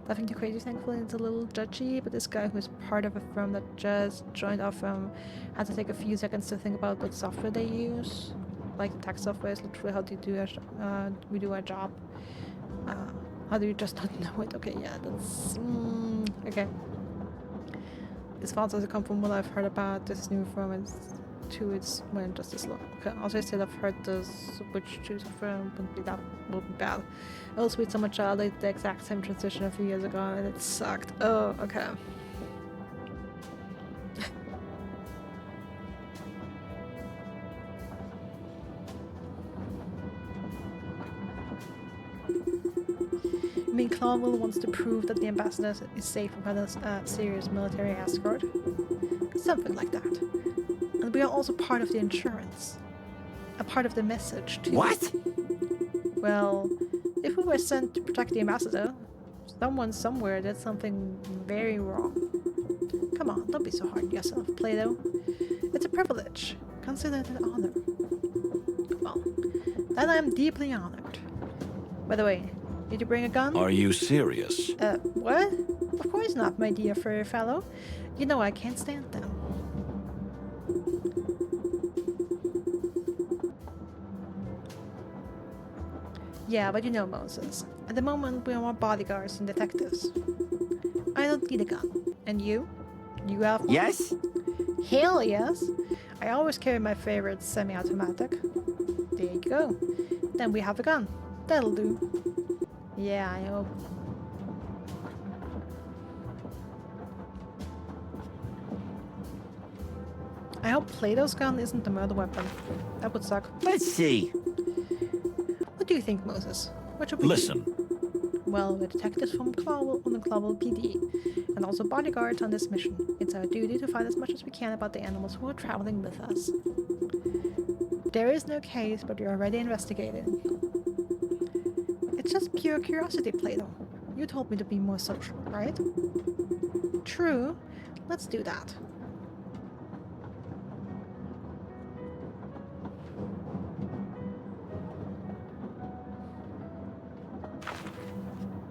Nothing too crazy, thankfully. It's a little judgy, but this guy who is part of a firm that just joined our firm had to take a few seconds to think about what software they use. Like the tax software is literally how to do we do our job. How do you just not know it? Okay, yeah, that's... okay. His thoughts also come from what I've heard about this new firm, and two, it's when justice law. Okay, also I said I've heard this switch to firm wouldn't be bad. I also with someone child did the exact same transition a few years ago and it sucked. Oh, okay. I mean, Clawville wants to prove that the ambassador is safe without a serious military escort. Something like that. And we are also part of the insurance. A part of the message, too. What? Well, if we were sent to protect the ambassador, someone somewhere did something very wrong. Come on, don't be so hard on yourself, Plato. It's a privilege. Consider it an honor. Well, then I am deeply honored. By the way, did you bring a gun? Are you serious? What? Of course not, my dear furry fellow. You know I can't stand them. Yeah, but you know, Moses. At the moment, we are more bodyguards than detectives. I don't need a gun. And you? You have one? Yes? Hell yes! I always carry my favorite semi-automatic. There you go. Then we have a gun. That'll do. Yeah, I hope. I hope Plato's gun isn't the murder weapon. That would suck. Let's see. What do you think, Moses? What should we Listen. do? Well, we're detectives from Clawville on the Clawville PD, and also bodyguards on this mission. It's our duty to find as much as we can about the animals who are traveling with us. There is no case, but you're already investigating. It's just pure curiosity, Plato. You told me to be more social, right? True. Let's do that.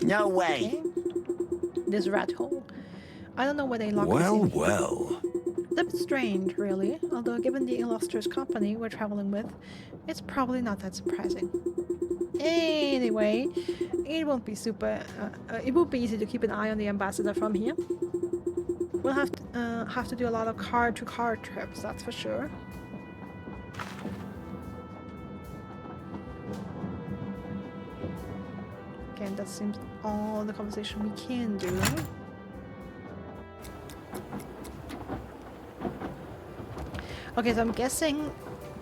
No way. Okay. This rat hole. I don't know where they locked us in. Well. It's a bit strange, really, although given the illustrious company we're traveling with, it's probably not that surprising. Anyway, it won't be it won't be easy to keep an eye on the ambassador from here. We'll have to do a lot of car-to-car trips, that's for sure. Again, that seems all the conversation we can do. Okay, so I'm guessing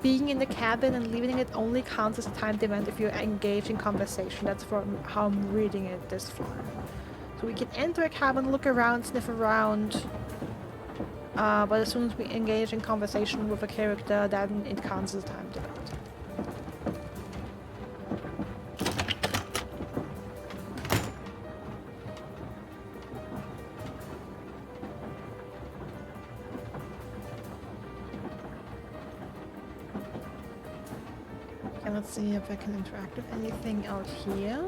being in the cabin and leaving it only counts as a timed event if you engage in conversation. That's from how I'm reading it this far. So we can enter a cabin, look around, sniff around, but as soon as we engage in conversation with a character, then it counts as a timed event. Let's see if I can interact with anything out here.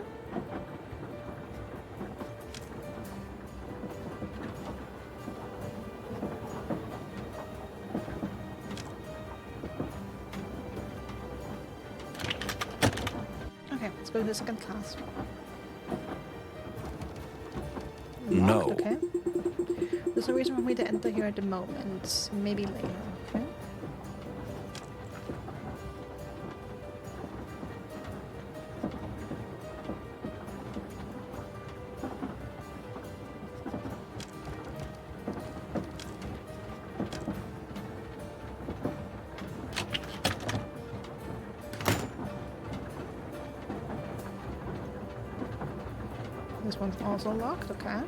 Okay, let's go to the second class. Locked, No. okay. There's no reason for me to enter here at the moment. Maybe later, okay? This one's also locked, okay.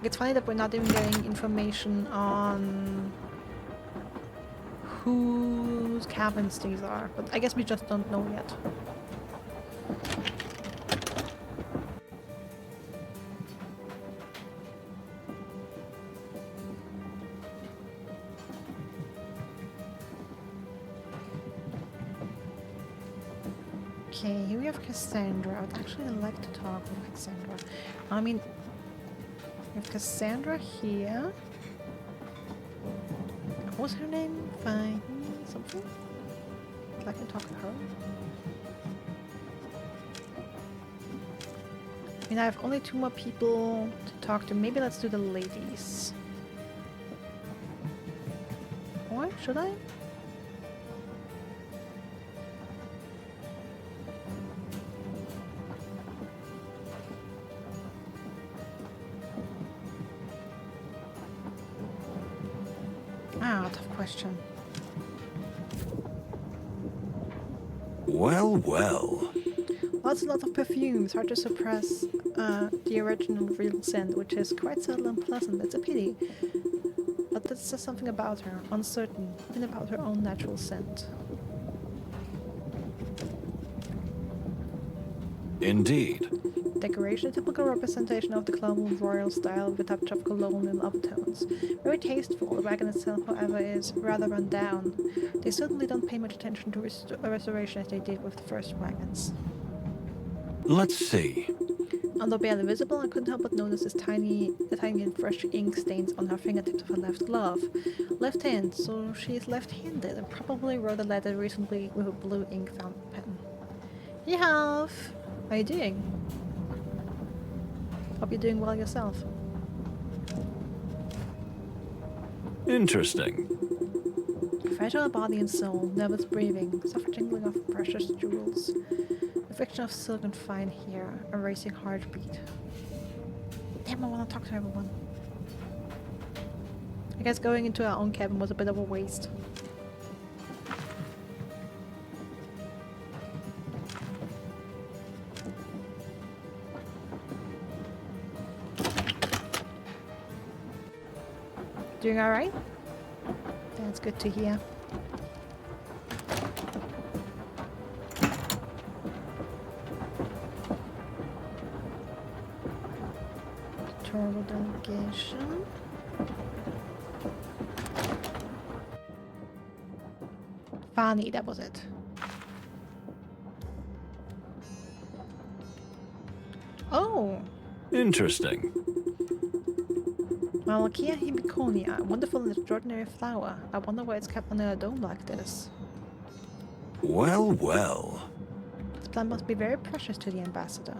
It's funny that we're not even getting information on whose cabins these are, but I guess we just don't know yet. Okay, here we have Cassandra. I would actually like to talk with Cassandra. I mean, we have Cassandra here. What's her name? Fine. Something? I'd like to talk to her. I mean, I have only 2 more people to talk to. Maybe let's do the ladies. Or should I? Ah, tough question. Well. Lots and lots of perfumes, hard to suppress the original real scent, which is quite subtle and pleasant. It's a pity. But that says something about her, uncertain, even about her own natural scent. Indeed. Decoration, a typical representation of the Clawville royal style with a touch of cologne and love tones. Very tasteful. The wagon itself, however, is rather run down. They certainly don't pay much attention to restoration as they did with the first wagons. Let's see. Although barely visible, I couldn't help but notice the tiny and fresh ink stains on her fingertips of her left glove. Left hand, so she is left-handed and probably wrote a letter recently with a blue ink fountain pen. Hey, Half! How are you doing? Hope you're doing well yourself. Fragile body and soul, nervous breathing, soft jingling of precious jewels. Reflection of silk and fine hair, a racing heartbeat. Damn, I want to talk to everyone. I guess going into our own cabin was a bit of a waste. Doing alright? That's good to hear. Turtle delegation. Funny, that was it. Oh! Interesting. Malakia hemiconia, a wonderful and extraordinary flower. I wonder why it's kept under a dome like this. Well, well. This plant must be very precious to the ambassador.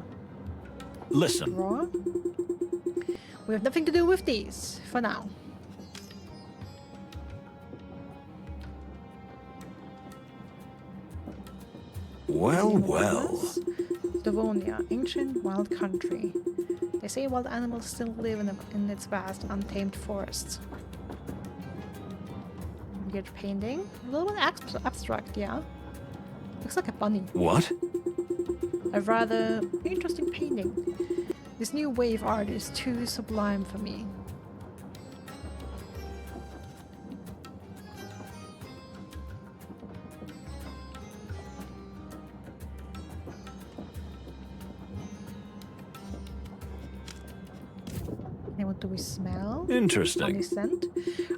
Listen. Raw? We have nothing to do with these, for now. Well, well. Stavonia, ancient wild country. They say wild animals still live in its vast, untamed forests. Weird painting. A little bit abstract, yeah. Looks like a bunny. What? A rather interesting painting. This new wave art is too sublime for me. And what do we smell? Interesting. Funny scent.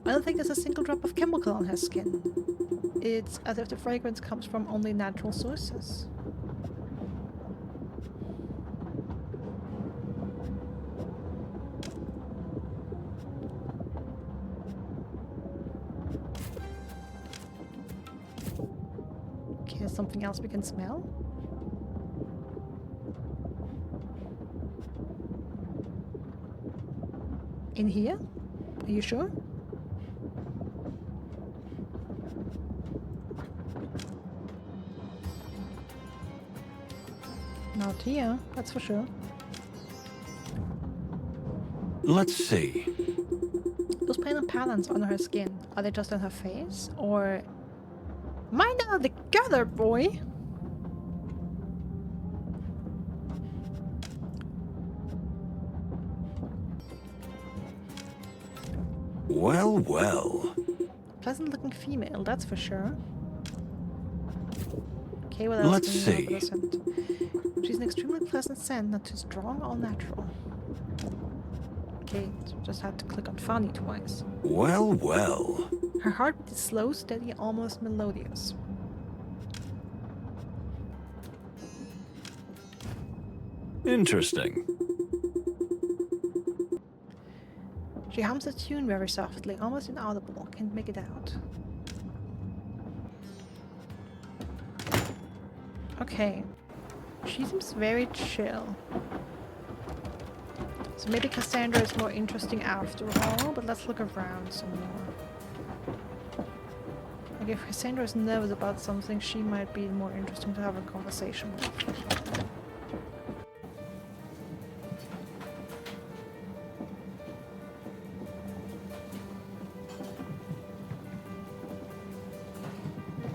I don't think there's a single drop of chemical on her skin. It's as if the fragrance comes from only natural sources. Okay, there's something else we can smell. In here? Are you sure? Not here, that's for sure. Let's see. Those plain patterns on her skin, are they just on her face? Or... Mind out together, boy! Well, well. Pleasant looking female, that's for sure. Okay, what else? Let's do we know see. about the scent? She's an extremely pleasant scent, not too strong or natural. Okay, so just had to click on funny twice. Well, well. Her heartbeat is slow, steady, almost melodious. Interesting. She hums a tune very softly, almost inaudible. Can't make it out. Okay. She seems very chill. So maybe Cassandra is more interesting after all, but let's look around some more. Like if Cassandra is nervous about something, she might be more interesting to have a conversation with.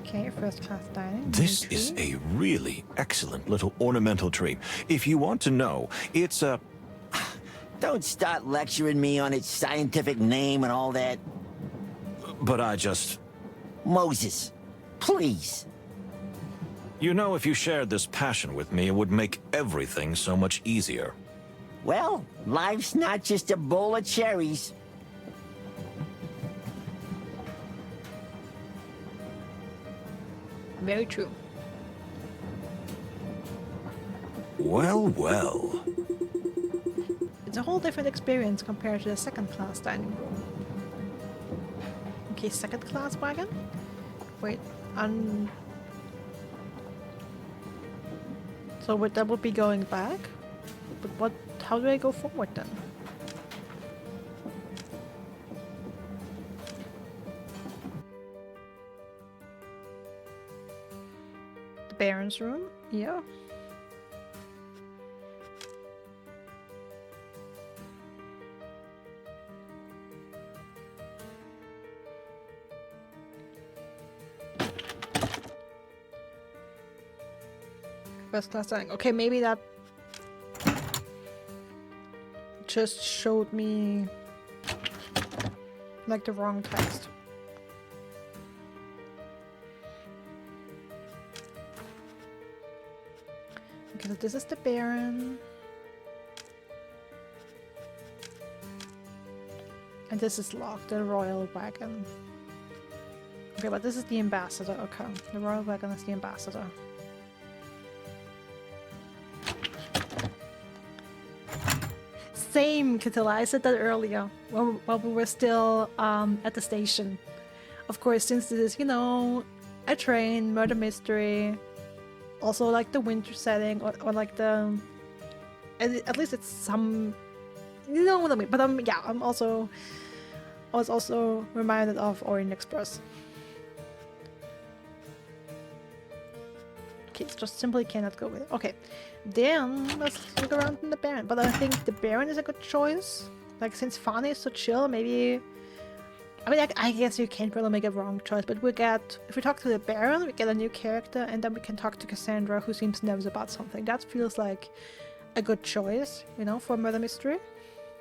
Okay, first class dining. This is a really excellent little ornamental tree. If you want to know, it's a... Don't start lecturing me on its scientific name and all that. But I just... Moses, please. You know, if you shared this passion with me, it would make everything so much easier. Well, life's not just a bowl of cherries. Very true. Well, well. It's a whole different experience compared to the second class dining room. Okay, second class wagon? Wait, so that would be going back? But how do I go forward then? Baron's room. Yeah. First class dining. Okay, maybe that just showed me like the wrong text. Okay, so this is the Baron. And this is locked, the Royal Wagon. Okay, but this is the Ambassador. Okay, the Royal Wagon is the Ambassador. Same, Catilla. I said that earlier while we were still at the station. Of course, since this is, you know, a train, murder mystery, also like the winter setting, or like the... At least it's some... You know what I mean? But yeah, I was also reminded of Orient Express. Okay, it's just simply cannot go with it. Okay, then let's look around in the Baron. But I think the Baron is a good choice. Like, since Fani is so chill, maybe... I mean, I guess you can't really make a wrong choice, but we get... If we talk to the Baron, we get a new character, and then we can talk to Cassandra, who seems nervous about something. That feels like a good choice, you know, for murder mystery.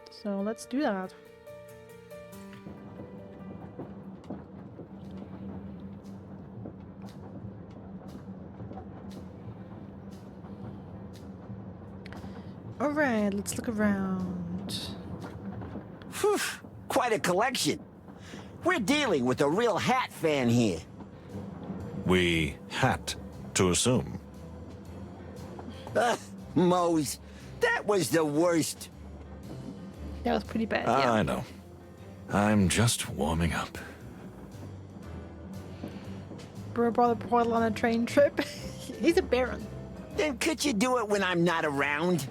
So let's do that. Alright, let's look around. Whew, quite a collection. We're dealing with a real hat fan here. We had to assume. Mose, that was the worst. That was pretty bad, yeah. I know. I'm just warming up. Bro brought a portal on a train trip. He's a Baron. Then could you do it when I'm not around?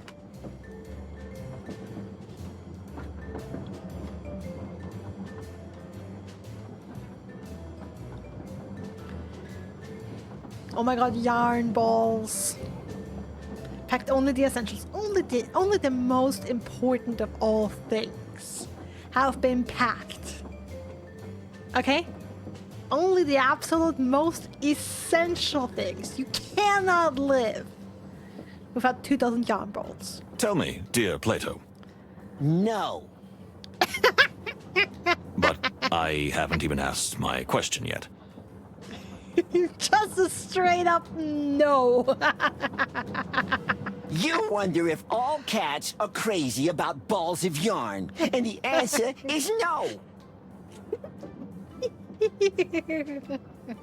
Oh my god, yarn balls. Packed only the essentials. Only the most important of all things have been packed. Okay? Only the absolute most essential things. You cannot live without 2,000 yarn balls. Tell me, dear Plato. No. But I haven't even asked my question yet. Just a straight up no. You wonder if all cats are crazy about balls of yarn, and the answer is no.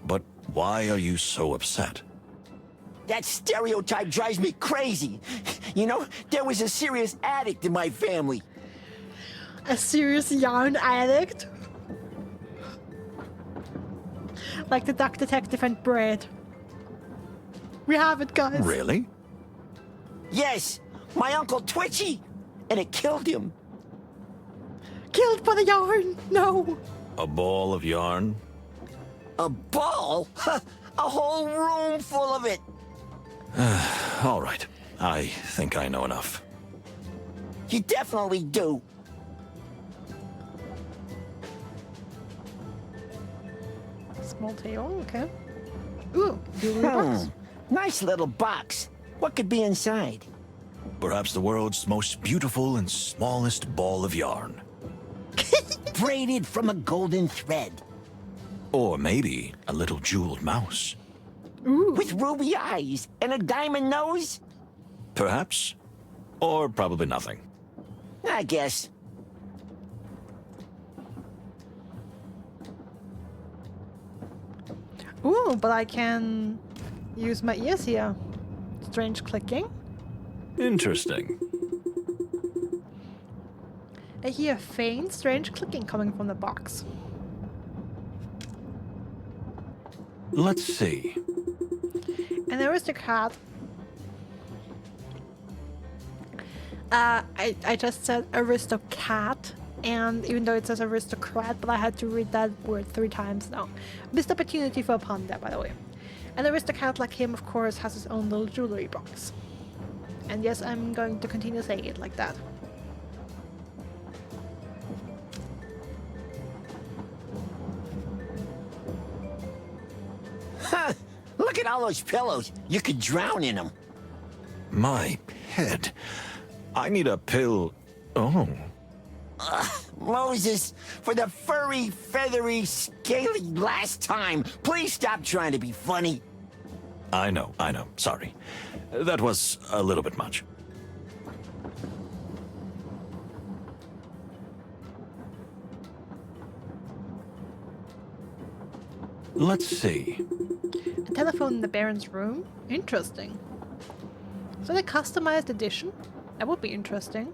But why are you so upset? That stereotype drives me crazy. You know, there was a serious addict in my family. A serious yarn addict? Like the Duck Detective and Bread. We have it, guys. Really? Yes, my Uncle Twitchy, and it killed him. Killed by the yarn? No. A ball of yarn? A ball? A whole room full of it. All right. I think I know enough. You definitely do. Small table, okay. Ooh, jewelry box. Nice little box. What could be inside? Perhaps the world's most beautiful and smallest ball of yarn. Braided from a golden thread. Or maybe a little jeweled mouse. Ooh. With ruby eyes and a diamond nose? Perhaps. Or probably nothing. I guess. Ooh, but I can use my ears here. Strange clicking. Interesting. I hear faint, strange clicking coming from the box. Let's see. An aristocrat. I just said aristocrat, And even though it says aristocrat, but I had to read that word 3 times now. Missed opportunity for a pun there, by the way. An aristocrat like him, of course, has his own little jewelry box. And yes, I'm going to continue saying it like that. Huh! Look at all those pillows. You could drown in them. My head. I need a pill. Oh. Moses, for the furry, feathery, scaly last time, please stop trying to be funny. I know. Sorry. That was a little bit much. Let's see. A telephone in the Baron's room? Interesting. Is that a customized edition? That would be interesting.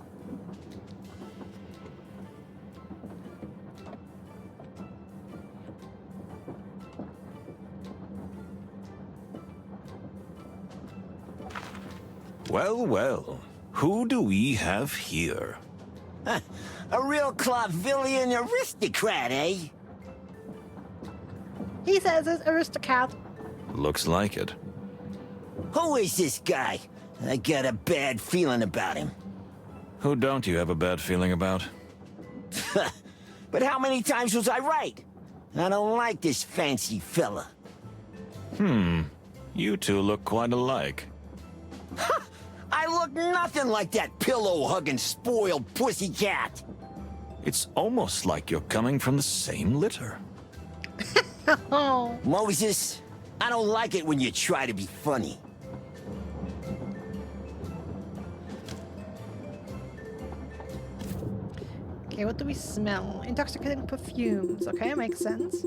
Well. Who do we have here? Huh, a real Clawvillian aristocrat, eh? He says it's aristocrat. Looks like it. Who is this guy? I got a bad feeling about him. Who don't you have a bad feeling about? But how many times was I right? I don't like this fancy fella. You two look quite alike. I look nothing like that pillow-hugging, spoiled pussycat. It's almost like you're coming from the same litter. Oh. Moses, I don't like it when you try to be funny. Okay, what do we smell? Intoxicating perfumes. Okay, makes sense.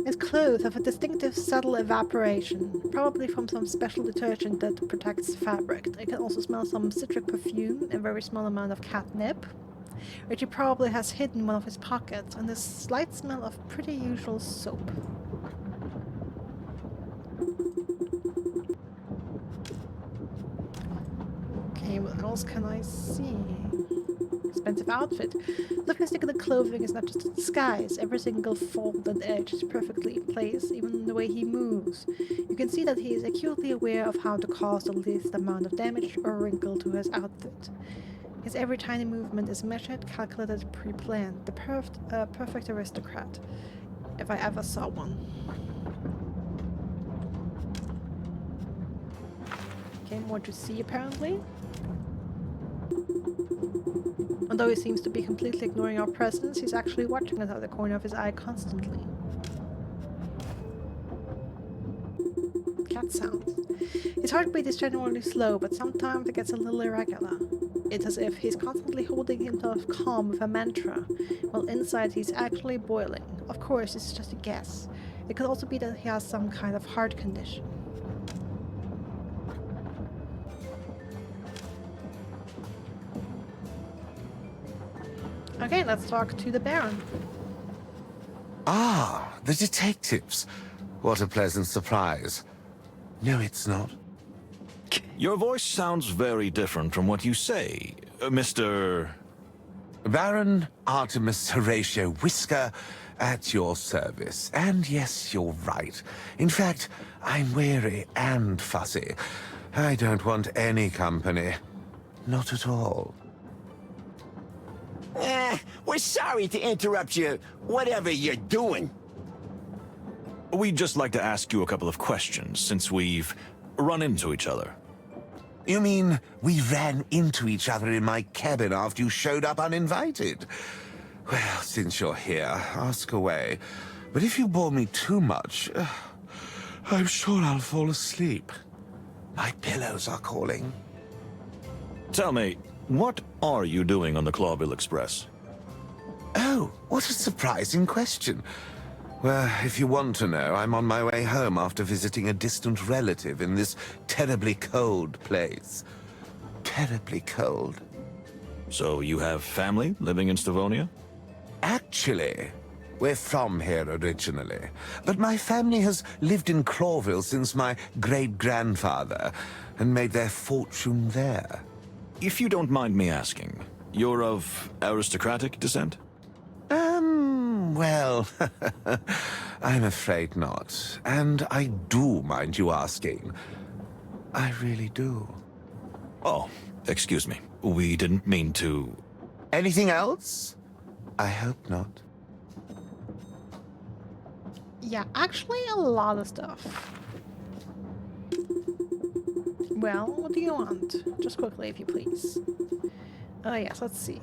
His clothes have a distinctive subtle evaporation, probably from some special detergent that protects fabric. I can also smell some citric perfume, a very small amount of catnip, which he probably has hidden in one of his pockets, and a slight smell of pretty usual soap. Okay, what else can I see? Expensive outfit. Looking stick of the clothing is not just a disguise. Every single fold and edge is perfectly in place, even the way he moves. You can see that he is acutely aware of how to cause the least amount of damage or wrinkle to his outfit. His every tiny movement is measured, calculated, pre-planned. The perfect aristocrat, if I ever saw one. Okay, more to see apparently. Although he seems to be completely ignoring our presence, he's actually watching us out of the corner of his eye constantly. Cat sounds. His heartbeat is generally slow, but sometimes it gets a little irregular. It's as if he's constantly holding himself calm with a mantra, while inside he's actually boiling. Of course, this is just a guess. It could also be that he has some kind of heart condition. Okay, let's talk to the Baron. Ah, the detectives. What a pleasant surprise. No, it's not. Your voice sounds very different from what you say, Mr. Baron Artemis Horatio Whisker, at your service. And yes, you're right. In fact, I'm weary and fussy. I don't want any company. Not at all. We're sorry to interrupt you, whatever you're doing. We'd just like to ask you a couple of questions, since we've run into each other. You mean we ran into each other in my cabin after you showed up uninvited? Well, since you're here, ask away. But if you bore me too much, I'm sure I'll fall asleep. My pillows are calling. Tell me, what are you doing on the Clawville Express? Oh, what a surprising question. Well, if you want to know, I'm on my way home after visiting a distant relative in this terribly cold place. Terribly cold. So you have family living in Stavonia? Actually, we're from here originally, but my family has lived in Clawville since my great-grandfather and made their fortune there. If you don't mind me asking, You're of aristocratic descent? Well, I'm afraid not. And I do mind you asking. I really do. Oh, excuse me. We didn't mean to... Anything else? I hope not. Yeah, actually a lot of stuff. Well, what do you want? Just quickly, if you please. Yes, let's see.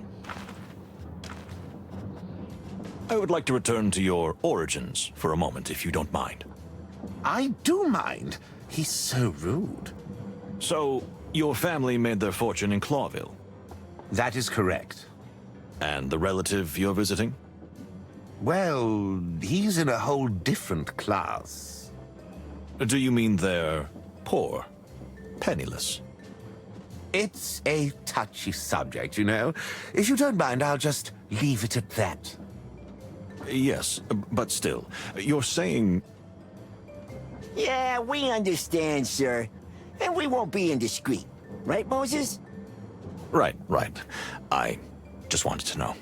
I would like to return to your origins for a moment, if you don't mind. I do mind. He's so rude. So, your family made their fortune in Clawville? That is correct. And the relative you're visiting? Well, he's in a whole different class. Do you mean they're poor? Penniless? It's a touchy subject, you know. If you don't mind, I'll just leave it at that. Yes, but still, you're saying... Yeah, we understand, sir. And we won't be indiscreet. Right, Moses? Right. I just wanted to know.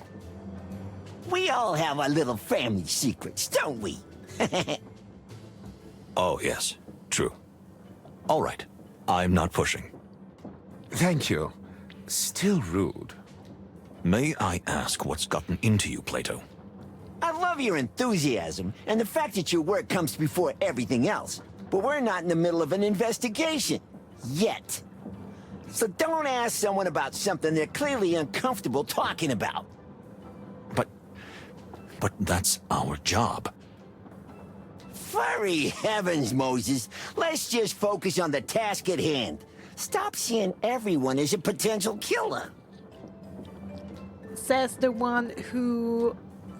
We all have our little family secrets, don't we? Oh, yes. True. All right. I'm not pushing. Thank you. Still rude. May I ask what's gotten into you, Plato? I love your enthusiasm and the fact that your work comes before everything else. But we're not in the middle of an investigation. Yet. So don't ask someone about something they're clearly uncomfortable talking about. But that's our job. Furry heavens, Moses. Let's just focus on the task at hand. Stop seeing everyone as a potential killer. Says the one who,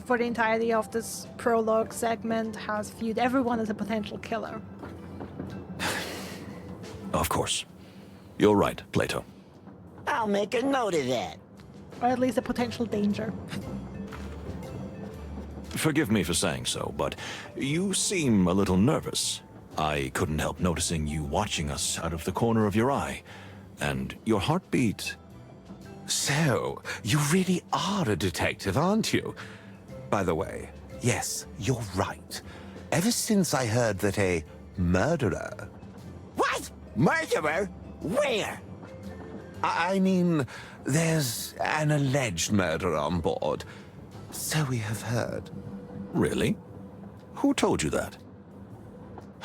for the entirety of this prologue segment, has viewed everyone as a potential killer. Of course. You're right, Plato. I'll make a note of that. Or at least a potential danger. Forgive me for saying so, but you seem a little nervous. I couldn't help noticing you watching us out of the corner of your eye. And your heartbeat... So, you really are a detective, aren't you? By the way, yes, you're right. Ever since I heard that a murderer... What? Murderer? Where? I mean, there's an alleged murderer on board. So we have heard. Really? Who told you that?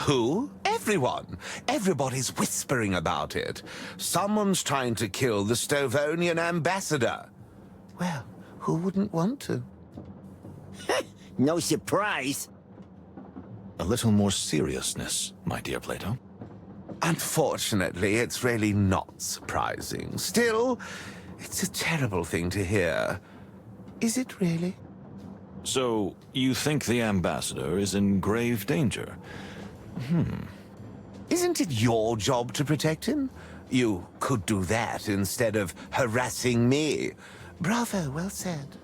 Who? Everyone. Everybody's whispering about it. Someone's trying to kill the Stovonian ambassador. Well, who wouldn't want to? No surprise. A little more seriousness, my dear Plato. Unfortunately, it's really not surprising. Still, it's a terrible thing to hear. Is it really? So, you think the ambassador is in grave danger? Isn't it your job to protect him? You could do that instead of harassing me. Bravo, well said.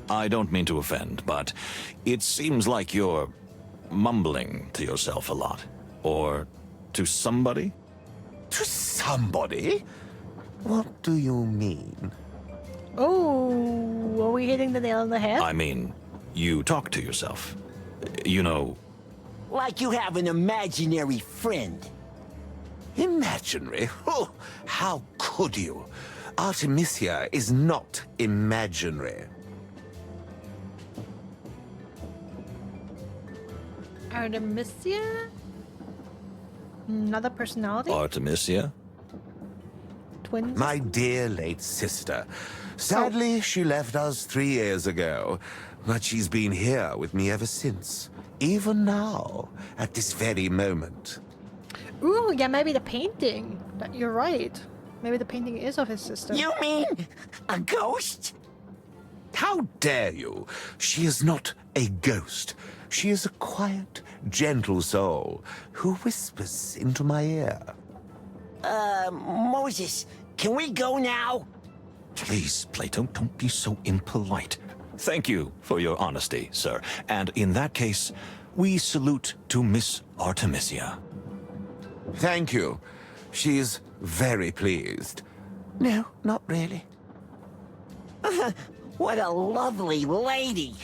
I don't mean to offend, but it seems like you're mumbling to yourself a lot. Or to somebody? To somebody? What do you mean? Oh, are we hitting the nail on the head? I mean, you talk to yourself. You know... Like you have an imaginary friend. Imaginary? Oh, how could you? Artemisia is not imaginary. Artemisia? Another personality? Artemisia? Twins? My dear late sister. Sadly, she left us 3 years ago, but she's been here with me ever since. Even now, at this very moment. Ooh, yeah, maybe the painting. You're right. Maybe the painting is of his sister. You mean a ghost? How dare you? She is not a ghost. She is a quiet, gentle soul who whispers into my ear. Moses, can we go now? Please, Plato, don't be so impolite. Thank you for your honesty, sir. And in that case, we salute to Miss Artemisia. Thank you. She's very pleased. No, not really. What a lovely lady.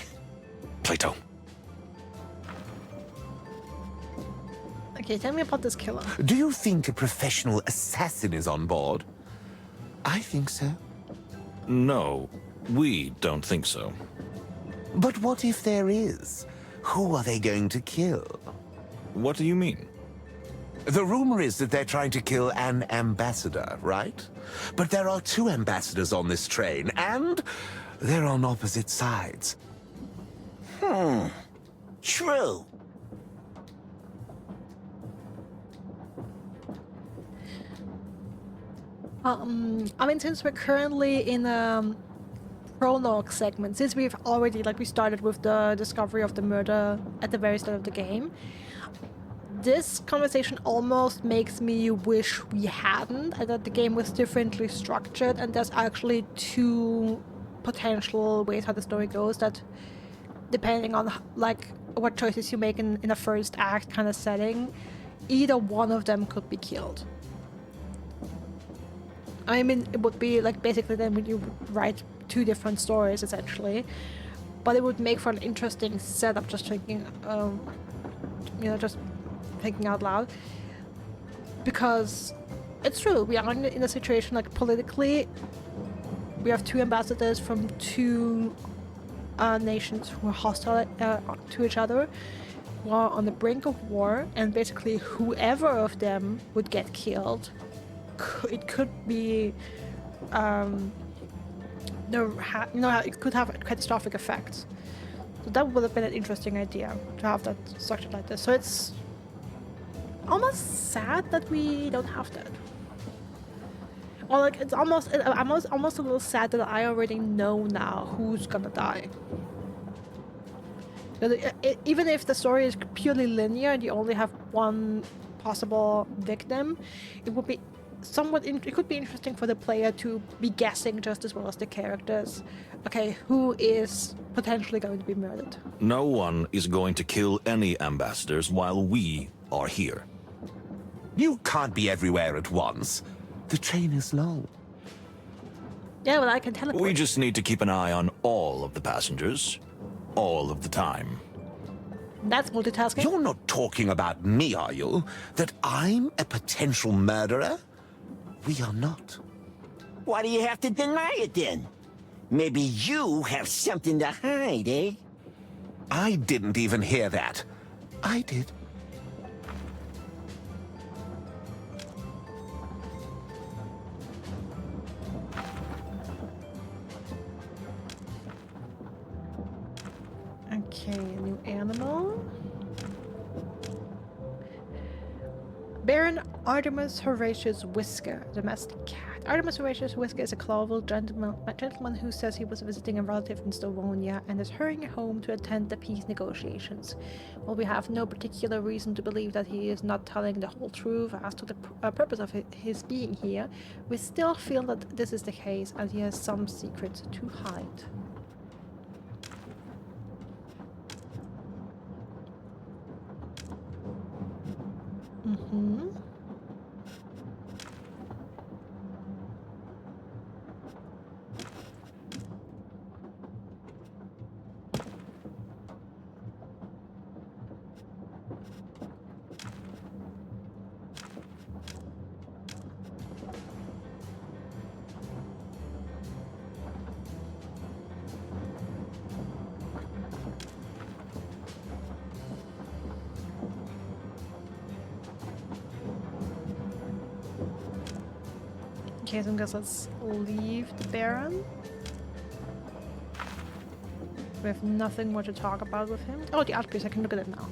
Plato. Okay, tell me about this killer. Do you think a professional assassin is on board? I think so. No, we don't think so. But what if there is? Who are they going to kill? What do you mean? The rumor is that they're trying to kill an ambassador, right? But there are 2 ambassadors on this train, and they're on opposite sides. True. I mean, since we're currently in a prologue segment, since we've already, we started with the discovery of the murder at the very start of the game, this conversation almost makes me wish we hadn't, and that the game was differently structured, and there's actually 2 potential ways how the story goes, that depending on, what choices you make in a first act kind of setting, either one of them could be killed. I mean, it would be basically then when you would write 2 different stories essentially, but it would make for an interesting setup. Just thinking, just thinking out loud, because it's true. We are in a situation politically. We have 2 ambassadors from 2 nations who are hostile to each other, who are on the brink of war, and basically whoever of them would get killed. It could be, it could have catastrophic effects. So that would have been an interesting idea to have that structured like this. So it's almost sad that we don't have that. Or it's almost a little sad that I already know now who's gonna die. Even if the story is purely linear and you only have one possible victim, it would be it could be interesting for the player to be guessing just as well as the characters. Okay, who is potentially going to be murdered? No one is going to kill any ambassadors while we are here. You can't be everywhere at once. The train is long. Yeah, well, I can teleport. We just need to keep an eye on all of the passengers, all of the time. That's multitasking. You're not talking about me, are you? That I'm a potential murderer? We are not. Why do you have to deny it then? Maybe you have something to hide, eh? I didn't even hear that. I did. Okay, new animal. Baron Artemis Horatius Whisker, domestic cat. Artemis Horatius Whisker is a Clawville gentleman who says he was visiting a relative in Stavonia and is hurrying home to attend the peace negotiations. While we have no particular reason to believe that he is not telling the whole truth as to the purpose of his being here, we still feel that this is the case and he has some secrets to hide. Mm-hmm. Okay, so I guess let's leave the Baron. We have nothing more to talk about with him. Oh, the Archpriest, I can look at it now.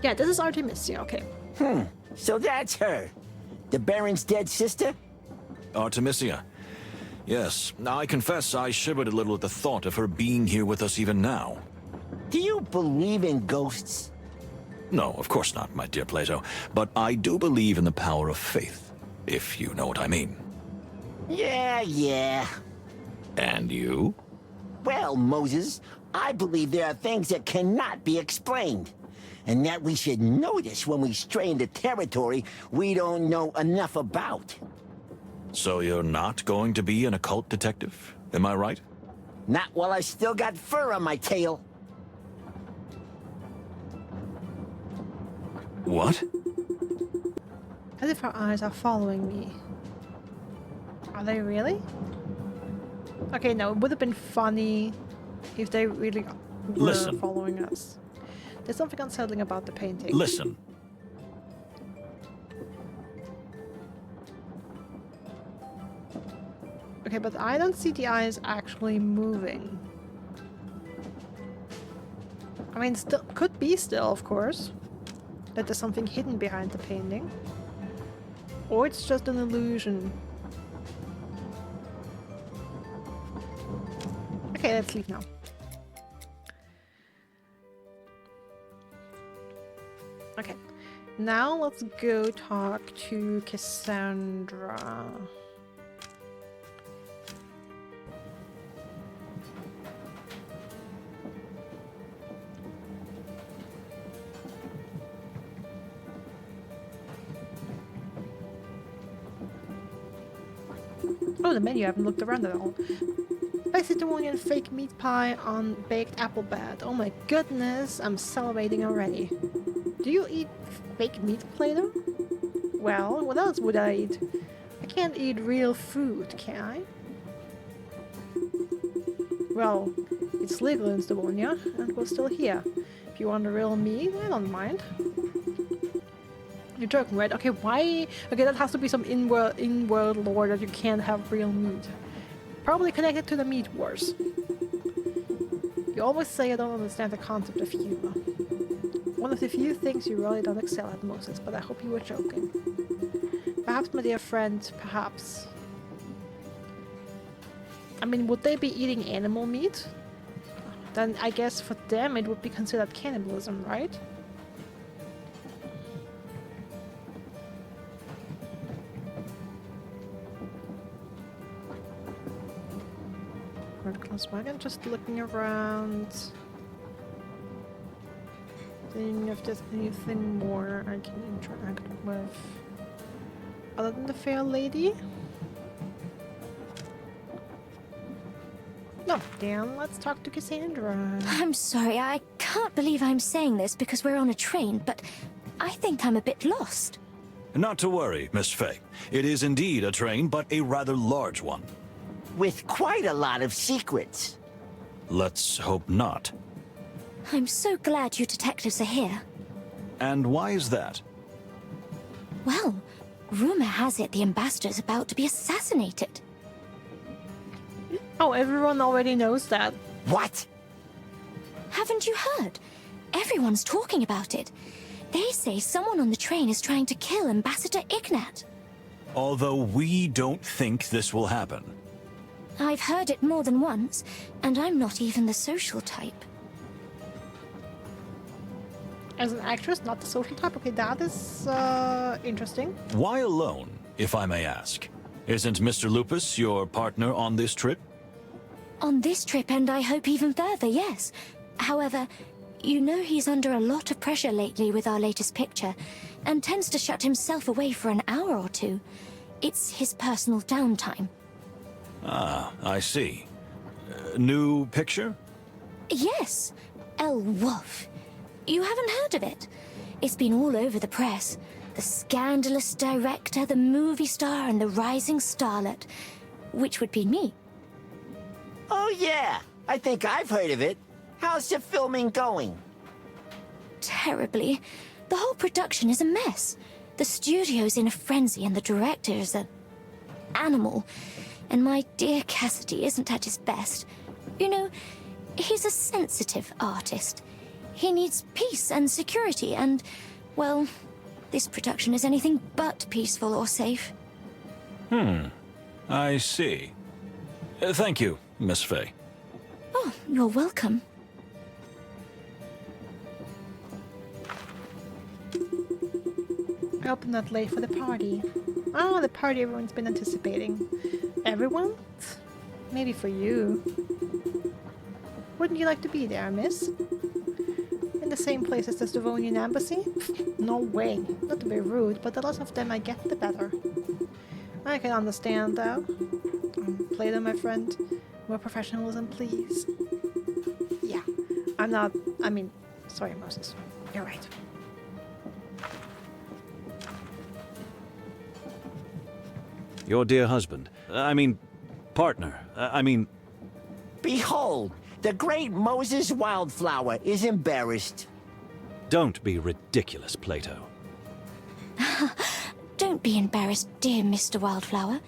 Yeah, this is Artemisia, okay. So that's her. The Baron's dead sister? Artemisia. Yes, I confess I shivered a little at the thought of her being here with us even now. Do you believe in ghosts? No, of course not, my dear Plato. But I do believe in the power of faith, if you know what I mean. Yeah. And you? Well, Moses, I believe there are things that cannot be explained. And that we should notice when we stray into territory we don't know enough about. So you're not going to be an occult detective? Am I right? Not while I still got fur on my tail. What? As if our eyes are following me. Are they really? Okay, no, it would have been funny if they really were following us. There's something unsettling about the painting. Listen. Okay, but I don't see the eyes actually moving. I mean, still could be still, of course, that there's something hidden behind the painting. Or it's just an illusion. Okay, let's leave now. Okay, now let's go talk to Cassandra. Oh, the menu, I haven't looked around at all. Pexygate fake meat pie on baked apple bed. Oh my goodness, I'm salivating already. Do you eat fake meat, Plato? Well, what else would I eat? I can't eat real food, can I? Well, it's legal in Stavonia, and we're still here. If you want the real meat, I don't mind. You're joking, right? Okay, why? Okay, that has to be some in-world lore that you can't have real meat. Probably connected to the meat wars. You always say I don't understand the concept of humor. One of the few things you really don't excel at, Moses, but I hope you were joking. Perhaps, my dear friend, perhaps. I mean, would they be eating animal meat? Then I guess for them it would be considered cannibalism, right? Wagon, just looking around, seeing if there's anything more I can interact with other than the fair lady. No, Dan, let's talk to Cassandra. I'm sorry, I can't believe I'm saying this because we're on a train, but I think I'm a bit lost. Not to worry, Miss Faye. It is indeed a train, but a rather large one. With quite a lot of secrets. Let's hope not. I'm so glad you detectives are here. And why is that? Well, rumor has it the ambassador's about to be assassinated. Oh, everyone already knows that. What? Haven't you heard? Everyone's talking about it. They say someone on the train is trying to kill Ambassador Ignat. Although we don't think this will happen. I've heard it more than once, and I'm not even the social type. As an actress, not the social type? Okay, that is interesting. Why alone, if I may ask? Isn't Mr. Lupus your partner on this trip? On this trip, and I hope even further, yes. However, you know he's under a lot of pressure lately with our latest picture, and tends to shut himself away for an hour or two. It's his personal downtime. Ah, I see. New picture? Yes, El Wolf. You haven't heard of it? It's been all over the press. The scandalous director, the movie star, and the rising starlet. Which would be me. Oh yeah, I think I've heard of it. How's the filming going? Terribly. The whole production is a mess. The studio's in a frenzy and the director is an animal. And my dear Cassidy isn't at his best. You know, he's a sensitive artist. He needs peace and security and, well, this production is anything but peaceful or safe. I see. Thank you, Miss Faye. Oh, you're welcome. I opened that late for the party. Oh, the party everyone's been anticipating. Everyone? Maybe for you. Wouldn't you like to be there, miss? In the same place as the Stravonian embassy? No way. Not to be rude, but the less of them I get, the better. I can understand, though. Play-Doh, my friend. More professionalism, please. Yeah. I'm not... I mean... Sorry, Moses. You're right. Your dear husband. Partner. Behold, the great Moses Wildflower is embarrassed. Don't be ridiculous, Plato. Don't be embarrassed, dear Mr. Wildflower.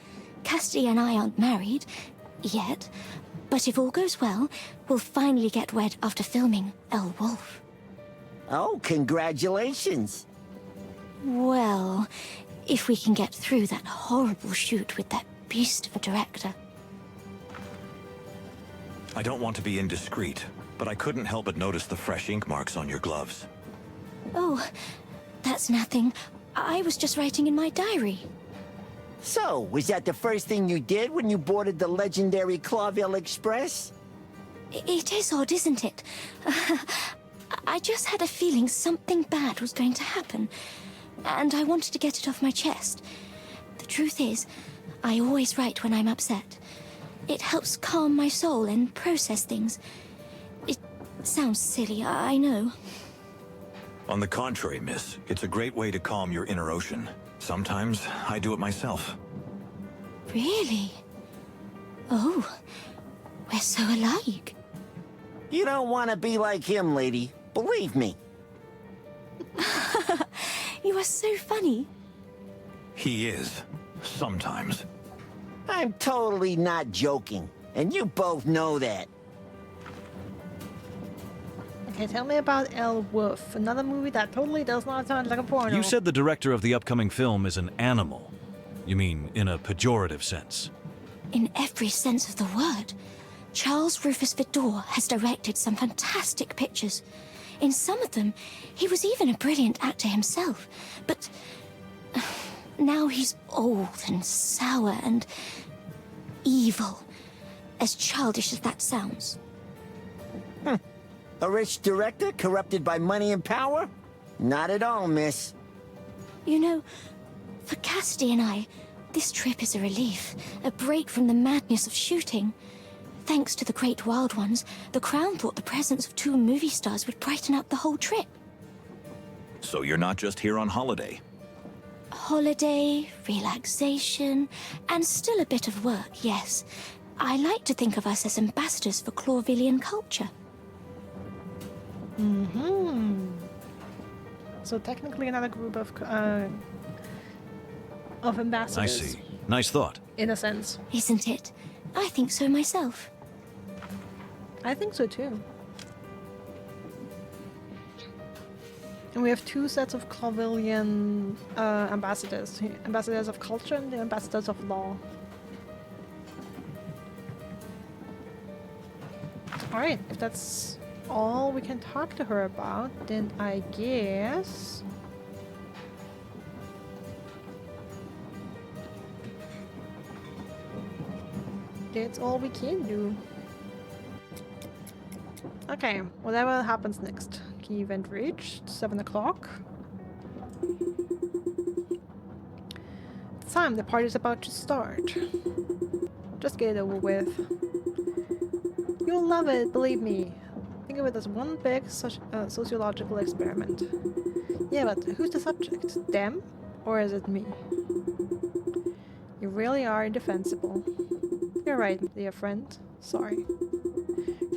Cassidy and I aren't married yet, but if all goes well, we'll finally get wed after filming El Wolf. Oh, congratulations. Well, if we can get through that horrible shoot with that beast of a director. I don't want to be indiscreet, but I couldn't help but notice the fresh ink marks on your gloves. Oh, that's nothing. I was just writing in my diary. So, was that the first thing you did when you boarded the legendary Clawville Express? It is odd, isn't it? I just had a feeling something bad was going to happen, and I wanted to get it off my chest. The truth is, I always write when I'm upset. It helps calm my soul and process things. It sounds silly, I know. On the contrary, miss, it's a great way to calm your inner ocean. Sometimes I do it myself. Really? Oh, we're so alike. You don't want to be like him, lady. Believe me. You are so funny. He is. Sometimes. I'm totally not joking, and you both know that. Okay, tell me about El Wolf, another movie that totally does not sound like a porno. You said the director of the upcoming film is an animal. You mean in a pejorative sense? In every sense of the word. Charles Rufus Vidor has directed some fantastic pictures. In some of them, he was even a brilliant actor himself. But now he's old and sour and evil, as childish as that sounds. A rich director corrupted by money and power? Not at all, miss. You know, for Cassidy and I, this trip is a relief, a break from the madness of shooting. Thanks to the Great Wild Ones, the Crown thought the presence of 2 movie stars would brighten up the whole trip. So you're not just here on holiday? Holiday, relaxation, and still a bit of work, yes. I like to think of us as ambassadors for Clawvillian culture. So technically another group of ambassadors. I see. Nice thought. In a sense. Isn't it? I think so myself. I think so too. And we have 2 sets of Clawvillian ambassadors. Ambassadors of culture and the ambassadors of law. Alright, if that's all we can talk to her about, then I guess... that's all we can do. Okay, whatever happens next. Key event reached, 7 o'clock. It's time, the party's about to start. Just get it over with. You'll love it, believe me. Think of it as one big sociological experiment. Yeah, but who's the subject? Them? Or is it me? You really are indefensible. You're right, dear friend. Sorry.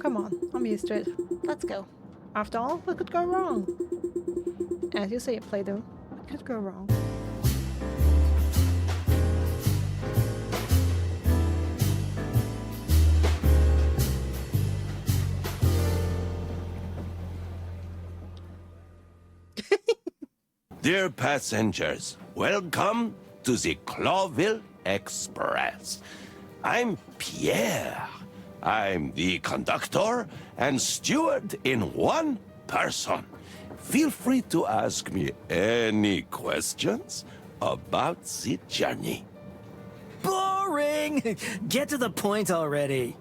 Come on, I'm used to it. Let's go. After all, what could go wrong? As you say, Plato, what could go wrong? Dear passengers, welcome to the Clawville Express. I'm Pierre. I'm the conductor and steward in one person. Feel free to ask me any questions about the journey. Boring! Get to the point already.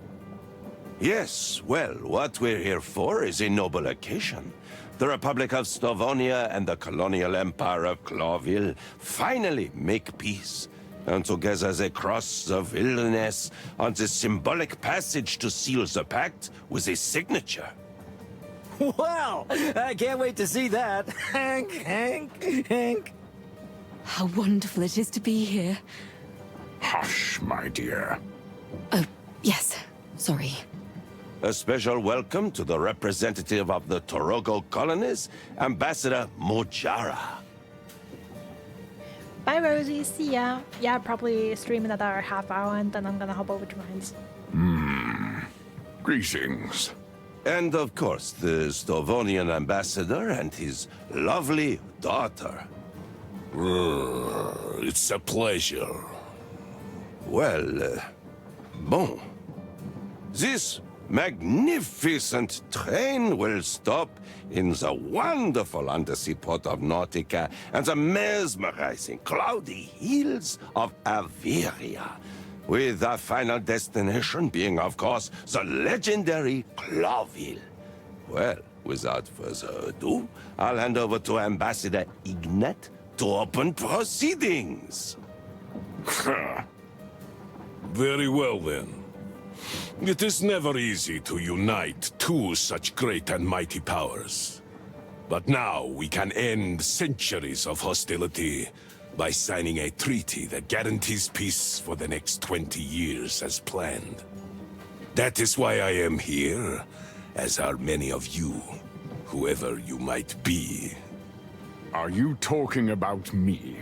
Yes, well, what we're here for is a noble occasion. The Republic of Stavonia and the colonial empire of Clawville finally make peace. and together they cross the wilderness on the symbolic passage to seal the pact with his signature. Well, I can't wait to see that. Hank, Hank, Hank. How wonderful it is to be here. Hush, my dear. Oh, yes. Sorry. A special welcome to the representative of the Torogo colonies, Ambassador Mojara. Bye, Rosie. See ya. Yeah, probably stream another half hour and then I'm gonna hop over to mines. Greetings. And of course, the Stovonian ambassador and his lovely daughter. It's a pleasure. Well, bon. This magnificent train will stop in the wonderful undersea port of Nautica and the mesmerizing cloudy hills of Averia, with our final destination being, of course, the legendary Clawville. Well, without further ado, I'll hand over to Ambassador Ignat to open proceedings. Very well, then. It is never easy to unite two such great and mighty powers. But now we can end centuries of hostility by signing a treaty that guarantees peace for the next 20 years as planned. That is why I am here, as are many of you, whoever you might be. Are you talking about me?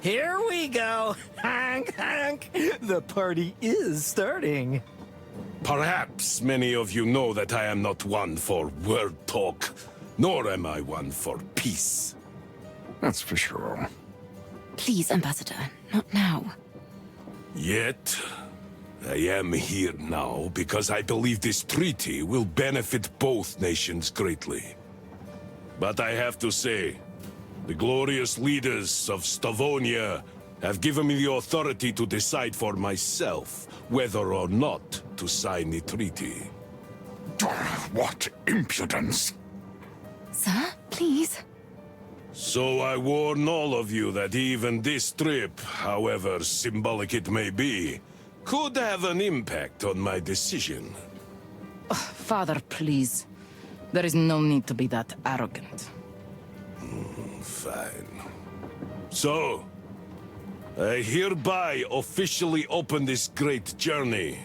Here we go. Hank, Hank. The party is starting. Perhaps many of you know that I am not one for word talk, nor am I one for peace. That's for sure. Please, Ambassador, not now. Yet, I am here now because I believe this treaty will benefit both nations greatly. But I have to say, the glorious leaders of Stavonia have given me the authority to decide for myself whether or not to sign the treaty. What impudence! Sir, please. So I warn all of you that even this trip, however symbolic it may be, could have an impact on my decision. Father, please. There is no need to be that arrogant. Fine. So, I hereby officially open this great journey.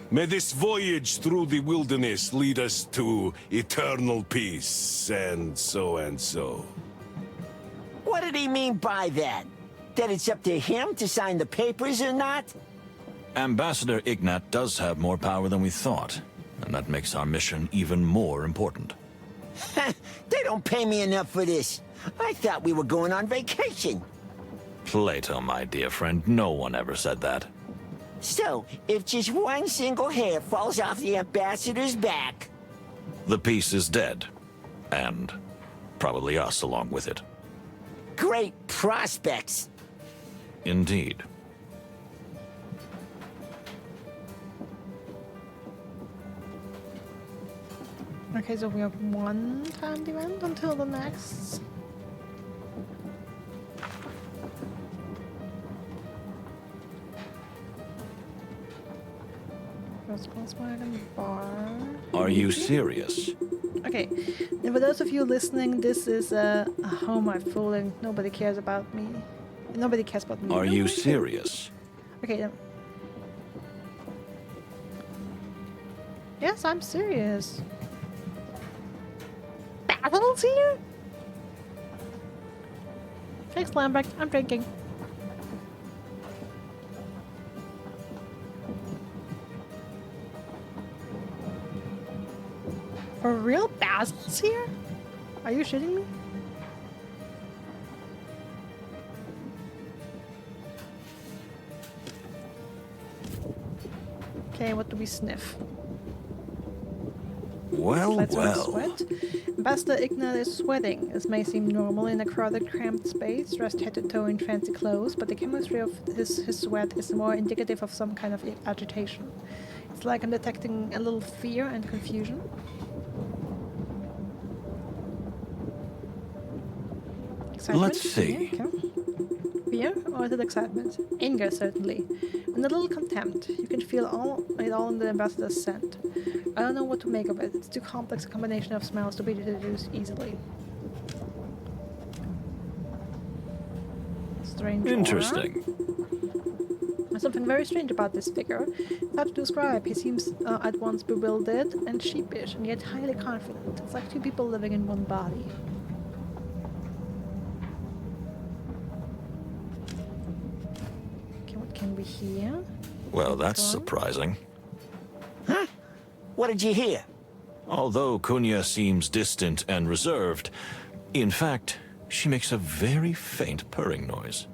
May this voyage through the wilderness lead us to eternal peace, and so and so. What did he mean by that? That it's up to him to sign the papers or not? Ambassador Ignat does have more power than we thought, and that makes our mission even more important. They don't pay me enough for this. I thought we were going on vacation. Plato, my dear friend, no one ever said that. So, if just one single hair falls off the ambassador's back... The peace is dead. And probably us along with it. Great prospects. Indeed. Okay, so we have one timed event until the next. Volkswagen bar. Are you serious? Okay, and for those of you listening, this is oh my fooling. Nobody cares about me. Nobody cares about me. Are you serious? Okay then. Yes, I'm serious. Battles here? Thanks, Lambrecht. I'm drinking. For real? Basil's here? Are you shitting me? Okay, what do we sniff? Well, Let's well. sweat. Ambassador Ignat is sweating. This may seem normal in a crowded, cramped space, dressed head to toe in fancy clothes, but the chemistry of his sweat is more indicative of some kind of agitation. It's like I'm detecting a little fear and confusion. Excitement? Let's see. Yeah, okay. fear or is it excitement? Anger, certainly. And a little contempt. You can feel it all in the ambassador's scent. I don't know what to make of it. It's too complex a combination of smells to be deduced easily. Strange aura. Interesting. There's something very strange about this figure. Hard to describe. He seems at once bewildered and sheepish, and yet highly confident. It's like two people living in one body. Okay, what can we hear? Well, that's surprising. Huh? What did you hear? Although Kunya seems distant and reserved, in fact, she makes a very faint purring noise.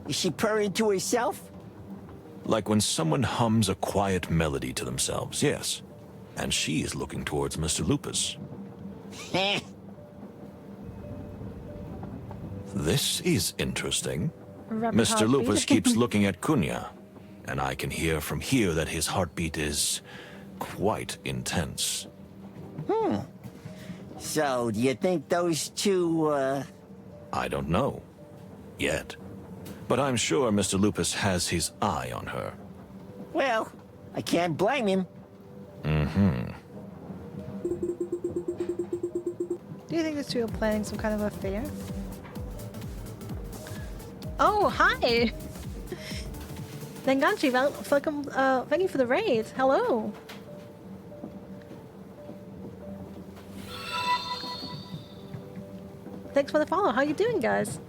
Is she purring to herself? Like when someone hums a quiet melody to themselves, yes. And she is looking towards Mr. Lupus. This is interesting. Mr. Lupus keeps looking at Kunya, and I can hear from here that his heartbeat is quite intense. So, do you think those two, I don't know. Yet. But I'm sure Mr. Lupus has his eye on her. Well, I can't blame him. Do you think these two are planning some kind of affair? Oh, hi! Nanganchi, welcome, thank you for the raid. Hello! Thanks for the follow. How you doing, guys?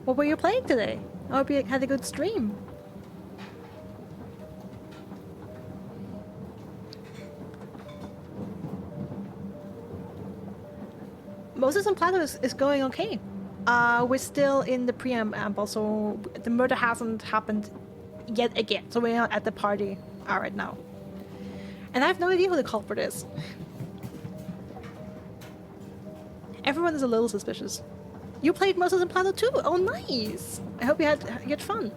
What were you playing today? I hope you had a good stream. Moses and Plato is going okay. We're still in the preamble, so the murder hasn't happened yet again. So we're at the party right now. And I have no idea who the culprit is. Everyone is a little suspicious. You played Moses and Plato too? Oh, nice! I hope you had fun.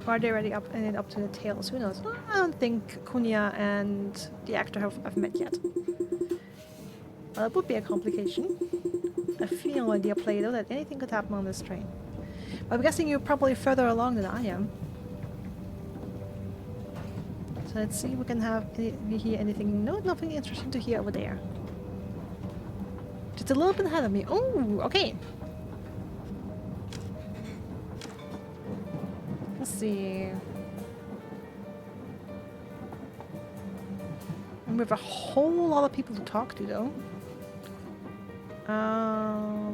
Are they already up to the tails? Who knows? I don't think Kunya and the actor have met yet. Well, it would be a complication. I feel no idea, Plato, that anything could happen on this train. But I'm guessing you're probably further along than I am. So let's see if we can hear anything. No, nothing interesting to hear over there. Just a little bit ahead of me. Oh, okay. Let's see. And we have a whole lot of people to talk to, though.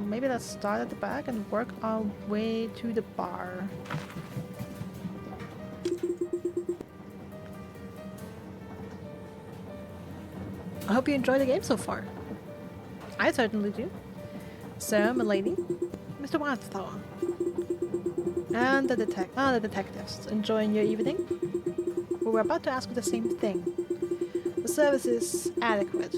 Maybe let's start at the back and work our way to the bar. I hope you enjoy the game so far. I certainly do. So, milady, Mr. Wildflower, and the detectives, enjoying your evening? We were about to ask you the same thing. The service is adequate,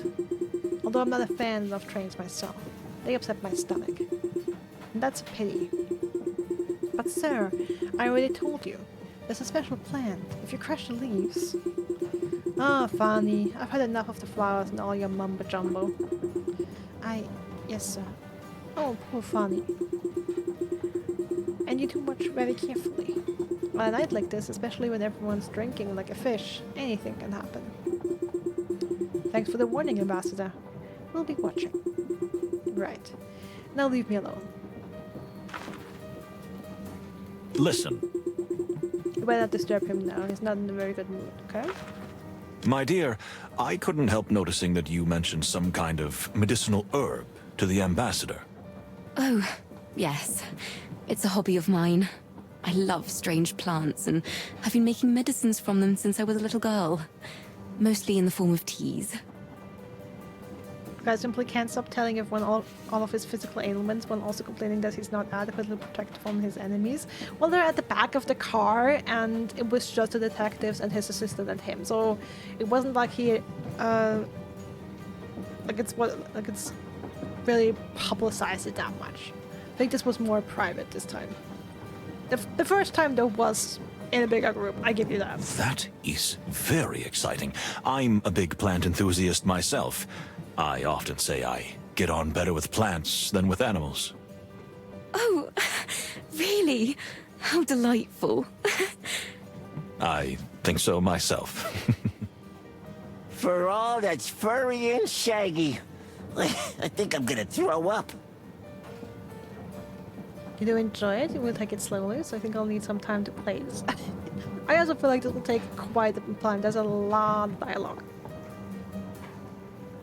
although I'm not a fan of trains myself. They upset my stomach. And that's a pity. But sir, I already told you, there's a special plan if you crush the leaves. Ah, Fanny, I've had enough of the flowers and all your mumbo-jumbo. Yes, sir. Oh, poor Fanny. And you do much very carefully. On a night like this, especially when everyone's drinking like a fish, anything can happen. Thanks for the warning, Ambassador. We'll be watching. Right. Now leave me alone. Listen. You better not disturb him now. He's not in a very good mood, okay? My dear, I couldn't help noticing that you mentioned some kind of medicinal herb to the ambassador. Oh, yes. It's a hobby of mine. I love strange plants, and I've been making medicines from them since I was a little girl. Mostly in the form of teas. The guy simply can't stop telling everyone all of his physical ailments while also complaining that he's not adequately protected from his enemies. Well, they're at the back of the car, and it was just the detectives and his assistant and him. So it wasn't like he, it's really publicized it that much. I think this was more private this time. The first time though was in a bigger group. I give you that. That is very exciting. I'm a big plant enthusiast myself. I often say I get on better with plants than with animals. Oh, really? How delightful. I think so myself. For all that's furry and shaggy, I think I'm gonna throw up. You do enjoy it, you will take it slowly, so I think I'll need some time to play this. I also feel like this will take quite a time. There's a lot of dialogue.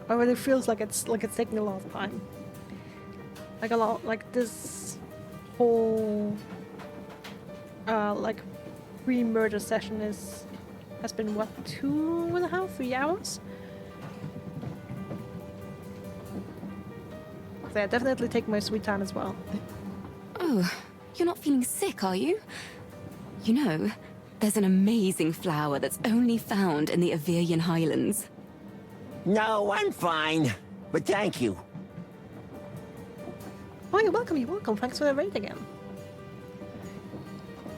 Or it feels like it's taking a lot of time. Like a lot, like this whole like pre-murder session has been what, 2.5, 3 hours? So yeah, definitely take my sweet time as well. Oh, you're not feeling sick, are you? You know, there's an amazing flower that's only found in the Averian Highlands. No, I'm fine. But thank you. Oh, you're welcome, you're welcome. Thanks for the raid again.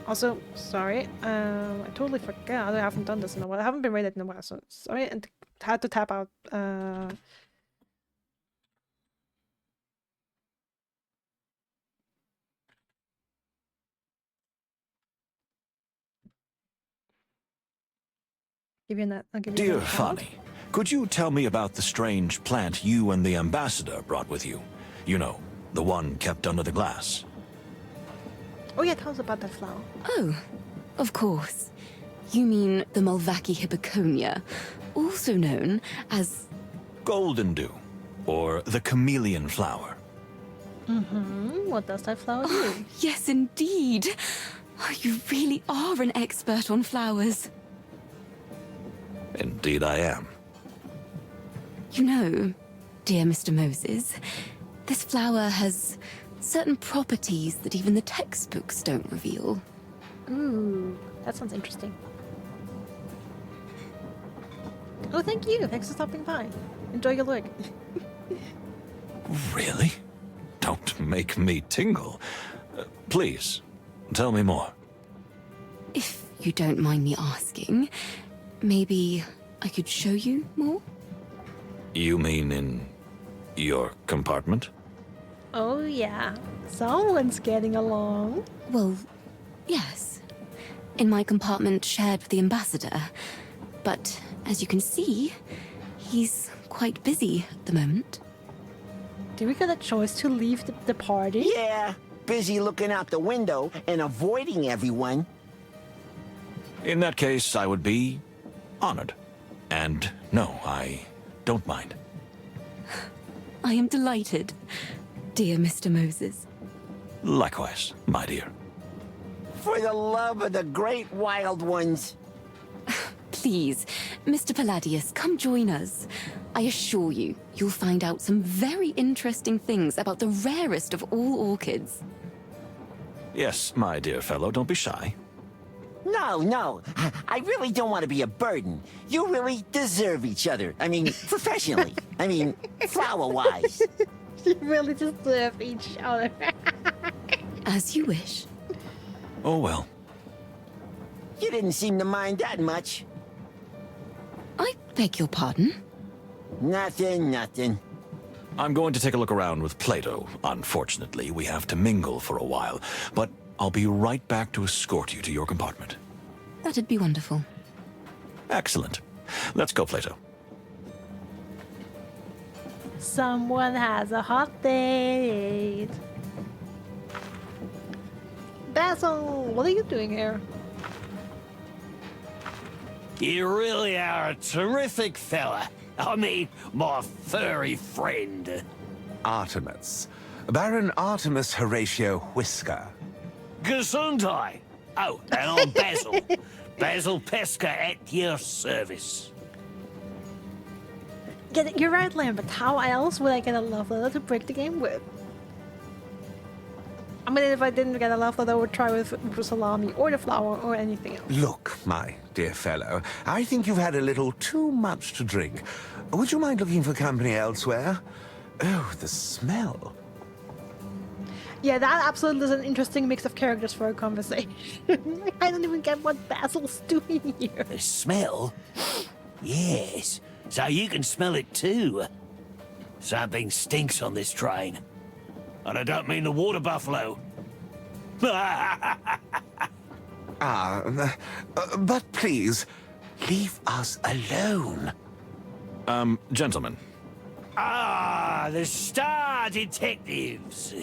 Also, sorry, I totally forgot I haven't done this in a while. I haven't been raided in a while, so sorry, and had to tap out, give you that. I'll give you Dear that. Fanny, could you tell me about the strange plant you and the ambassador brought with you? You know, the one kept under the glass. Oh yeah, tell us about that flower. Oh, of course. You mean the Mulvaki hippoconia, also known as... Golden dew, or the chameleon flower. Mm-hmm. What does that flower do? Oh, yes, indeed. Oh, you really are an expert on flowers. Indeed I am. You know, dear Mr. Moses, this flower has certain properties that even the textbooks don't reveal. Ooh, that sounds interesting. Oh, thank you. Thanks for stopping by. Enjoy your look. Really? Don't make me tingle. Please, tell me more. If you don't mind me asking, maybe I could show you more? You mean in your compartment? Oh yeah, someone's getting along. Well, yes. In my compartment shared with the ambassador. But as you can see, he's quite busy at the moment. Do we get a choice to leave the party? Yeah, busy looking out the window and avoiding everyone. In that case, I would be honored. And no, I don't mind. I am delighted, dear Mr. Moses. Likewise, my dear. For the love of the great wild ones. Please, Mr. Palladius, come join us. I assure you, you'll find out some very interesting things about the rarest of all orchids. Yes, my dear fellow, don't be shy. No. I really don't want to be a burden. You really deserve each other. I mean, professionally. I mean, flower-wise. You really deserve each other. As you wish. Oh, well. You didn't seem to mind that much. I beg your pardon? Nothing. I'm going to take a look around with Plato. Unfortunately, we have to mingle for a while, but I'll be right back to escort you to your compartment. That'd be wonderful. Excellent. Let's go, Plato. Someone has a hot date. Basil, what are you doing here? You really are a terrific fella. I mean, my furry friend. Artemis. Baron Artemis Horatio Whisker. Gesundheit. Oh, and I'm Basil. Basil Pesca at your service. Yeah, you're right, Lambert. How else would I get a love letter to break the game with? I mean, if I didn't get a love letter, I would try with salami or the flower or anything else. Look, my dear fellow, I think you've had a little too much to drink. Would you mind looking for company elsewhere? Oh, the smell. Yeah, that absolutely is an interesting mix of characters for a conversation. I don't even get what Basil's doing here. The smell? Yes. So you can smell it too. Something stinks on this train. And I don't mean the water buffalo. But please, leave us alone. Gentlemen. Ah, the Star Detectives.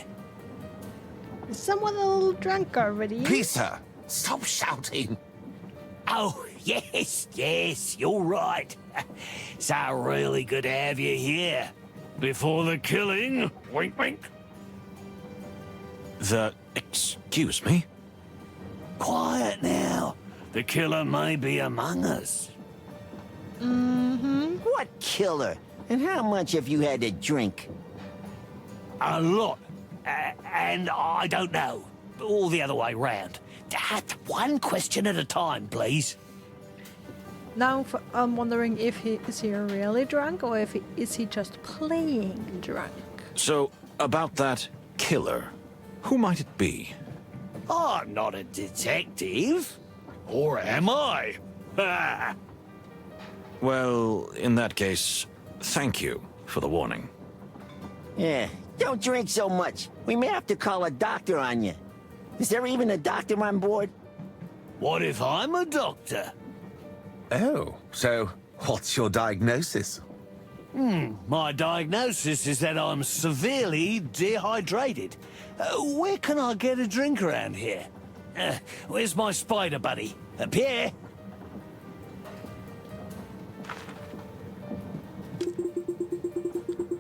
Is someone a little drunk already? Please, sir, stop shouting. Oh, yes, you're right. It's really good to have you here. Before the killing, wink, wink. Excuse me? Quiet now. The killer may be among us. Mm-hmm. What killer? And how much have you had to drink? A lot. And I don't know. All the other way round. One question at a time, please. Now I'm wondering if he really drunk or if is he just playing drunk. So, about that killer, who might it be? I'm not a detective. Or am I? Well, in that case, thank you for the warning. Yeah, don't drink so much. We may have to call a doctor on you. Is there even a doctor on board? What if I'm a doctor? Oh, so what's your diagnosis? My diagnosis is that I'm severely dehydrated. Where can I get a drink around here? Where's my spider buddy? Pierre?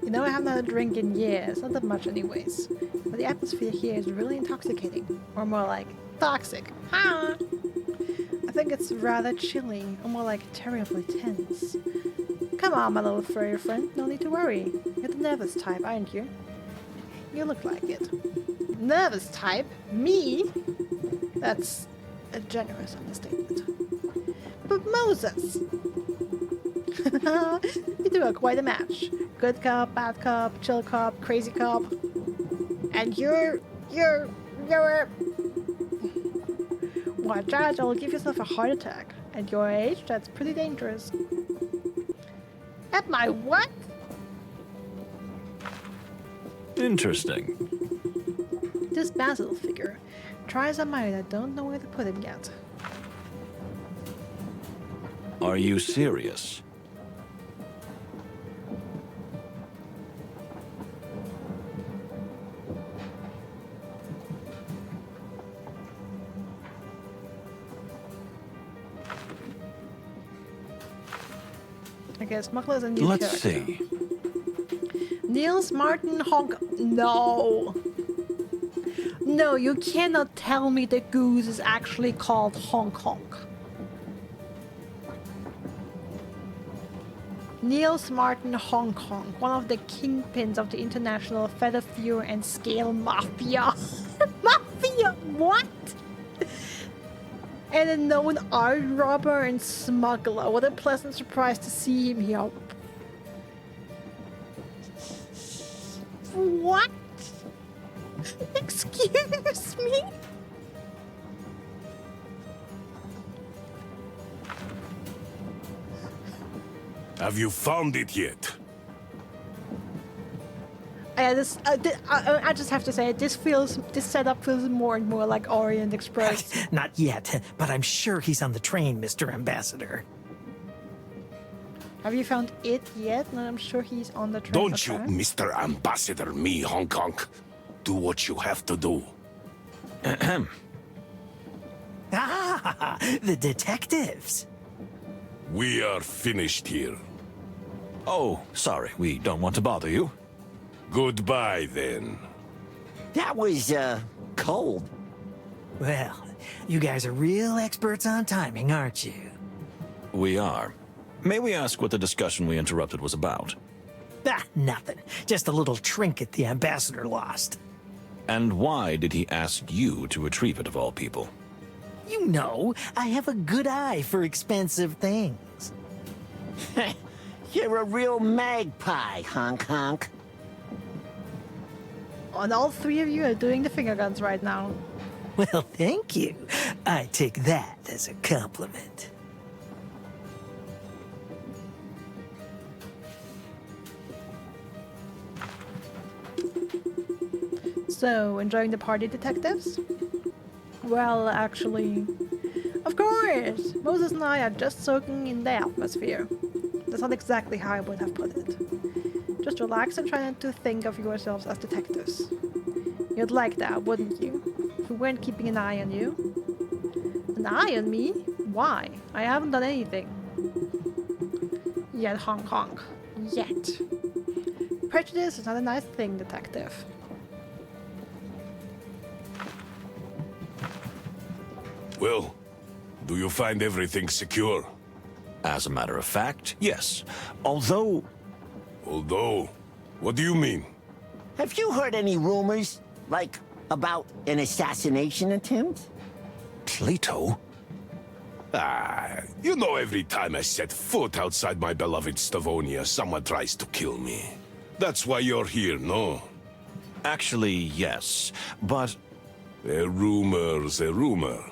You know, I haven't had a drink in years, not that much anyways. But the atmosphere here is really intoxicating. Or more like, toxic. I think it's rather chilly, or more like terribly tense. Come on, my little furry friend, no need to worry. You're the nervous type, aren't you? You look like it. Nervous type? Me? That's a generous understatement. But Moses! You two are quite a match. Good cop, bad cop, chill cop, crazy cop. And you're... Watch out, you'll give yourself a heart attack. At your age, that's pretty dangerous. At my what? Interesting. This Basil figure tries on mind. I don't know where to put him yet. Are you serious? I guess Smuggler's a new Let's character. see. Niels Martin Honk. No. No, you cannot tell me the goose is actually called Honk Honk. Niels Martin Hong Kong, one of the kingpins of the international feather fear and scale mafia. Mafia? What? And a known art robber and smuggler. What a pleasant surprise to see him here. What? Excuse me? Have you found it yet? I just have to say, this setup feels more and more like Orient Express. Not yet, but I'm sure he's on the train, Mr. Ambassador. Have you found it yet? No, I'm sure he's on the train. Don't you, Mr. Ambassador, me, Hong Kong. Do what you have to do. Ah, the detectives. We are finished here. Oh, sorry, we don't want to bother you. Goodbye, then. That was, cold. Well, you guys are real experts on timing, aren't you? We are. May we ask what the discussion we interrupted was about? Ah, nothing. Just a little trinket the ambassador lost. And why did he ask you to retrieve it, of all people? You know, I have a good eye for expensive things. You're a real magpie, Honk Honk. And all three of you are doing the finger guns right now. Well, thank you. I take that as a compliment. So, enjoying the party, detectives? Well, actually, of course! Moses and I are just soaking in the atmosphere. That's not exactly how I would have put it. Just relax and try not to think of yourselves as detectives. You'd like that, wouldn't you? If we weren't keeping an eye on you. An eye on me? Why? I haven't done anything. Yet, honk honk. Yet. Prejudice is not a nice thing, detective. Well, do you find everything secure? As a matter of fact, yes. Although... Although? What do you mean? Have you heard any rumors, like, about an assassination attempt? Plato? Ah, you know every time I set foot outside my beloved Stavonia, someone tries to kill me. That's why you're here, no? Actually, yes, but... A rumor's a rumor.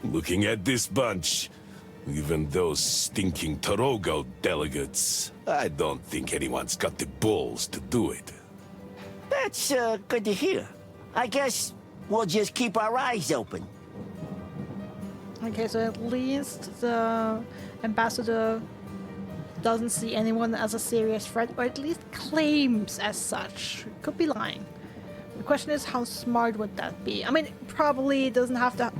Looking at this bunch, even those stinking Torogo delegates, I don't think anyone's got the balls to do it. That's, good to hear. I guess we'll just keep our eyes open. Okay, so at least the ambassador doesn't see anyone as a serious threat, or at least claims as such. Could be lying. The question is, how smart would that be? I mean, probably doesn't have to...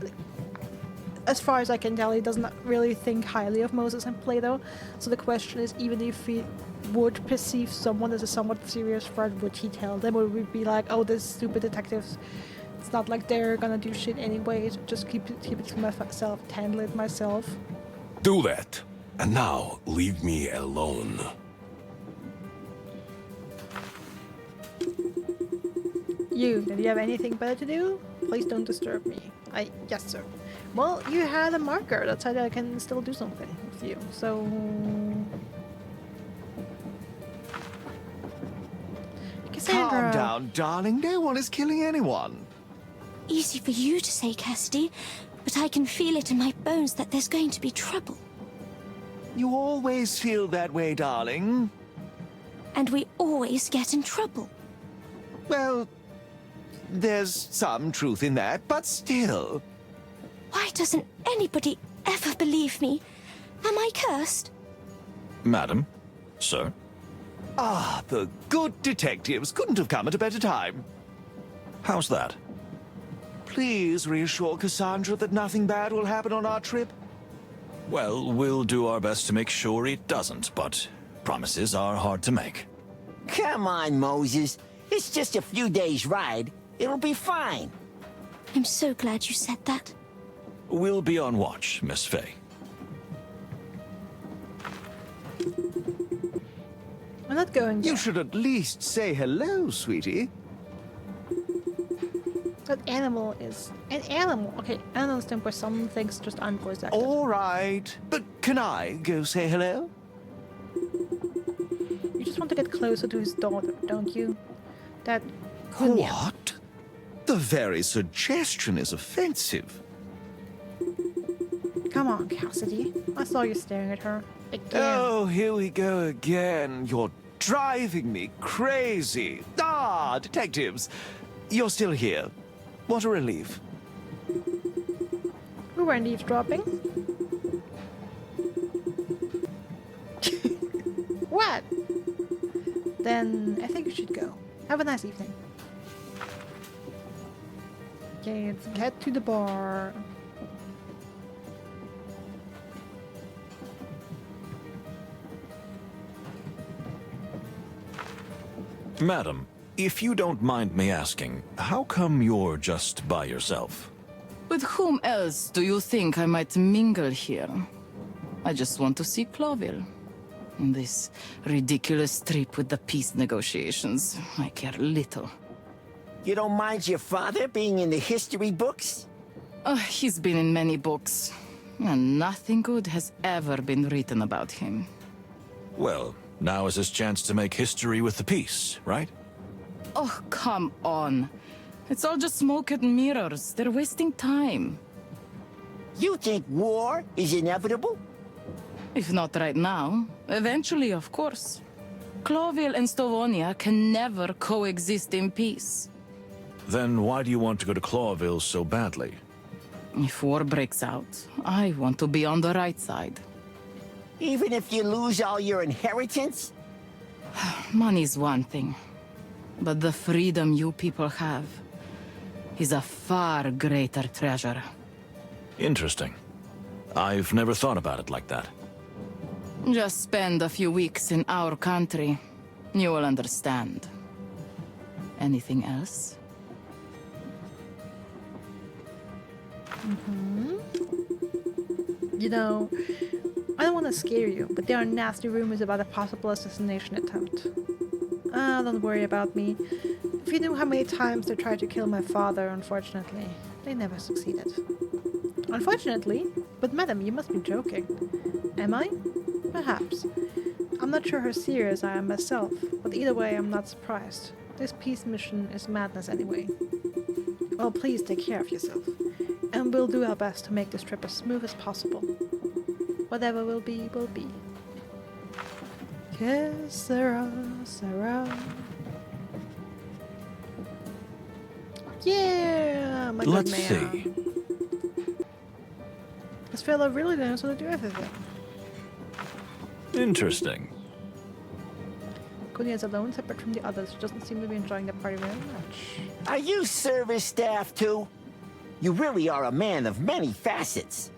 As far as I can tell, he doesn't really think highly of Moses and Plato. So the question is, even if he would perceive someone as a somewhat serious threat, would he tell them? Or would he be like, oh, this stupid detectives, it's not like they're gonna do shit anyways, just keep it to myself, handle it myself. Do that. And now, leave me alone. If you have anything better to do, please don't disturb me. Yes, sir. Well, you had a marker that said I can still do something with you, so... Cassandra. Calm down, darling. No one is killing anyone. Easy for you to say, Cassidy, but I can feel it in my bones that there's going to be trouble. You always feel that way, darling. And we always get in trouble. Well, there's some truth in that, but still. Why doesn't anybody ever believe me? Am I cursed? Madam? Sir? Ah, the good detectives couldn't have come at a better time. How's that? Please reassure Cassandra that nothing bad will happen on our trip. Well, we'll do our best to make sure it doesn't, but promises are hard to make. Come on, Moses. It's just a few days' ride. It'll be fine. I'm so glad you said that. We'll be on watch, Miss Faye. I'm not going there. You should at least say hello, sweetie. That animal is an animal. Okay, I understand why some things just aren't voice acted. All right, but can I go say hello? You just want to get closer to his daughter, don't you? That... What? The very suggestion is offensive. Come on, Cassidy. I saw you staring at her. Again. Oh, here we go again. You're driving me crazy. Ah, detectives. You're still here. What a relief. We weren't eavesdropping. What? Then I think you should go. Have a nice evening. Okay, let's get to the bar. Madam, if you don't mind me asking, how come you're just by yourself? With whom else do you think I might mingle here? I just want to see Clawville. This ridiculous trip with the peace negotiations, I care little. You don't mind your father being in the history books? He's been in many books, and nothing good has ever been written about him. Well, now is his chance to make history with the peace, right? Oh, come on. It's all just smoke and mirrors. They're wasting time. You think war is inevitable? If not right now, eventually, of course. Clawville and Stavonia can never coexist in peace. Then why do you want to go to Clawville so badly? If war breaks out, I want to be on the right side. Even if you lose all your inheritance? Money's one thing, but the freedom you people have is a far greater treasure. Interesting. I've never thought about it like that. Just spend a few weeks in our country. You will understand. Anything else? You know, I don't want to scare you, but there are nasty rumors about a possible assassination attempt. Don't worry about me. If you knew how many times they tried to kill my father, unfortunately, they never succeeded. Unfortunately? But madam, you must be joking. Am I? Perhaps. I'm not sure how serious I am myself, but either way I'm not surprised. This peace mission is madness anyway. Well, please take care of yourself, and we'll do our best to make this trip as smooth as possible. Whatever will be, will be. Yes, Sarah, Sarah. Yeah, my good Let's man. see. This fella really knows how to do everything. Interesting. Cody is alone, separate from the others. Doesn't seem to be enjoying the party very much. Are you service staff too? You really are a man of many facets.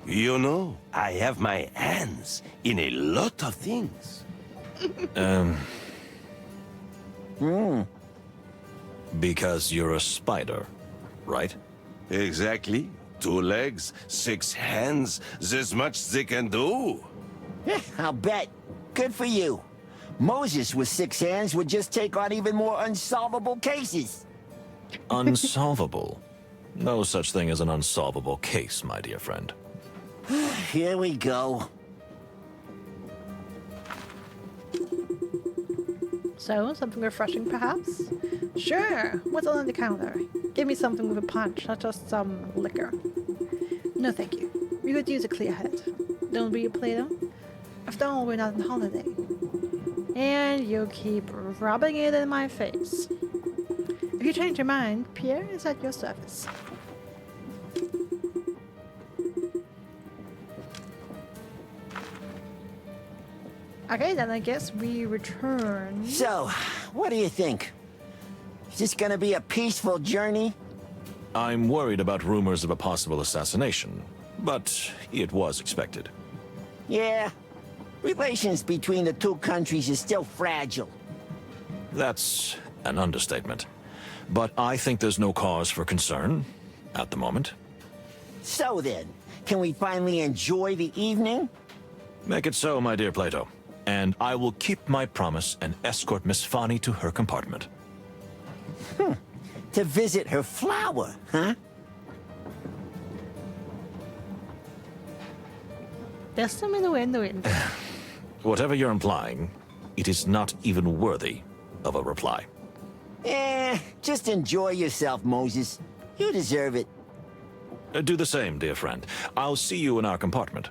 You know, I have my hands in a lot of things. Because you're a spider, right? Exactly. 2 legs, 6 hands, this much they can do. I'll bet. Good for you. Moses with 6 hands would just take on even more unsolvable cases. Unsolvable? No such thing as an unsolvable case, my dear friend. Here we go. So, something refreshing perhaps? Sure, what's on the counter? Give me something with a punch, not just some liquor. No thank you. We could use a clear head. Don't be a Plato. After all, we're not on holiday. And you keep rubbing it in my face. If you change your mind, Pierre is at your service. Okay, then I guess we return. So, what do you think? Is this gonna be a peaceful journey? I'm worried about rumors of a possible assassination, but it was expected. Yeah. Relations between the 2 countries is still fragile. That's an understatement. But I think there's no cause for concern at the moment. So then, can we finally enjoy the evening? Make it so, my dear Plato. And I will keep my promise and escort Miss Fani to her compartment. To visit her flower, huh? There's some in the window. Whatever you're implying, it is not even worthy of a reply. Just enjoy yourself, Moses. You deserve it. Do the same, dear friend. I'll see you in our compartment.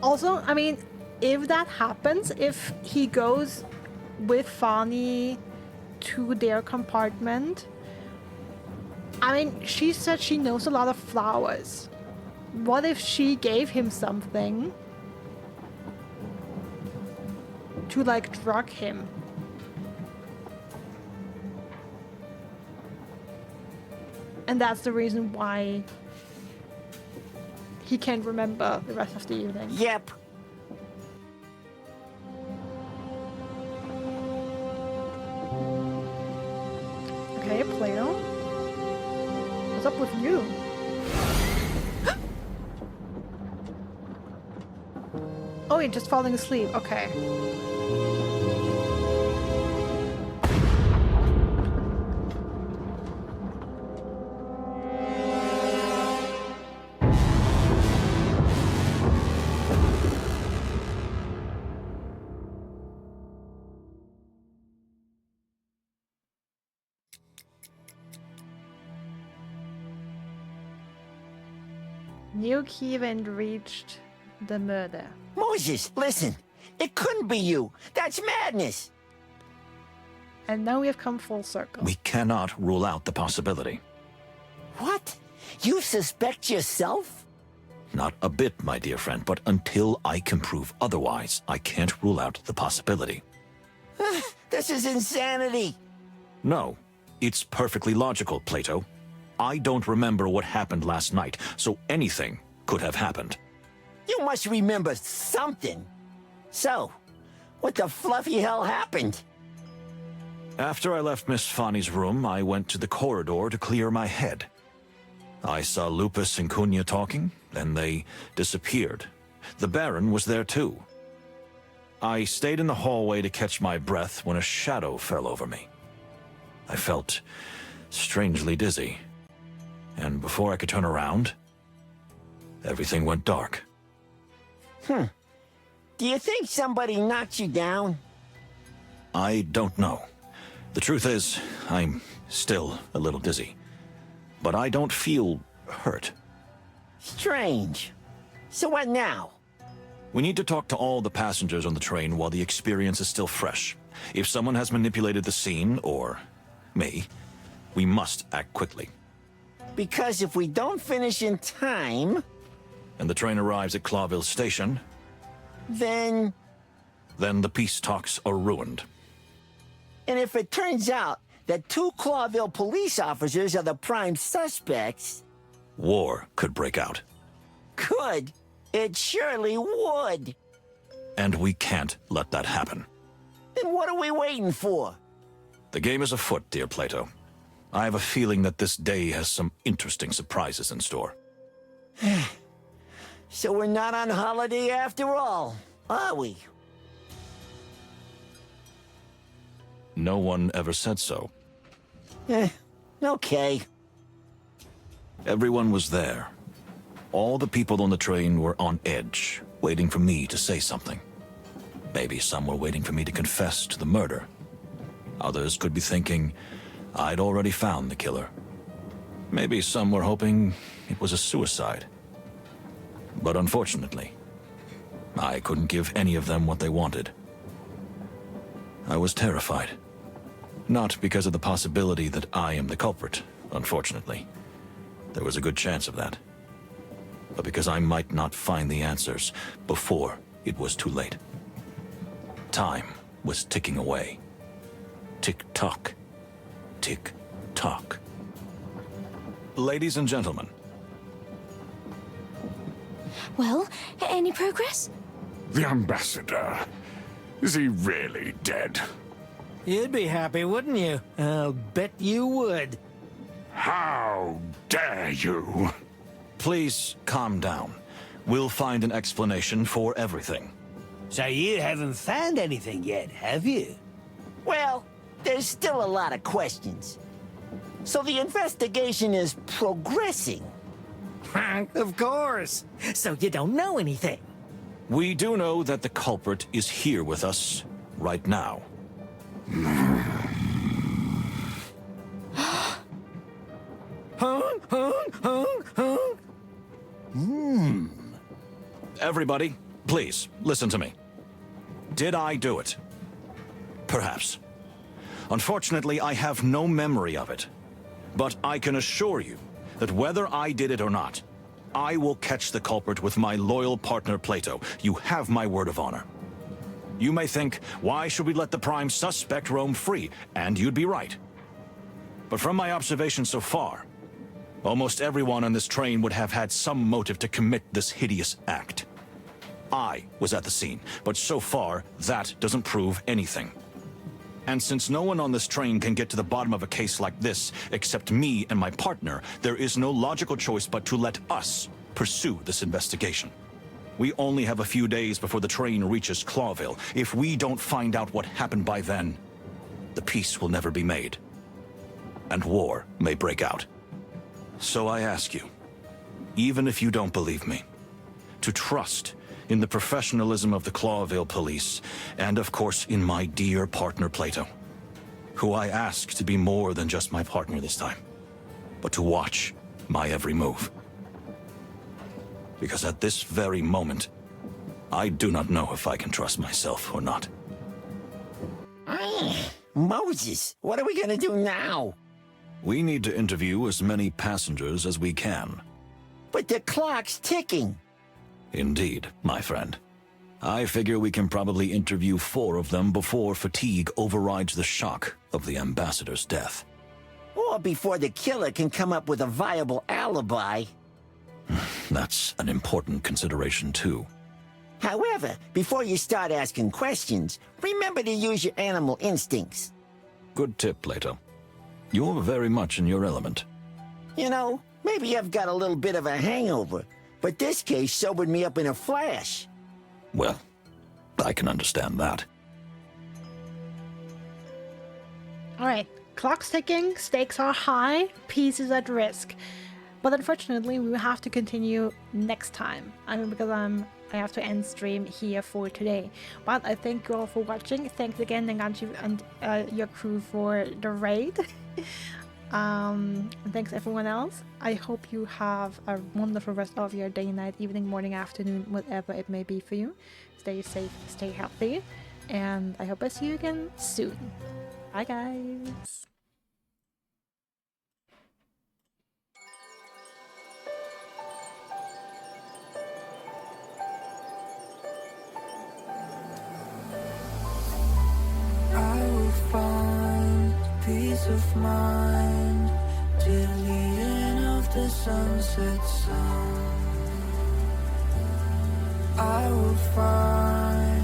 Also, I mean, if that happens, if he goes with Fani to their compartment, I mean, she said she knows a lot of flowers. What if she gave him something to, like, drug him? And that's the reason why he can't remember the rest of the evening. Yep. Okay, Plato. What's up with you? Oh, you're just falling asleep. Okay. Nuke haven't reached the murder. Moses, listen. It couldn't be you. That's madness. And now we have come full circle. We cannot rule out the possibility. What? You suspect yourself? Not a bit, my dear friend, but until I can prove otherwise, I can't rule out the possibility. This is insanity. No, it's perfectly logical, Plato. I don't remember what happened last night, so anything could have happened. You must remember something. So, what the fluffy hell happened? After I left Miss Fanny's room, I went to the corridor to clear my head. I saw Lupus and Cunha talking, then they disappeared. The Baron was there too. I stayed in the hallway to catch my breath when a shadow fell over me. I felt strangely dizzy, and before I could turn around, everything went dark. Do you think somebody knocked you down? I don't know. The truth is, I'm still a little dizzy. But I don't feel hurt. Strange. So what now? We need to talk to all the passengers on the train while the experience is still fresh. If someone has manipulated the scene, or me, we must act quickly. Because if we don't finish in time... And the train arrives at Clawville Station... Then the peace talks are ruined. And if it turns out that 2 Clawville police officers are the prime suspects... War could break out. Could? It surely would. And we can't let that happen. Then what are we waiting for? The game is afoot, dear Plato. I have a feeling that this day has some interesting surprises in store. So we're not on holiday after all, are we? No one ever said so. Okay. Everyone was there. All the people on the train were on edge, waiting for me to say something. Maybe some were waiting for me to confess to the murder. Others could be thinking I'd already found the killer. Maybe some were hoping it was a suicide. But unfortunately, I couldn't give any of them what they wanted. I was terrified. Not because of the possibility that I am the culprit, unfortunately. There was a good chance of that. But because I might not find the answers before it was too late. Time was ticking away. Tick-tock. Tick-tock. Ladies and gentlemen. Well, any progress? The ambassador. Is he really dead? You'd be happy, wouldn't you? I'll bet you would. How dare you? Please calm down. We'll find an explanation for everything. So you haven't found anything yet, have you? Well, there's still a lot of questions. So the investigation is progressing. Of course. So you don't know anything. We do know that the culprit is here with us right now. Everybody, please, listen to me. Did I do it? Perhaps. Unfortunately, I have no memory of it. But I can assure you that whether I did it or not, I will catch the culprit with my loyal partner Plato. You have my word of honor. You may think, why should we let the prime suspect roam free? And you'd be right. But from my observation so far, almost everyone on this train would have had some motive to commit this hideous act. I was at the scene, but so far, that doesn't prove anything. And since no one on this train can get to the bottom of a case like this except me and my partner, there is no logical choice but to let us pursue this investigation. We only have a few days before the train reaches Clawville. If we don't find out what happened by then, the peace will never be made. And war may break out. So I ask you, even if you don't believe me, to trust in the professionalism of the Clawville police, and of course in my dear partner Plato, who I ask to be more than just my partner this time, but to watch my every move. because at this very moment, I do not know if I can trust myself or not. Moses, what are we gonna do now? We need to interview as many passengers as we can. But the clock's ticking. Indeed, my friend. I figure we can probably interview 4 of them before fatigue overrides the shock of the ambassador's death. Or before the killer can come up with a viable alibi. That's an important consideration, too. However, before you start asking questions, remember to use your animal instincts. Good tip, Plato. You're very much in your element. You know, maybe I've got a little bit of a hangover, but this case sobered me up in a flash. Well, I can understand that. Alright, clock's ticking, stakes are high, peace is at risk. But unfortunately, we will have to continue next time. I mean, because I have to end stream here for today. But I thank you all for watching. Thanks again, Nanganchi and your crew for the raid. And thanks everyone else. I hope you have a wonderful rest of your day, night, evening, morning, afternoon, whatever it may be for you. Stay safe, stay healthy, and I hope I see you again soon. Bye guys. I will find peace of mind till the end of the sunset sun. I will find